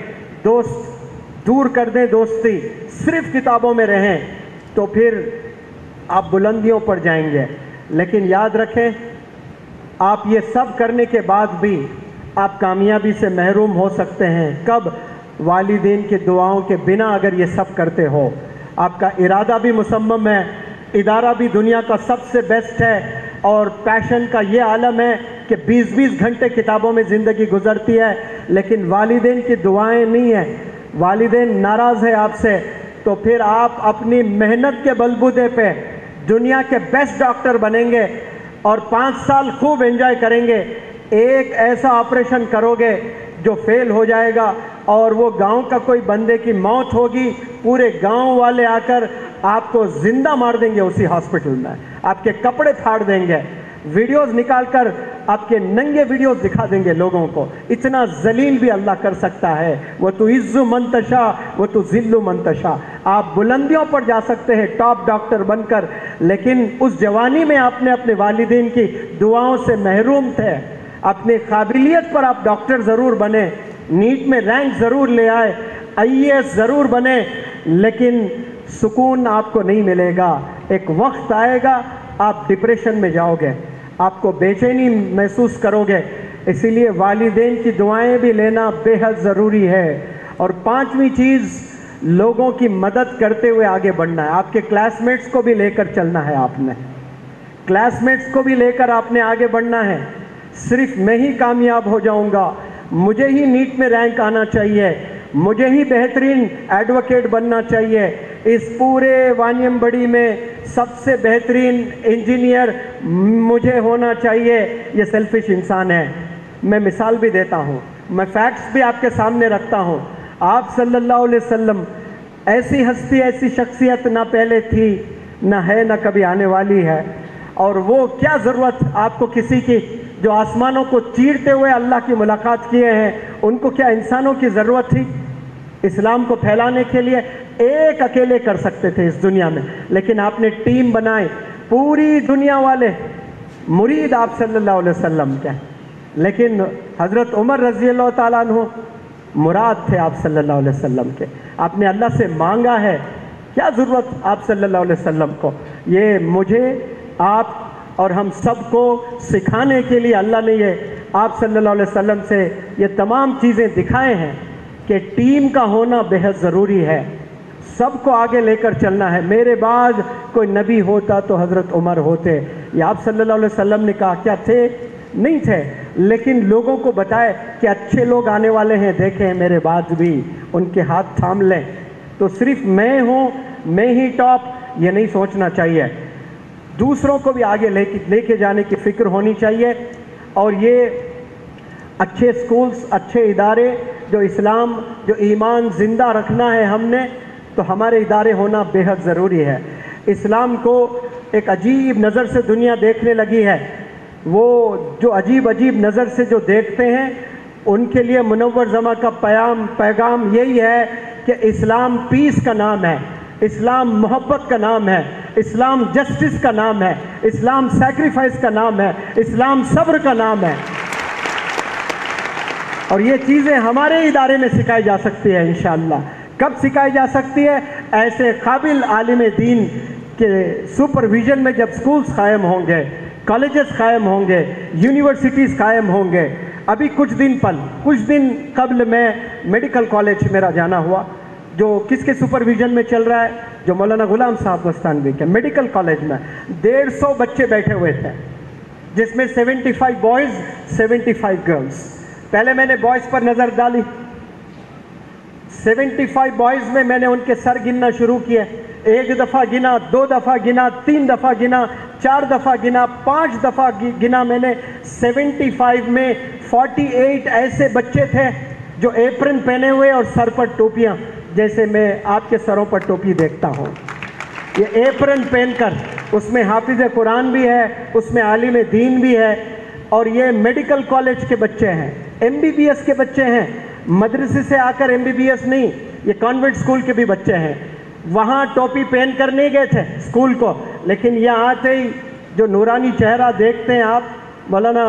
دوست دور کر دیں دوستی، صرف کتابوں میں رہیں تو پھر آپ بلندیوں پر جائیں گے. لیکن یاد رکھیں آپ یہ سب کرنے کے بعد بھی آپ کامیابی سے محروم ہو سکتے ہیں. کب؟ والدین کی دعاؤں کے بنا اگر یہ سب کرتے ہو. آپ کا ارادہ بھی مصمم ہے، ادارہ بھی دنیا کا سب سے بیسٹ ہے، اور پیشن کا یہ عالم ہے کہ 20-20 گھنٹے کتابوں میں زندگی گزرتی ہے، لیکن والدین کی دعائیں نہیں ہیں، والدین ناراض ہے آپ سے، تو پھر آپ اپنی محنت کے بلبوتے پہ دنیا کے بیسٹ ڈاکٹر بنیں گے اور 5 سال خوب انجوائے کریں گے. ایک ایسا آپریشن کرو گے جو فیل ہو جائے گا اور وہ گاؤں کا کوئی بندے کی موت ہوگی، پورے گاؤں والے آ کر آپ کو زندہ مار دیں گے اسی ہاسپٹل میں، آپ کے کپڑے پھاڑ دیں گے، ویڈیوز نکال کر آپ کے ننگے ویڈیوز دکھا دیں گے لوگوں کو. اتنا ذلیل بھی اللہ کر سکتا ہے. وَتُعِزُّ مَن تَشَاءُ وَتُذِلُّ مَن تَشَاءُ. آپ بلندیوں پر جا سکتے ہیں ٹاپ ڈاکٹر بن کر، لیکن اس جوانی میں آپ نے اپنے والدین کی دعاؤں سے محروم تھے. اپنی قابلیت پر آپ ڈاکٹر ضرور بنے، نیٹ میں رینک ضرور لے آئے، IAS ضرور بنے، لیکن سکون آپ کو نہیں ملے گا. ایک وقت آئے گا آپ ڈپریشن میں جاؤ گے، آپ کو بے چینی محسوس کرو گے. اسی لیے والدین کی دعائیں بھی لینا بے حد ضروری ہے. اور 5ویں چیز، لوگوں کی مدد کرتے ہوئے آگے بڑھنا ہے. آپ کے کلاس میٹس کو بھی لے کر چلنا ہے، آپ نے کلاس میٹس کو بھی لے کر آپ نے آگے بڑھنا ہے. صرف میں ہی کامیاب ہو جاؤں گا، مجھے ہی نیٹ میں رینک آنا چاہیے، مجھے ہی بہترین ایڈوکیٹ بننا چاہیے، اس پورے وانیم بڑی میں سب سے بہترین انجینئر مجھے ہونا چاہیے، یہ سیلفش انسان ہے۔ میں مثال بھی دیتا ہوں، میں فیکٹس بھی آپ کے سامنے رکھتا ہوں۔ آپ صلی اللہ علیہ وسلم ایسی ہستی، ایسی شخصیت نہ پہلے تھی، نہ ہے، نہ کبھی آنے والی ہے، اور وہ کیا ضرورت آپ کو کسی کی؟ جو آسمانوں کو چیرتے ہوئے اللہ کی ملاقات کیے ہیں، ان کو کیا انسانوں کی ضرورت تھی؟ اسلام کو پھیلانے کے لیے ایک اکیلے کر سکتے تھے اس دنیا میں، لیکن آپ نے ٹیم بنائے، پوری دنیا والے مرید آپ صلی اللہ علیہ وسلم کے، لیکن حضرت عمر رضی اللہ تعالیٰ عنہ مراد تھے آپ صلی اللہ علیہ وسلم کے۔ آپ نے اللہ سے مانگا ہے، کیا ضرورت آپ صلی اللہ علیہ وسلم کو؟ یہ مجھے، آپ اور ہم سب کو سکھانے کے لیے اللہ نے یہ آپ صلی اللہ علیہ وسلم سے یہ تمام چیزیں دکھائے ہیں کہ ٹیم کا ہونا بہت ضروری ہے، سب کو آگے لے کر چلنا ہے۔ میرے بعد کوئی نبی ہوتا تو حضرت عمر ہوتے، یہ آپ صلی اللہ علیہ وسلم نے کہا، کیا تھے؟ نہیں تھے، لیکن لوگوں کو بتائے کہ اچھے لوگ آنے والے ہیں، دیکھیں میرے بعد بھی ان کے ہاتھ تھام لیں۔ تو صرف میں ہوں، میں ہی ٹاپ، یہ نہیں سوچنا چاہیے، دوسروں کو بھی آگے لے کے جانے کی فکر ہونی چاہیے۔ اور یہ اچھے سکولز، اچھے ادارے، جو اسلام، جو ایمان زندہ رکھنا ہے ہم نے، تو ہمارے ادارے ہونا بہت ضروری ہے۔ اسلام کو ایک عجیب نظر سے دنیا دیکھنے لگی ہے، وہ جو عجیب نظر سے جو دیکھتے ہیں، ان کے لیے منور زماں کا پیغام یہی ہے کہ اسلام پیس کا نام ہے، اسلام محبت کا نام ہے، اسلام جسٹس کا نام ہے، اسلام سیکریفائس کا نام ہے، اسلام صبر کا نام ہے۔ اور یہ چیزیں ہمارے ادارے میں سکھائی جا سکتی ہے انشاءاللہ۔ کب سکھائی جا سکتی ہے؟ ایسے قابل عالم دین کے سپرویژن میں جب سکولز قائم ہوں گے، کالجز قائم ہوں گے، یونیورسٹیز قائم ہوں گے۔ ابھی کچھ دن قبل میں میڈیکل کالج میرا جانا ہوا، جو کس کے سپرویژن میں چل رہا ہے؟ جو مولانا غلام صاحب بستانوی کے میڈیکل کالج میں 150 بچے بیٹھے ہوئے تھے، جس میں 75 بوائز، 75 گرلز۔ پہلے میں نے بوائز پر نظر ڈالی، 75 بوائز میں میں نے ان کے سر گننا شروع کیے، 1 دفعہ گنا، 2 دفعہ گنا، 3 دفعہ گنا، 4 دفعہ گنا، 5 دفعہ گنا میں نے۔ 75 میں 48 ایسے بچے تھے جو ایپرن پہنے ہوئے اور سر پر ٹوپیاں، جیسے میں آپ کے سروں پر ٹوپی دیکھتا ہوں، یہ ایپرن پہن کر، اس میں حافظ قرآن بھی ہے، اس میں عالم دین بھی ہے، اور یہ میڈیکل کالج کے بچے ہیں، MBBS کے بچے ہیں، مدرسے سے آ کر MBBS نہیں، یہ کانوینٹ اسکول کے بھی بچے ہیں۔ وہاں ٹوپی پہن کر نہیں گئے تھے اسکول کو، لیکن یہاں آتے ہی جو نورانی چہرہ دیکھتے ہیں آپ مولانا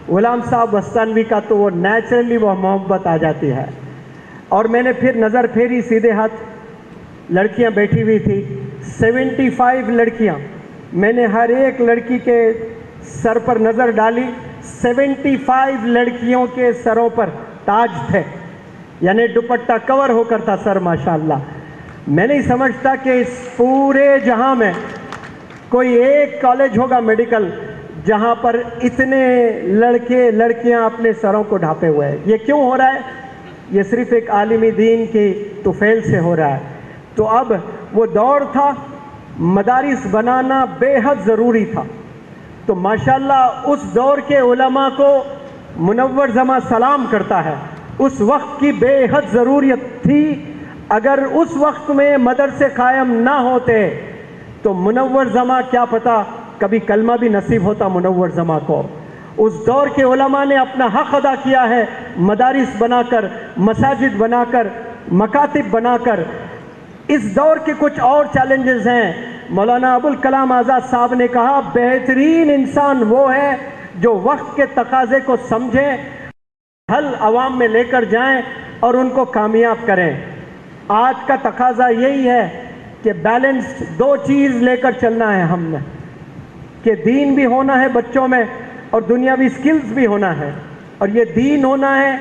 غلام صاحب بستانوی کا، تو وہ نیچرلی وہ محبت آ جاتی ہے۔ اور میں نے پھر نظر پھیری، سیدھے ہاتھ لڑکیاں بیٹھی ہوئی تھی، 75 لڑکیاں، میں نے ہر ایک لڑکی کے سر پر نظر ڈالی، 75 لڑکیوں کے سروں پر تاج تھے، یعنی دوپٹہ کور ہو کر تھا سر، ماشاءاللہ۔ میں نہیں سمجھتا کہ اس پورے جہاں میں کوئی ایک کالج ہوگا میڈیکل جہاں پر اتنے لڑکے لڑکیاں اپنے سروں کو ڈھانپے ہوئے ہیں۔ یہ کیوں ہو رہا ہے؟ یہ صرف ایک عالم دین کی طفیل سے ہو رہا ہے۔ تو اب وہ دور تھا، مدارس بنانا بے حد ضروری تھا، تو ماشاءاللہ اس دور کے علماء کو منور زماں سلام کرتا ہے، اس وقت کی بے حد ضروریت تھی۔ اگر اس وقت میں مدرسے قائم نہ ہوتے تو منور زماں کیا پتہ کبھی کلمہ بھی نصیب ہوتا منور زماں کو۔ اس دور کے علماء نے اپنا حق ادا کیا ہے، مدارس بنا کر، مساجد بنا کر، مکاتب بنا کر۔ اس دور کے کچھ اور چیلنجز ہیں۔ مولانا ابوالکلام آزاد صاحب نے کہا، بہترین انسان وہ ہے جو وقت کے تقاضے کو سمجھیں، حل عوام میں لے کر جائیں اور ان کو کامیاب کریں۔ آج کا تقاضا یہی ہے کہ بیلنس 2 چیز لے کر چلنا ہے ہم نے، کہ دین بھی ہونا ہے بچوں میں اور دنیاوی سکلز بھی ہونا ہے۔ اور یہ دین ہونا ہے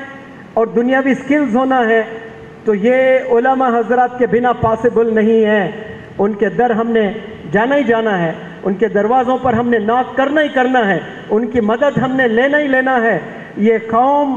اور دنیاوی سکلز ہونا ہے تو یہ علماء حضرات کے بنا پاسبل نہیں ہے۔ ان کے در ہم نے جانا ہی جانا ہے، ان کے دروازوں پر ہم نے ناک کرنا ہی کرنا ہے، ان کی مدد ہم نے لینا ہی لینا ہے۔ یہ قوم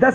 10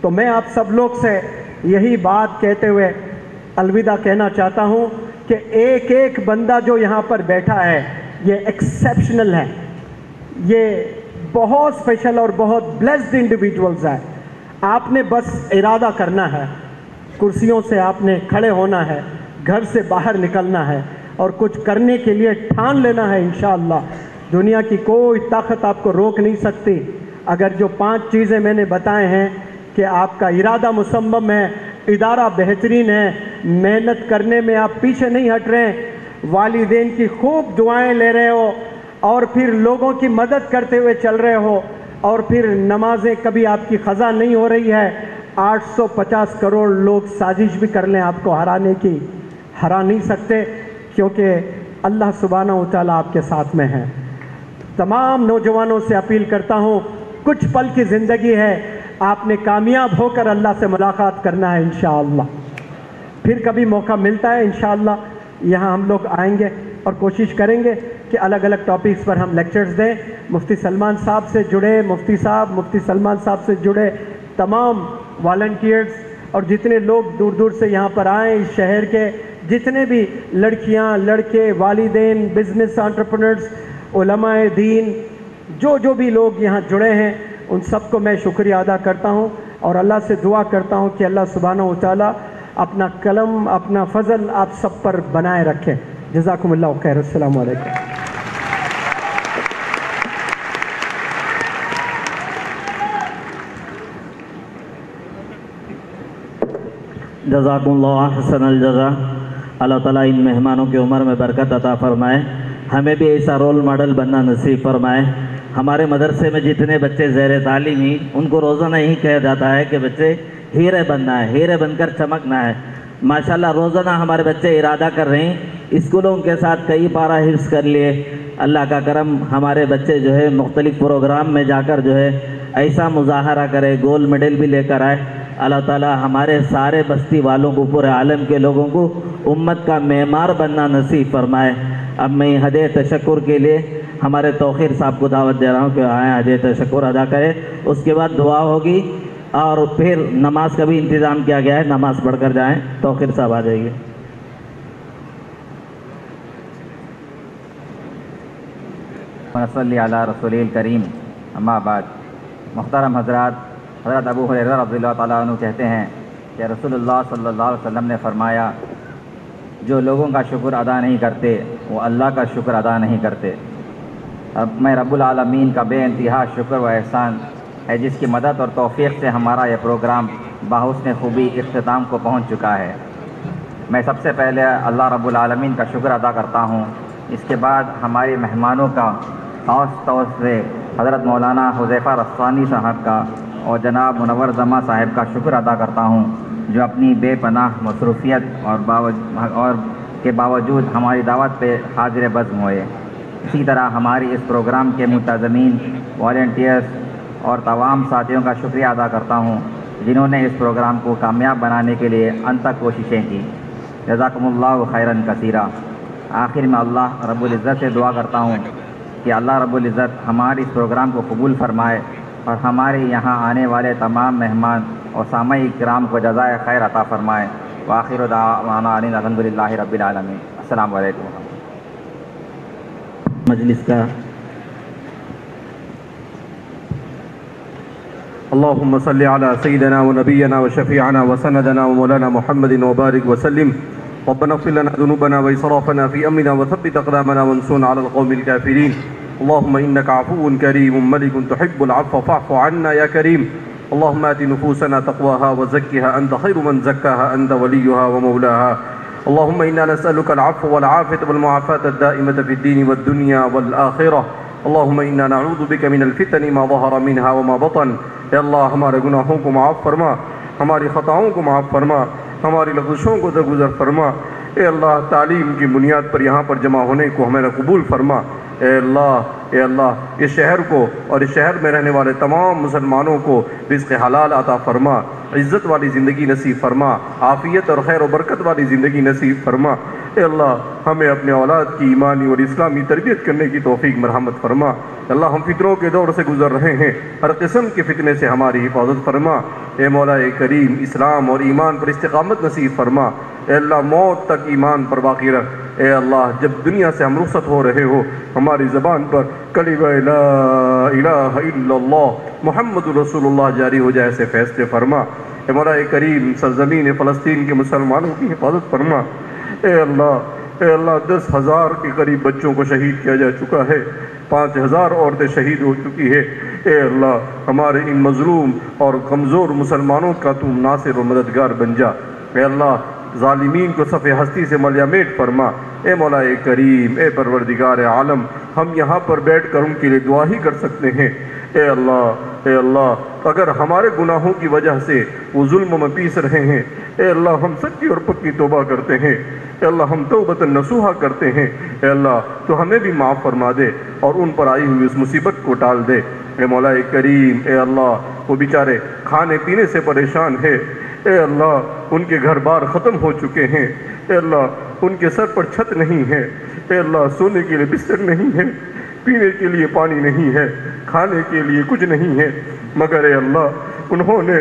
تو میں آپ سب لوگ سے یہی بات کہتے ہوئے الوداع کہنا چاہتا ہوں کہ ایک ایک بندہ جو یہاں پر بیٹھا ہے یہ ایکسیپشنل ہے، یہ بہت اسپیشل اور بہت بلیسڈ انڈیویجولز ہیں. آپ نے بس ارادہ کرنا ہے، کرسیوں سے آپ نے کھڑے ہونا ہے، گھر سے باہر نکلنا ہے اور کچھ کرنے کے لیے ٹھان لینا ہے. انشاءاللہ دنیا کی کوئی طاقت آپ کو روک نہیں سکتی. اگر جو 5 چیزیں میں نے بتائے ہیں کہ آپ کا ارادہ مصمم ہے، ادارہ بہترین ہے، محنت کرنے میں آپ پیچھے نہیں ہٹ رہے ہیں، والدین کی خوب دعائیں لے رہے ہو اور پھر لوگوں کی مدد کرتے ہوئے چل رہے ہو، اور پھر نمازیں کبھی آپ کی قضا نہیں ہو رہی ہے، 850 کروڑ لوگ سازش بھی کر لیں آپ کو ہرانے کی، ہرا نہیں سکتے، کیونکہ اللہ سبحانہ و تعالیٰ آپ کے ساتھ میں ہے. تمام نوجوانوں سے اپیل کرتا ہوں، کچھ پل کی زندگی ہے، آپ نے کامیاب ہو کر اللہ سے ملاقات کرنا ہے انشاءاللہ. پھر کبھی موقع ملتا ہے انشاءاللہ یہاں ہم لوگ آئیں گے اور کوشش کریں گے کہ الگ الگ ٹاپکس پر ہم لیکچرز دیں. مفتی سلمان صاحب سے جڑے، مفتی صاحب، مفتی سلمان صاحب سے جڑے تمام والنٹیئرز اور جتنے لوگ دور دور سے یہاں پر آئیں، اس شہر کے جتنے بھی لڑکیاں، لڑکے، والدین، بزنس انٹرپرنرز، علماء دین، جو بھی لوگ یہاں جڑے ہیں، ان سب کو میں شکریہ ادا کرتا ہوں اور اللہ سے دعا کرتا ہوں کہ اللہ سبحانہ و تعالیٰ اپنا کرم، اپنا فضل آپ سب پر بنائے رکھے. جزاکم اللہ خیر. السلام علیکم. جزاکم اللہ احسن الجزا. اللہ تعالیٰ ان مہمانوں کی عمر میں برکت عطا فرمائے، ہمیں بھی ایسا رول ماڈل بننا نصیب فرمائے. ہمارے مدرسے میں جتنے بچے زیر تعلیم ہیں ان کو روزانہ ہی کہا جاتا ہے کہ بچے ہیرے بننا ہے، ہیرے بن کر چمکنا ہے. ماشاءاللہ روزانہ ہمارے بچے ارادہ کر رہے ہیں، اسکولوں کے ساتھ کئی پارہ حفظ کر لیے. اللہ کا کرم، ہمارے بچے جو ہے مختلف پروگرام میں جا کر جو ہے ایسا مظاہرہ کرے، گولڈ میڈل بھی لے کر آئے. اللہ تعالی ہمارے سارے بستی والوں کو، پورے عالم کے لوگوں کو امت کا معمار بننا نصیب فرمائے. اب میں ہدیہ تشکر کے لیے ہمارے توقیر صاحب کو دعوت دے رہا ہوں کہ آئیں ہدیہ تشکر ادا کریں. اس کے بعد دعا ہوگی اور پھر نماز کا بھی انتظام کیا گیا ہے، نماز پڑھ کر جائیں. توقیر صاحب آ جائیے. صلی علی رسول الکریم. اما بعد. محترم حضرات، حضرت ابو ہریرہ رضی اللہ تعالیٰ عنہ کہتے ہیں کہ رسول اللہ صلی اللہ علیہ وسلم نے فرمایا، جو لوگوں کا شکر ادا نہیں کرتے وہ اللہ کا شکر ادا نہیں کرتے. اب میں رب العالمین کا بے انتہا شکر و احسان ہے جس کی مدد اور توفیق سے ہمارا یہ پروگرام بحسن خوبی اختتام کو پہنچ چکا ہے. میں سب سے پہلے اللہ رب العالمین کا شکر ادا کرتا ہوں. اس کے بعد ہمارے مہمانوں کا خاص طور سے حضرت مولانا حذیفہ رسوانی صاحب کا اور جناب منور زماں صاحب کا شکر ادا کرتا ہوں، جو اپنی بے پناہ مصروفیت اور کے باوجود ہماری دعوت پہ حاضر بزم ہوئے. اسی طرح ہماری اس پروگرام کے منتظمین، والنٹیئرز اور تمام ساتھیوں کا شکریہ ادا کرتا ہوں جنہوں نے اس پروگرام کو کامیاب بنانے کے لیے ان تک کوششیں کی. جزاکم اللہ خیراً کثیرا. آخر میں اللہ رب العزت سے دعا کرتا ہوں کہ اللہ رب العزت ہمارے اس پروگرام کو قبول فرمائے اور ہمارے یہاں آنے والے تمام مہمان اور سامعین کرام کو جزائے خیر عطا فرمائے. وآخر دعوانا ان الحمد للہ رب العالمین. السلام علیکم. مجلس کا اللهم صل على سيدنا ونبينا وشفيعنا وسندنا ومولانا محمد وبارك وسلم. ربنا اغفر لنا ذنوبنا وإسرافنا في أمرنا وثبت أقدامنا وانصرنا على القوم الكافرين. اللهم إنك عفو كريم ملك تحب العفو فاعف عنا يا كريم. اللهم آت نفوسنا تقواها وزكها أنت خير من زكاها أنت وليها ومولاها. اللهم إنا نسألك العفو والعافية والمعافاة الدائمة في الدين والدنيا والآخرة. اللهم إنا نعوذ بك من الفتن ما ظهر منها وما بطن. اے اللہ ہمارے گناہوں کو معاف فرما، ہماری خطاؤں کو معاف فرما، ہماری لغزشوں کو درگزر فرما. اے اللہ تعلیم کی بنیاد پر یہاں پر جمع ہونے کو ہمیں قبول فرما. اے اللہ اس شہر کو اور اس شہر میں رہنے والے تمام مسلمانوں کو رزق حلال عطا فرما، عزت والی زندگی نصیب فرما، عافیت اور خیر و برکت والی زندگی نصیب فرما. اے اللہ ہمیں اپنے اولاد کی ایمانی اور اسلامی تربیت کرنے کی توفیق مرحمت فرما۔ اللہ ہم فتنوں کے دور سے گزر رہے ہیں، ہر قسم کے فتنے سے ہماری حفاظت فرما۔ اے مولا کریم اسلام اور ایمان پر استقامت نصیب فرما۔ اے اللہ موت تک ایمان پر باقی رکھ۔ اے اللہ جب دنیا سے ہم رخصت ہو رہے ہو ہماری زبان پر کلمہ لا الہ الا اللہ محمد رسول اللہ جاری ہو جائے، ایسے فیصلے فرما۔ اے مولا کریم سرزمین فلسطین کے مسلمانوں کی حفاظت فرما۔ اے اللہ 10,000 کے قریب بچوں کو شہید کیا جا چکا ہے، 5,000 عورتیں شہید ہو چکی ہے۔ اے اللہ ہمارے ان مظلوم اور کمزور مسلمانوں کا تم ناصر و مددگار بن جا۔ اے اللہ ظالمین کو صف ہستی سے ملیامیٹ فرما۔ اے مولا کریم اے پروردگار عالم، ہم یہاں پر بیٹھ کر ان کے لیے دعا ہی کر سکتے ہیں۔ اے اللہ اگر ہمارے گناہوں کی وجہ سے وہ ظلم میں پیس رہے ہیں، اے اللہ ہم سچی اور پکی توبہ کرتے ہیں۔ اے اللہ ہم توبۃ نصوحہ کرتے ہیں۔ اے اللہ تو ہمیں بھی معاف فرما دے اور ان پر آئی ہوئی اس مصیبت کو ٹال دے۔ اے مولا کریم اے اللہ وہ بیچارے کھانے پینے سے پریشان ہے، اے اللہ ان کے گھر بار ختم ہو چکے ہیں، اے اللہ ان کے سر پر چھت نہیں ہے، اے اللہ سونے کے لیے بستر نہیں ہے، پینے کے لیے پانی نہیں ہے، کھانے کے لیے کچھ نہیں ہے، مگر اے اللہ انہوں نے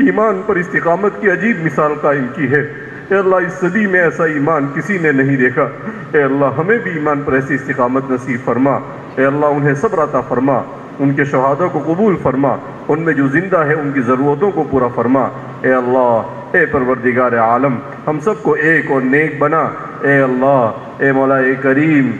ایمان پر استقامت کی عجیب مثال قائم کی ہے۔ اے اللہ اس صدی میں ایسا ایمان کسی نے نہیں دیکھا۔ اے اللہ ہمیں بھی ایمان پر ایسی استقامت نصیب فرما۔ اے اللہ انہیں صبر عطا فرما، ان کے شہادوں کو قبول فرما، ان میں جو زندہ ہے ان کی ضرورتوں کو پورا فرما۔ اے اللہ اے پروردگار عالم ہم سب کو ایک اور نیک بنا۔ اے اللہ اے مولا کریم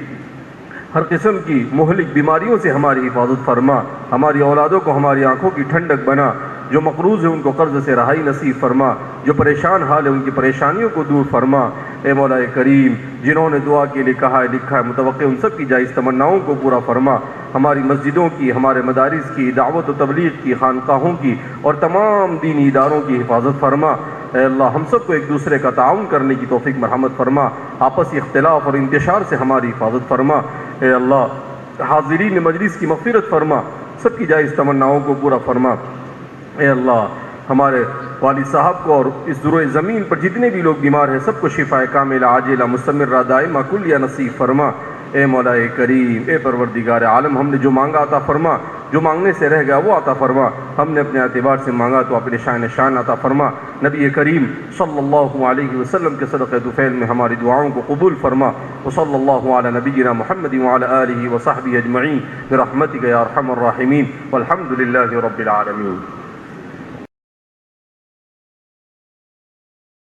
ہر قسم کی مہلک بیماریوں سے ہماری حفاظت فرما، ہماری اولادوں کو ہماری آنکھوں کی ٹھنڈک بنا، جو مقروض ہیں ان کو قرض سے رہائی نصیب فرما، جو پریشان حال ہے ان کی پریشانیوں کو دور فرما۔ اے مولا کریم جنہوں نے دعا کے لیے کہا ہے لکھا ہے متوقع ان سب کی جائز تمناؤں کو پورا فرما، ہماری مسجدوں کی، ہمارے مدارس کی، دعوت و تبلیغ کی، خانقاہوں کی اور تمام دینی اداروں کی حفاظت فرما۔ اے اللہ ہم سب کو ایک دوسرے کا تعاون کرنے کی توفیق مرحمت فرما، آپسی اختلاف اور انتشار سے ہماری حفاظت فرما۔ اے اللہ حاضرین مجلس کی مغفرت فرما، سب کی جائز تمناؤں کو پورا فرما۔ اے اللہ ہمارے والد صاحب کو اور اس ذروع زمین پر جتنے بھی لوگ بیمار ہیں سب کو شفاء کاملہ عاجلہ مستمرہ دائمہ کلیہ نصیب فرما۔ اے مولا کریم اے پروردگار عالم ہم نے جو مانگا عطا فرما، جو مانگنے سے رہ گیا وہ عطا فرما، ہم نے اپنے اعتبار سے مانگا تو اپنے شان عطا فرما۔ نبی کریم صلی اللہ علیہ وسلم کے صدقہ طفیل میں ہماری دعاؤں کو قبول فرما۔ وصلی اللہ علی نبینا محمد وعلی آلہ وصحبہ اجمعین برحمتک یا ارحم الراحمین والحمد للہ رب العالمین۔